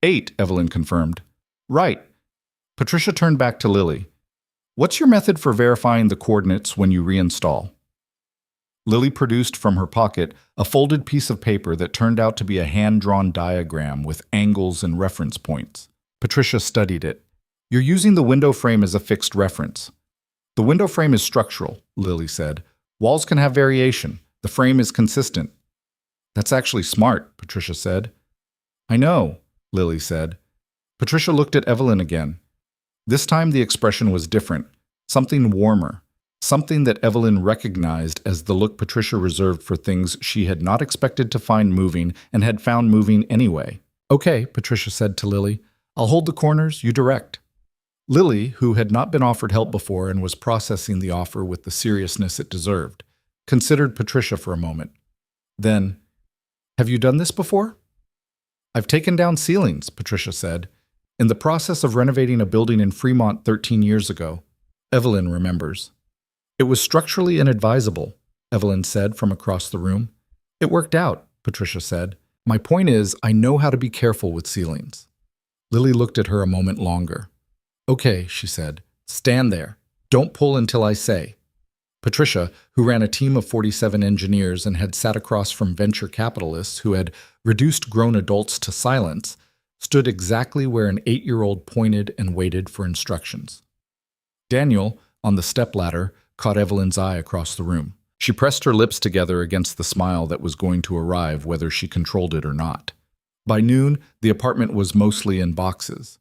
8, Evelyn confirmed. "Right." Patricia turned back to Lily. "What's your method for verifying the coordinates when you reinstall?" Lily produced from her pocket a folded piece of paper that turned out to be a hand-drawn diagram with angles and reference points. Patricia studied it. "You're using the window frame as a fixed reference." "The window frame is structural," Lily said. "Walls can have variation. The frame is consistent." "That's actually smart," Patricia said. "I know," Lily said. Patricia looked at Evelyn again. This time the expression was different, something warmer, something that Evelyn recognized as the look Patricia reserved for things she had not expected to find moving and had found moving anyway. "Okay," Patricia said to Lily. "I'll hold the corners, you direct." Lily, who had not been offered help before and was processing the offer with the seriousness it deserved, considered Patricia for a moment. Then, "Have you done this before?" "I've taken down ceilings," Patricia said, "in the process of renovating a building in Fremont 13 years ago." Evelyn remembers. "It was structurally inadvisable," Evelyn said from across the room. "It worked out," Patricia said. "My point is, I know how to be careful with ceilings." Lily looked at her a moment longer. "Okay," she said. "Stand there. Don't pull until I say." Patricia, who ran a team of 47 engineers and had sat across from venture capitalists who had reduced grown adults to silence, stood exactly where an 8-year-old pointed and waited for instructions. Daniel, on the stepladder, caught Evelyn's eye across the room. She pressed her lips together against the smile that was going to arrive whether she controlled it or not. By noon, the apartment was mostly in boxes.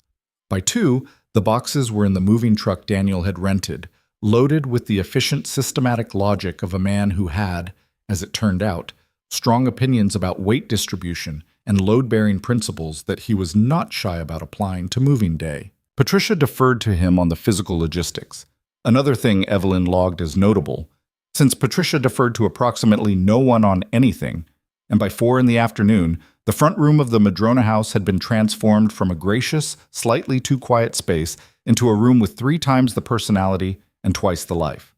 By 2, the boxes were in the moving truck Daniel had rented, loaded with the efficient, systematic logic of a man who had, as it turned out, strong opinions about weight distribution and load-bearing principles that he was not shy about applying to moving day. Patricia deferred to him on the physical logistics. Another thing Evelyn logged as notable, since Patricia deferred to approximately no one on anything, and by 4 in the afternoon, the front room of the Madrona house had been transformed from a gracious, slightly too quiet space into a room with 3 times the personality and twice the life.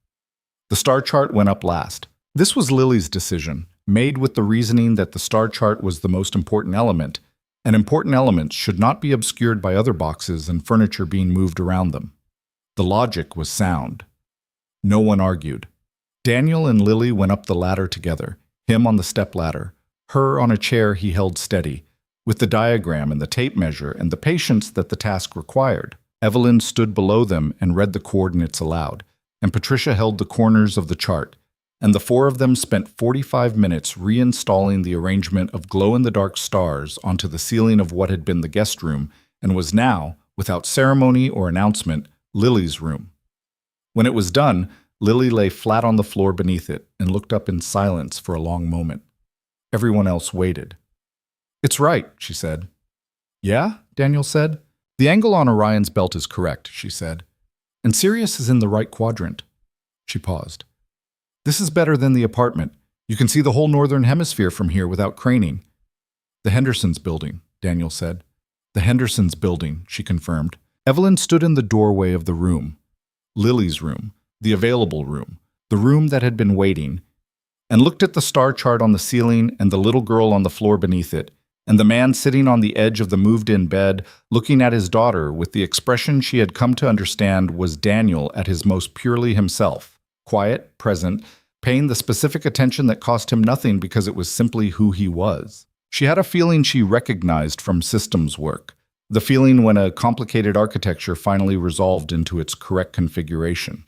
The star chart went up last. This was Lily's decision, made with the reasoning that the star chart was the most important element, and important elements should not be obscured by other boxes and furniture being moved around them. The logic was sound. No one argued. Daniel and Lily went up the ladder together, him on the stepladder, her on a chair he held steady, with the diagram and the tape measure and the patience that the task required. Evelyn stood below them and read the coordinates aloud, and Patricia held the corners of the chart, and the 4 of them spent 45 minutes reinstalling the arrangement of glow-in-the-dark stars onto the ceiling of what had been the guest room and was now, without ceremony or announcement, Lily's room. When it was done, Lily lay flat on the floor beneath it and looked up in silence for a long moment. Everyone else waited. "It's right," she said. "Yeah?" Daniel said. "The angle on Orion's belt is correct," she said. "And Sirius is in the right quadrant." She paused. "This is better than the apartment. You can see the whole northern hemisphere from here without craning." "The Hendersons building," Daniel said. "The Hendersons building," she confirmed. Evelyn stood in the doorway of the room, Lily's room, the available room, the room that had been waiting, and looked at the star chart on the ceiling and the little girl on the floor beneath it, and the man sitting on the edge of the moved-in bed looking at his daughter with the expression she had come to understand was Daniel at his most purely himself, quiet, present, paying the specific attention that cost him nothing because it was simply who he was. She had a feeling she recognized from systems work, The feeling when a complicated architecture finally resolved into its correct configuration.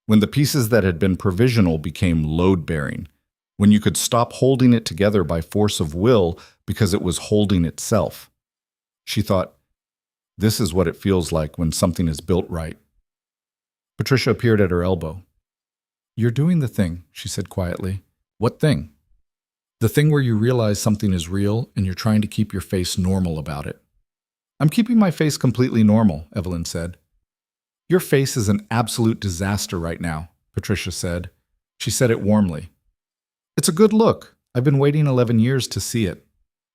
When the pieces that had been provisional became load-bearing. When you could stop holding it together by force of will because it was holding itself. She thought, this is what it feels like when something is built right. Patricia appeared at her elbow. You're doing the thing, she said quietly. What thing? The thing where you realize something is real and you're trying to keep your face normal about it. I'm keeping my face completely normal, Evelyn said. Your face is an absolute disaster right now, Patricia said. She said it warmly. It's a good look. I've been waiting 11 years to see it.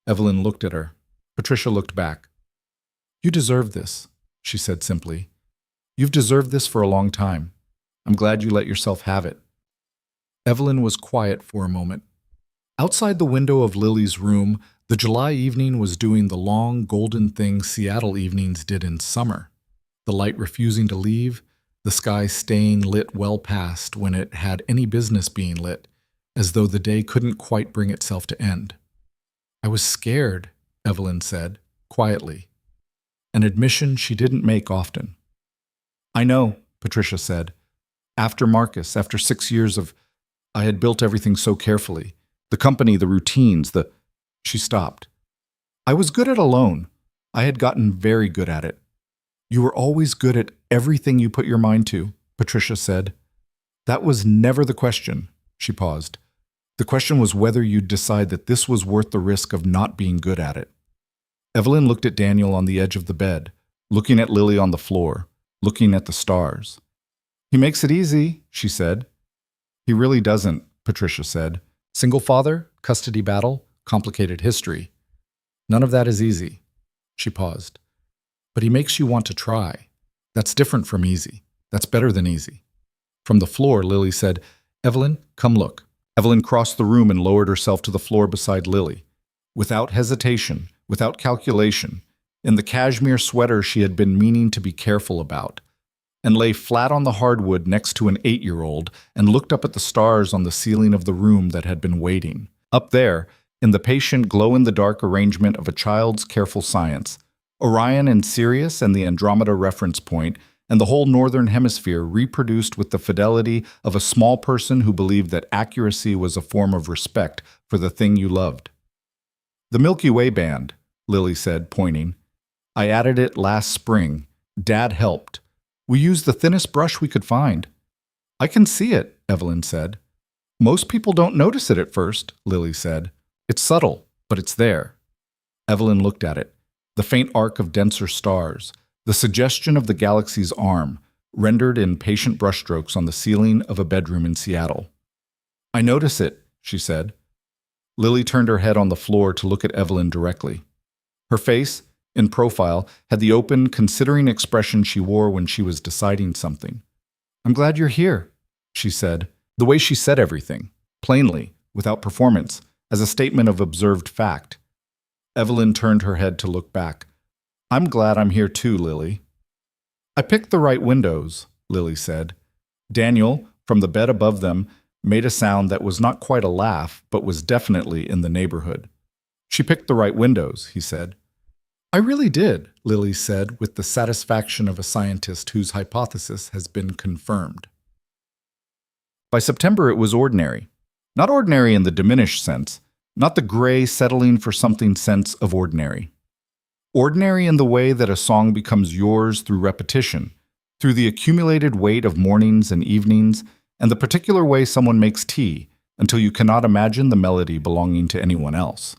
Evelyn looked at her. Patricia looked back. You deserve this, she said simply. You've deserved this for a long time. I'm glad you let yourself have it. Evelyn was quiet for a moment. Outside the window of Lily's room, the July evening was doing the long, golden thing Seattle evenings did in summer. The light refusing to leave, the sky staying lit well past when it had any business being lit, as though the day couldn't quite bring itself to end. I was scared, Evelyn said, quietly. An admission she didn't make often. I know, Patricia said. After Marcus, after 6 years I had built everything so carefully. The company, the routines, She stopped. I was good at alone. I had gotten very good at it. You were always good at everything you put your mind to, Patricia said. That was never the question. She paused. The question was whether you'd decide that this was worth the risk of not being good at it. Evelyn looked at Daniel on the edge of the bed, looking at Lily on the floor, looking at the stars. He makes it easy, she said. He really doesn't, Patricia said. Single father, custody battle, complicated history. None of that is easy. She paused. But he makes you want to try. That's different from easy. That's better than easy. From the floor, Lily said, Evelyn, come look. Evelyn crossed the room and lowered herself to the floor beside Lily. Without hesitation, without calculation, in the cashmere sweater she had been meaning to be careful about, and lay flat on the hardwood next to an 8-year-old and looked up at the stars on the ceiling of the room that had been waiting. Up there, in the patient glow-in-the-dark arrangement of a child's careful science, Orion and Sirius and the Andromeda reference point, and the whole northern hemisphere reproduced with the fidelity of a small person who believed that accuracy was a form of respect for the thing you loved. The Milky Way band, Lily said, pointing. I added it last spring. Dad helped. We used the thinnest brush we could find. I can see it, Evelyn said. Most people don't notice it at first, Lily said. It's subtle, but it's there. Evelyn looked at it. The faint arc of denser stars, the suggestion of the galaxy's arm, rendered in patient brushstrokes on the ceiling of a bedroom in Seattle. I notice it, she said. Lily turned her head on the floor to look at Evelyn directly. Her face, in profile, had the open, considering expression she wore when she was deciding something. I'm glad you're here, she said, the way she said everything, plainly, without performance, as a statement of observed fact. Evelyn turned her head to look back. I'm glad I'm here too, Lily. I picked the right windows, Lily said. Daniel, from the bed above them, made a sound that was not quite a laugh, but was definitely in the neighborhood. She picked the right windows, he said. I really did, Lily said, with the satisfaction of a scientist whose hypothesis has been confirmed. By September, it was ordinary. Not ordinary in the diminished sense, not the gray settling for something sense of ordinary. Ordinary in the way that a song becomes yours through repetition, through the accumulated weight of mornings and evenings, and the particular way someone makes tea, until you cannot imagine the melody belonging to anyone else.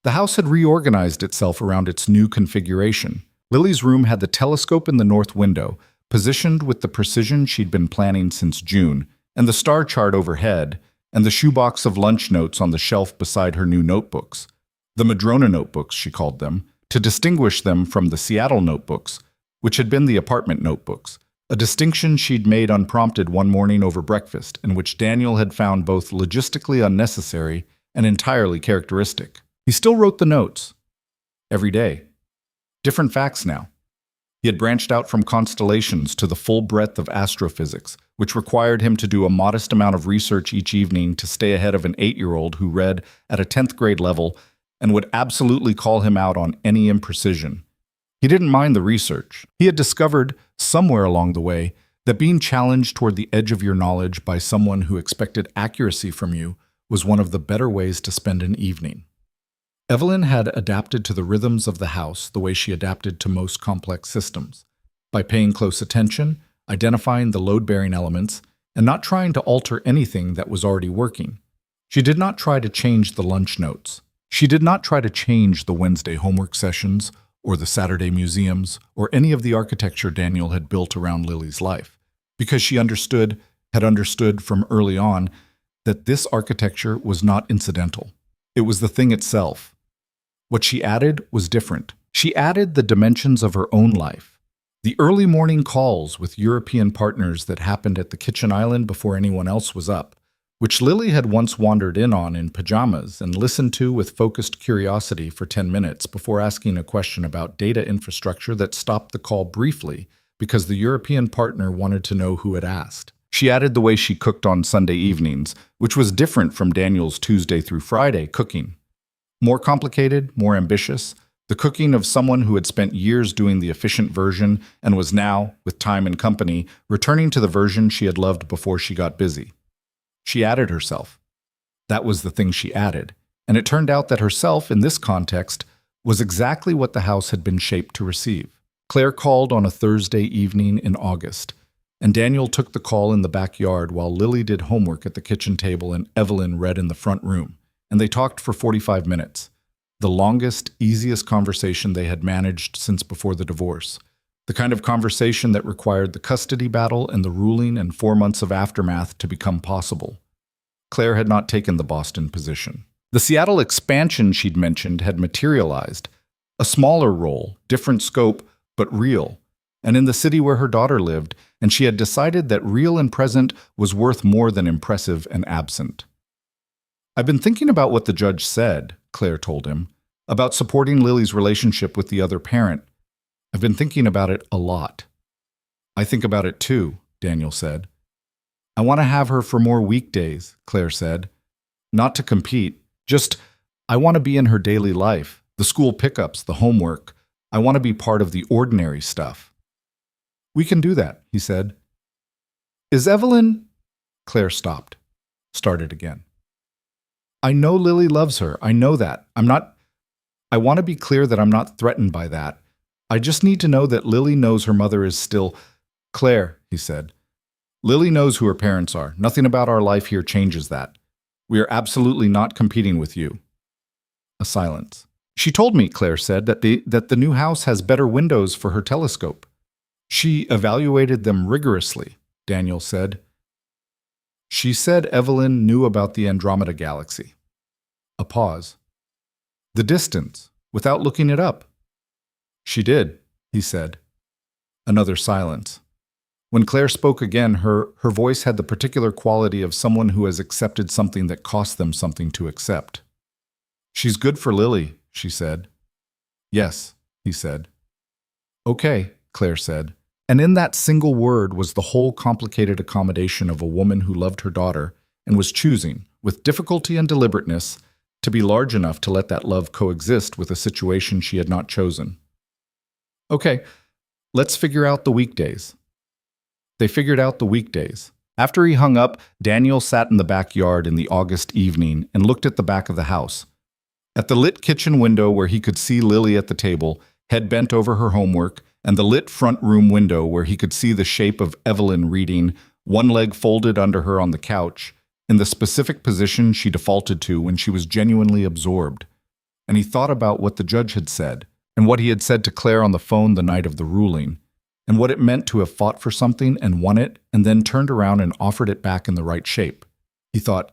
The house had reorganized itself around its new configuration. Lily's room had the telescope in the north window, positioned with the precision she'd been planning since June, and the star chart overhead, and the shoebox of lunch notes on the shelf beside her new notebooks. The Madrona notebooks, she called them, to distinguish them from the Seattle notebooks, which had been the apartment notebooks, a distinction she'd made unprompted one morning over breakfast, and which Daniel had found both logistically unnecessary and entirely characteristic. He still wrote the notes. Every day. Different facts now. He had branched out from constellations to the full breadth of astrophysics, which required him to do a modest amount of research each evening to stay ahead of an 8-year-old who read at a 10th grade level and would absolutely call him out on any imprecision. He didn't mind the research. He had discovered, somewhere along the way, that being challenged toward the edge of your knowledge by someone who expected accuracy from you was one of the better ways to spend an evening. Evelyn had adapted to the rhythms of the house the way she adapted to most complex systems, by paying close attention, identifying the load-bearing elements, and not trying to alter anything that was already working. She did not try to change the lunch notes. She did not try to change the Wednesday homework sessions or the Saturday museums or any of the architecture Daniel had built around Lily's life, because she had understood from early on that this architecture was not incidental. It was the thing itself. What she added was different. She added the dimensions of her own life. The early morning calls with European partners that happened at the kitchen island before anyone else was up, which Lily had once wandered in on in pajamas and listened to with focused curiosity for 10 minutes before asking a question about data infrastructure that stopped the call briefly because the European partner wanted to know who had asked. She added the way she cooked on Sunday evenings, which was different from Daniel's Tuesday through Friday cooking. More complicated, more ambitious, the cooking of someone who had spent years doing the efficient version and was now, with time and company, returning to the version she had loved before she got busy. She added herself. That was the thing she added, and it turned out that herself, in this context, was exactly what the house had been shaped to receive. Claire called on a Thursday evening in August, and Daniel took the call in the backyard while Lily did homework at the kitchen table and Evelyn read in the front room, and they talked for 45 minutes. The longest, easiest conversation they had managed since before the divorce. The kind of conversation that required the custody battle and the ruling and 4 months of aftermath to become possible. Claire had not taken the Boston position. The Seattle expansion she'd mentioned had materialized. A smaller role, different scope, but real. And in the city where her daughter lived, and she had decided that real and present was worth more than impressive and absent. "I've been thinking about what the judge said," Claire told him, "about supporting Lily's relationship with the other parent. I've been thinking about it a lot." "I think about it too," Daniel said. "I want to have her for more weekdays," Claire said. "Not to compete, just I want to be in her daily life, the school pickups, the homework. I want to be part of the ordinary stuff." "We can do that," he said. "Is Evelyn—" Claire stopped, started again. "I know Lily loves her. I know that. I want to be clear that I'm not threatened by that. I just need to know that Lily knows her mother is still—" "Claire," he said, "Lily knows who her parents are. Nothing about our life here changes that. We are absolutely not competing with you." A silence. "She told me," Claire said, that the new house has better windows for her telescope." "She evaluated them rigorously," Daniel said. "She said Evelyn knew about the Andromeda Galaxy." A pause. "The distance, without looking it up." "She did," he said. Another silence. When Claire spoke again, her voice had the particular quality of someone who has accepted something that cost them something to accept. "She's good for Lily," she said. "Yes," he said. "Okay," Claire said. And in that single word was the whole complicated accommodation of a woman who loved her daughter and was choosing, with difficulty and deliberateness, to be large enough to let that love coexist with a situation she had not chosen. "Okay, let's figure out the weekdays." They figured out the weekdays. After he hung up, Daniel sat in the backyard in the August evening and looked at the back of the house. At the lit kitchen window where he could see Lily at the table, head bent over her homework, and the lit front room window where he could see the shape of Evelyn reading, one leg folded under her on the couch, in the specific position she defaulted to when she was genuinely absorbed. And he thought about what the judge had said, and what he had said to Claire on the phone the night of the ruling, and what it meant to have fought for something and won it, and then turned around and offered it back in the right shape. He thought,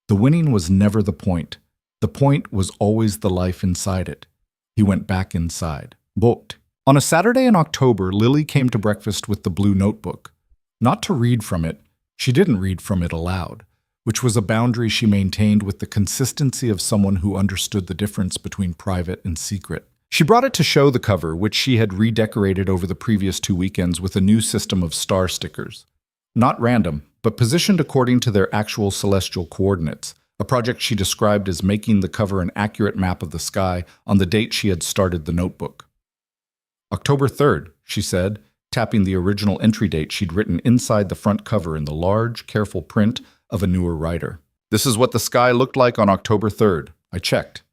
the winning was never the point. The point was always the life inside it. He went back inside. Booked. On a Saturday in October, Lily came to breakfast with the blue notebook. Not to read from it, she didn't read from it aloud, which was a boundary she maintained with the consistency of someone who understood the difference between private and secret. She brought it to show the cover, which she had redecorated over the previous 2 weekends with a new system of star stickers. Not random, but positioned according to their actual celestial coordinates, a project she described as making the cover an accurate map of the sky on the date she had started the notebook. October 3rd, she said, tapping the original entry date she'd written inside the front cover in the large, careful print of a newer writer. This is what the sky looked like on October 3rd. I checked.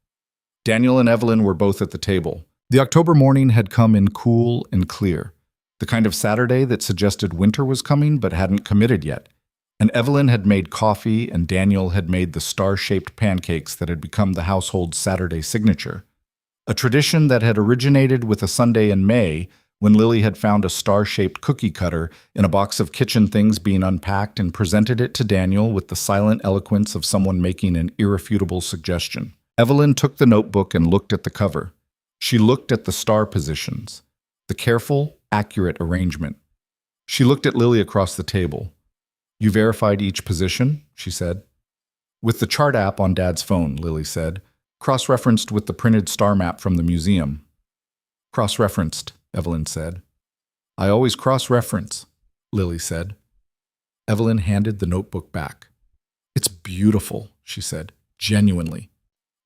Daniel and Evelyn were both at the table. The October morning had come in cool and clear, the kind of Saturday that suggested winter was coming but hadn't committed yet. And Evelyn had made coffee and Daniel had made the star-shaped pancakes that had become the household's Saturday signature. A tradition that had originated with a Sunday in May when Lily had found a star-shaped cookie cutter in a box of kitchen things being unpacked and presented it to Daniel with the silent eloquence of someone making an irrefutable suggestion. Evelyn took the notebook and looked at the cover. She looked at the star positions, the careful, accurate arrangement. She looked at Lily across the table. You verified each position, she said. With the chart app on Dad's phone, Lily said, cross-referenced with the printed star map from the museum. Cross-referenced, Evelyn said. I always cross-reference, Lily said. Evelyn handed the notebook back. It's beautiful, she said, genuinely.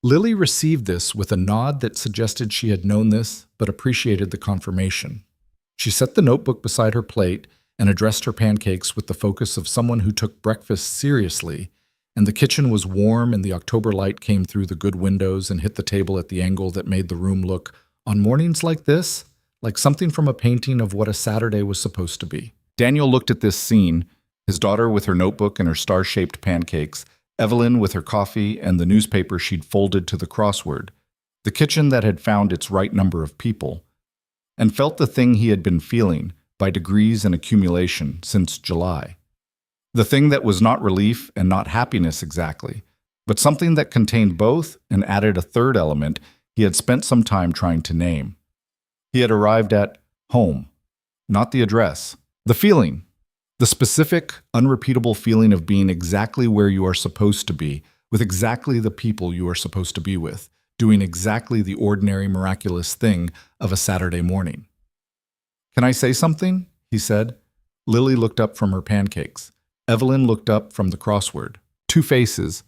Lily received this with a nod that suggested she had known this but appreciated the confirmation. She set the notebook beside her plate and addressed her pancakes with the focus of someone who took breakfast seriously, and the kitchen was warm and the October light came through the good windows and hit the table at the angle that made the room look, on mornings like this, like something from a painting of what a Saturday was supposed to be. Daniel looked at this scene, his daughter with her notebook and her star-shaped pancakes, Evelyn with her coffee and the newspaper she'd folded to the crossword, the kitchen that had found its right number of people, and felt the thing he had been feeling, by degrees and accumulation, since July. The thing that was not relief and not happiness exactly, but something that contained both and added a third element he had spent some time trying to name. He had arrived at home, not the address, the feeling, the specific, unrepeatable feeling of being exactly where you are supposed to be, with exactly the people you are supposed to be with, doing exactly the ordinary, miraculous thing of a Saturday morning. Can I say something? He said. Lily looked up from her pancakes. Evelyn looked up from the crossword. Two faces,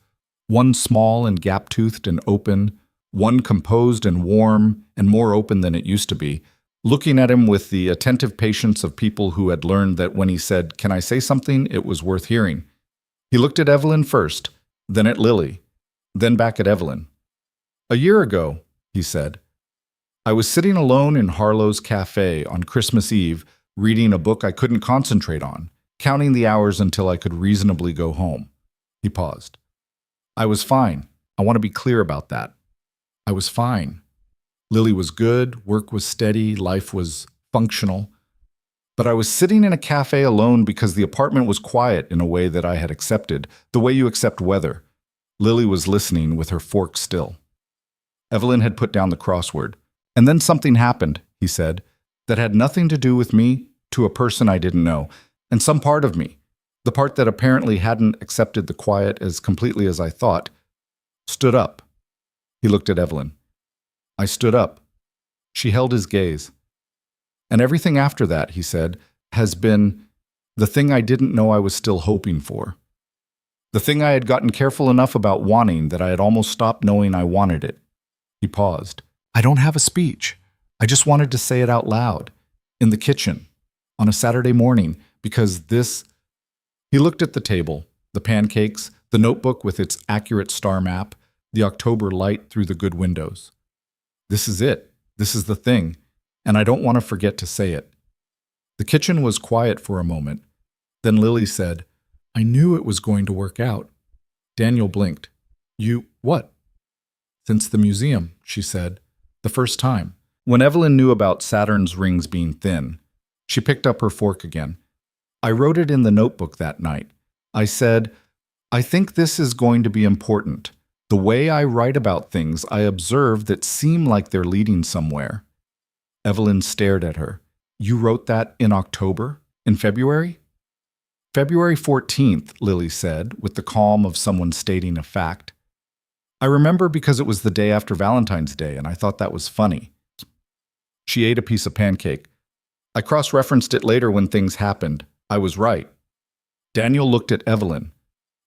one small and gap-toothed and open, one composed and warm and more open than it used to be, looking at him with the attentive patience of people who had learned that when he said, "Can I say something?" it was worth hearing. He looked at Evelyn first, then at Lily, then back at Evelyn. A year ago, he said, I was sitting alone in Harlow's café on Christmas Eve, reading a book I couldn't concentrate on, counting the hours until I could reasonably go home. He paused. I was fine. I want to be clear about that. I was fine. Lily was good, work was steady, life was functional. But I was sitting in a cafe alone because the apartment was quiet in a way that I had accepted, the way you accept weather. Lily was listening with her fork still. Evelyn had put down the crossword. And then something happened, he said, that had nothing to do with me to a person I didn't know, and some part of me, the part that apparently hadn't accepted the quiet as completely as I thought, stood up. He looked at Evelyn. I stood up. She held his gaze. And everything after that, he said, has been the thing I didn't know I was still hoping for. The thing I had gotten careful enough about wanting that I had almost stopped knowing I wanted it. He paused. I don't have a speech. I just wanted to say it out loud, in the kitchen, on a Saturday morning, because this... He looked at the table, the pancakes, the notebook with its accurate star map, the October light through the good windows. This is it. This is the thing, and I don't want to forget to say it. The kitchen was quiet for a moment. Then Lily said, I knew it was going to work out. Daniel blinked. You, what? Since the museum, she said. The first time. When Evelyn knew about Saturn's rings being thin, she picked up her fork again. I wrote it in the notebook that night. I said, I think this is going to be important. The way I write about things I observe that seem like they're leading somewhere. Evelyn stared at her. You wrote that in October? In February? February 14th, Lily said, with the calm of someone stating a fact. I remember because it was the day after Valentine's Day, and I thought that was funny. She ate a piece of pancake. I cross-referenced it later when things happened. I was right. Daniel looked at Evelyn.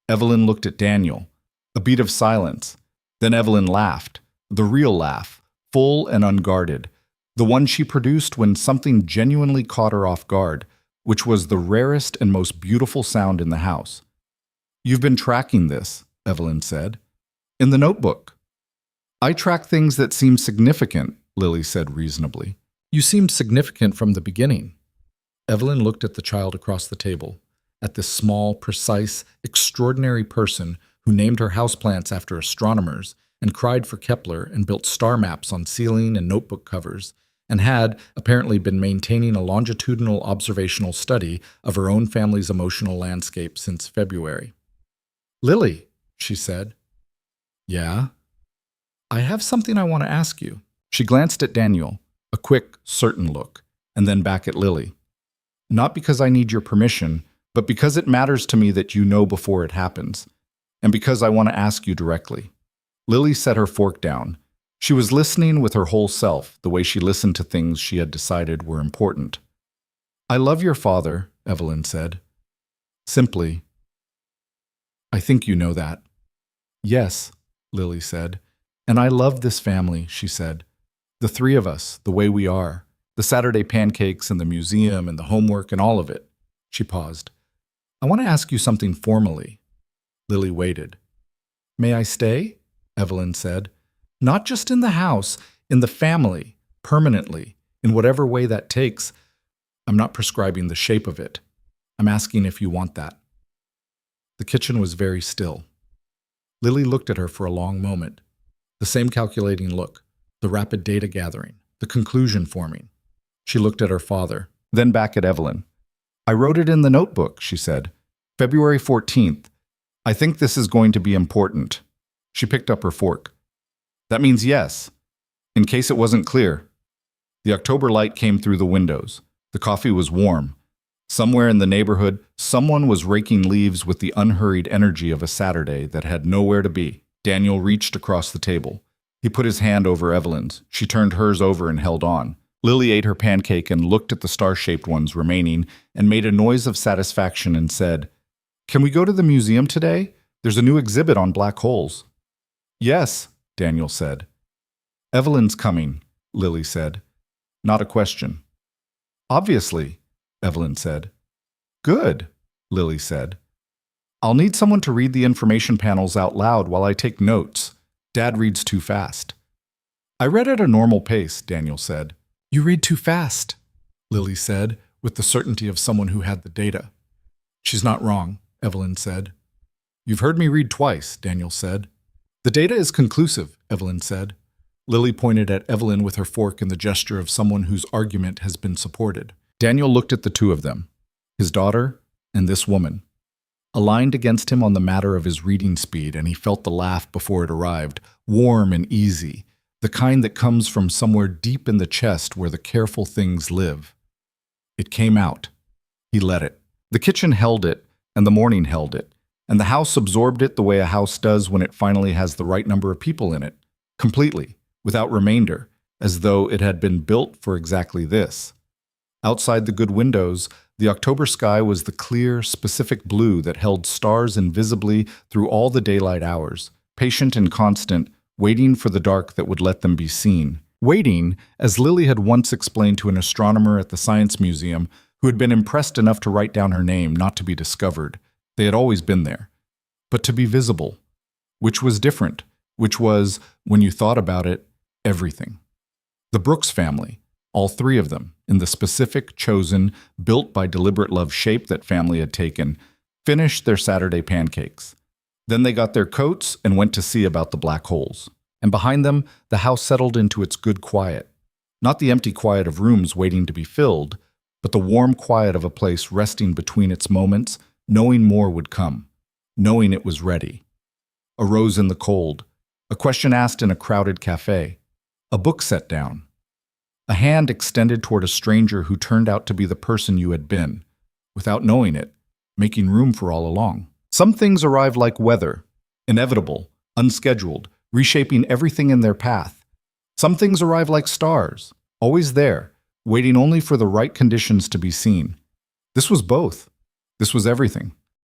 Evelyn looked at Daniel. A beat of silence. Then Evelyn laughed. The real laugh, full and unguarded. The one she produced when something genuinely caught her off guard, which was the rarest and most beautiful sound in the house. "You've been tracking this," Evelyn said. "In the notebook." "I track things that seem significant," Lily said reasonably. "You seemed significant from the beginning." Evelyn looked at the child across the table, at this small, precise, extraordinary person who named her houseplants after astronomers and cried for Kepler and built star maps on ceiling and notebook covers, and had apparently been maintaining a longitudinal observational study of her own family's emotional landscape since February. "Lily," she said. "Yeah?" "I have something I want to ask you." She glanced at Daniel, a quick, certain look, and then back at Lily. "Not because I need your permission, but because it matters to me that you know before it happens, and because I want to ask you directly." Lily set her fork down. She was listening with her whole self, the way she listened to things she had decided were important. "I love your father," Evelyn said. Simply. "I think you know that." "Yes," Lily said. "And I love this family," she said. "The three of us, the way we are. The Saturday pancakes and the museum and the homework and all of it." She paused. "I want to ask you something formally." Lily waited. "May I stay?" Evelyn said. "Not just in the house, in the family, permanently, in whatever way that takes. I'm not prescribing the shape of it. I'm asking if you want that." The kitchen was very still. Lily looked at her for a long moment. The same calculating look, the rapid data gathering, the conclusion forming. She looked at her father, then back at Evelyn. "I wrote it in the notebook," she said. "February 14th. I think this is going to be important." She picked up her fork. "That means yes. In case it wasn't clear." The October light came through the windows. The coffee was warm. Somewhere in the neighborhood, someone was raking leaves with the unhurried energy of a Saturday that had nowhere to be. Daniel reached across the table. He put his hand over Evelyn's. She turned hers over and held on. Lily ate her pancake and looked at the star-shaped ones remaining and made a noise of satisfaction and said, "Can we go to the museum today? There's a new exhibit on black holes." "Yes," Daniel said. "Evelyn's coming," Lily said. Not a question. "Obviously," Evelyn said. "Good," Lily said. "I'll need someone to read the information panels out loud while I take notes. Dad reads too fast." "I read at a normal pace," Daniel said. "You read too fast," Lily said, with the certainty of someone who had the data. "She's not wrong," Evelyn said. "You've heard me read twice," Daniel said. "The data is conclusive," Evelyn said. Lily pointed at Evelyn with her fork in the gesture of someone whose argument has been supported. Daniel looked at the two of them, his daughter and this woman. Aligned against him on the matter of his reading speed, and he felt the laugh before it arrived, warm and easy, the kind that comes from somewhere deep in the chest where the careful things live. It came out. He let it. The kitchen held it, and the morning held it, and the house absorbed it the way a house does when it finally has the right number of people in it, completely, without remainder, as though it had been built for exactly this. Outside the good windows, the October sky was the clear, specific blue that held stars invisibly through all the daylight hours, patient and constant, waiting for the dark that would let them be seen. Waiting, as Lily had once explained to an astronomer at the Science Museum who had been impressed enough to write down her name not to be discovered. They had always been there. But to be visible, which was different, which was, when you thought about it, everything. The Brooks family, all three of them, in the specific, chosen, built by deliberate love shape that family had taken, finished their Saturday pancakes. Then they got their coats and went to see about the black holes. And behind them, the house settled into its good quiet. Not the empty quiet of rooms waiting to be filled, but the warm quiet of a place resting between its moments, knowing more would come, knowing it was ready. A rose in the cold, a question asked in a crowded café, a book set down, a hand extended toward a stranger who turned out to be the person you had been, without knowing it, making room for all along. Some things arrive like weather, inevitable, unscheduled, reshaping everything in their path. Some things arrive like stars, always there, waiting only for the right conditions to be seen. This was both. This was everything.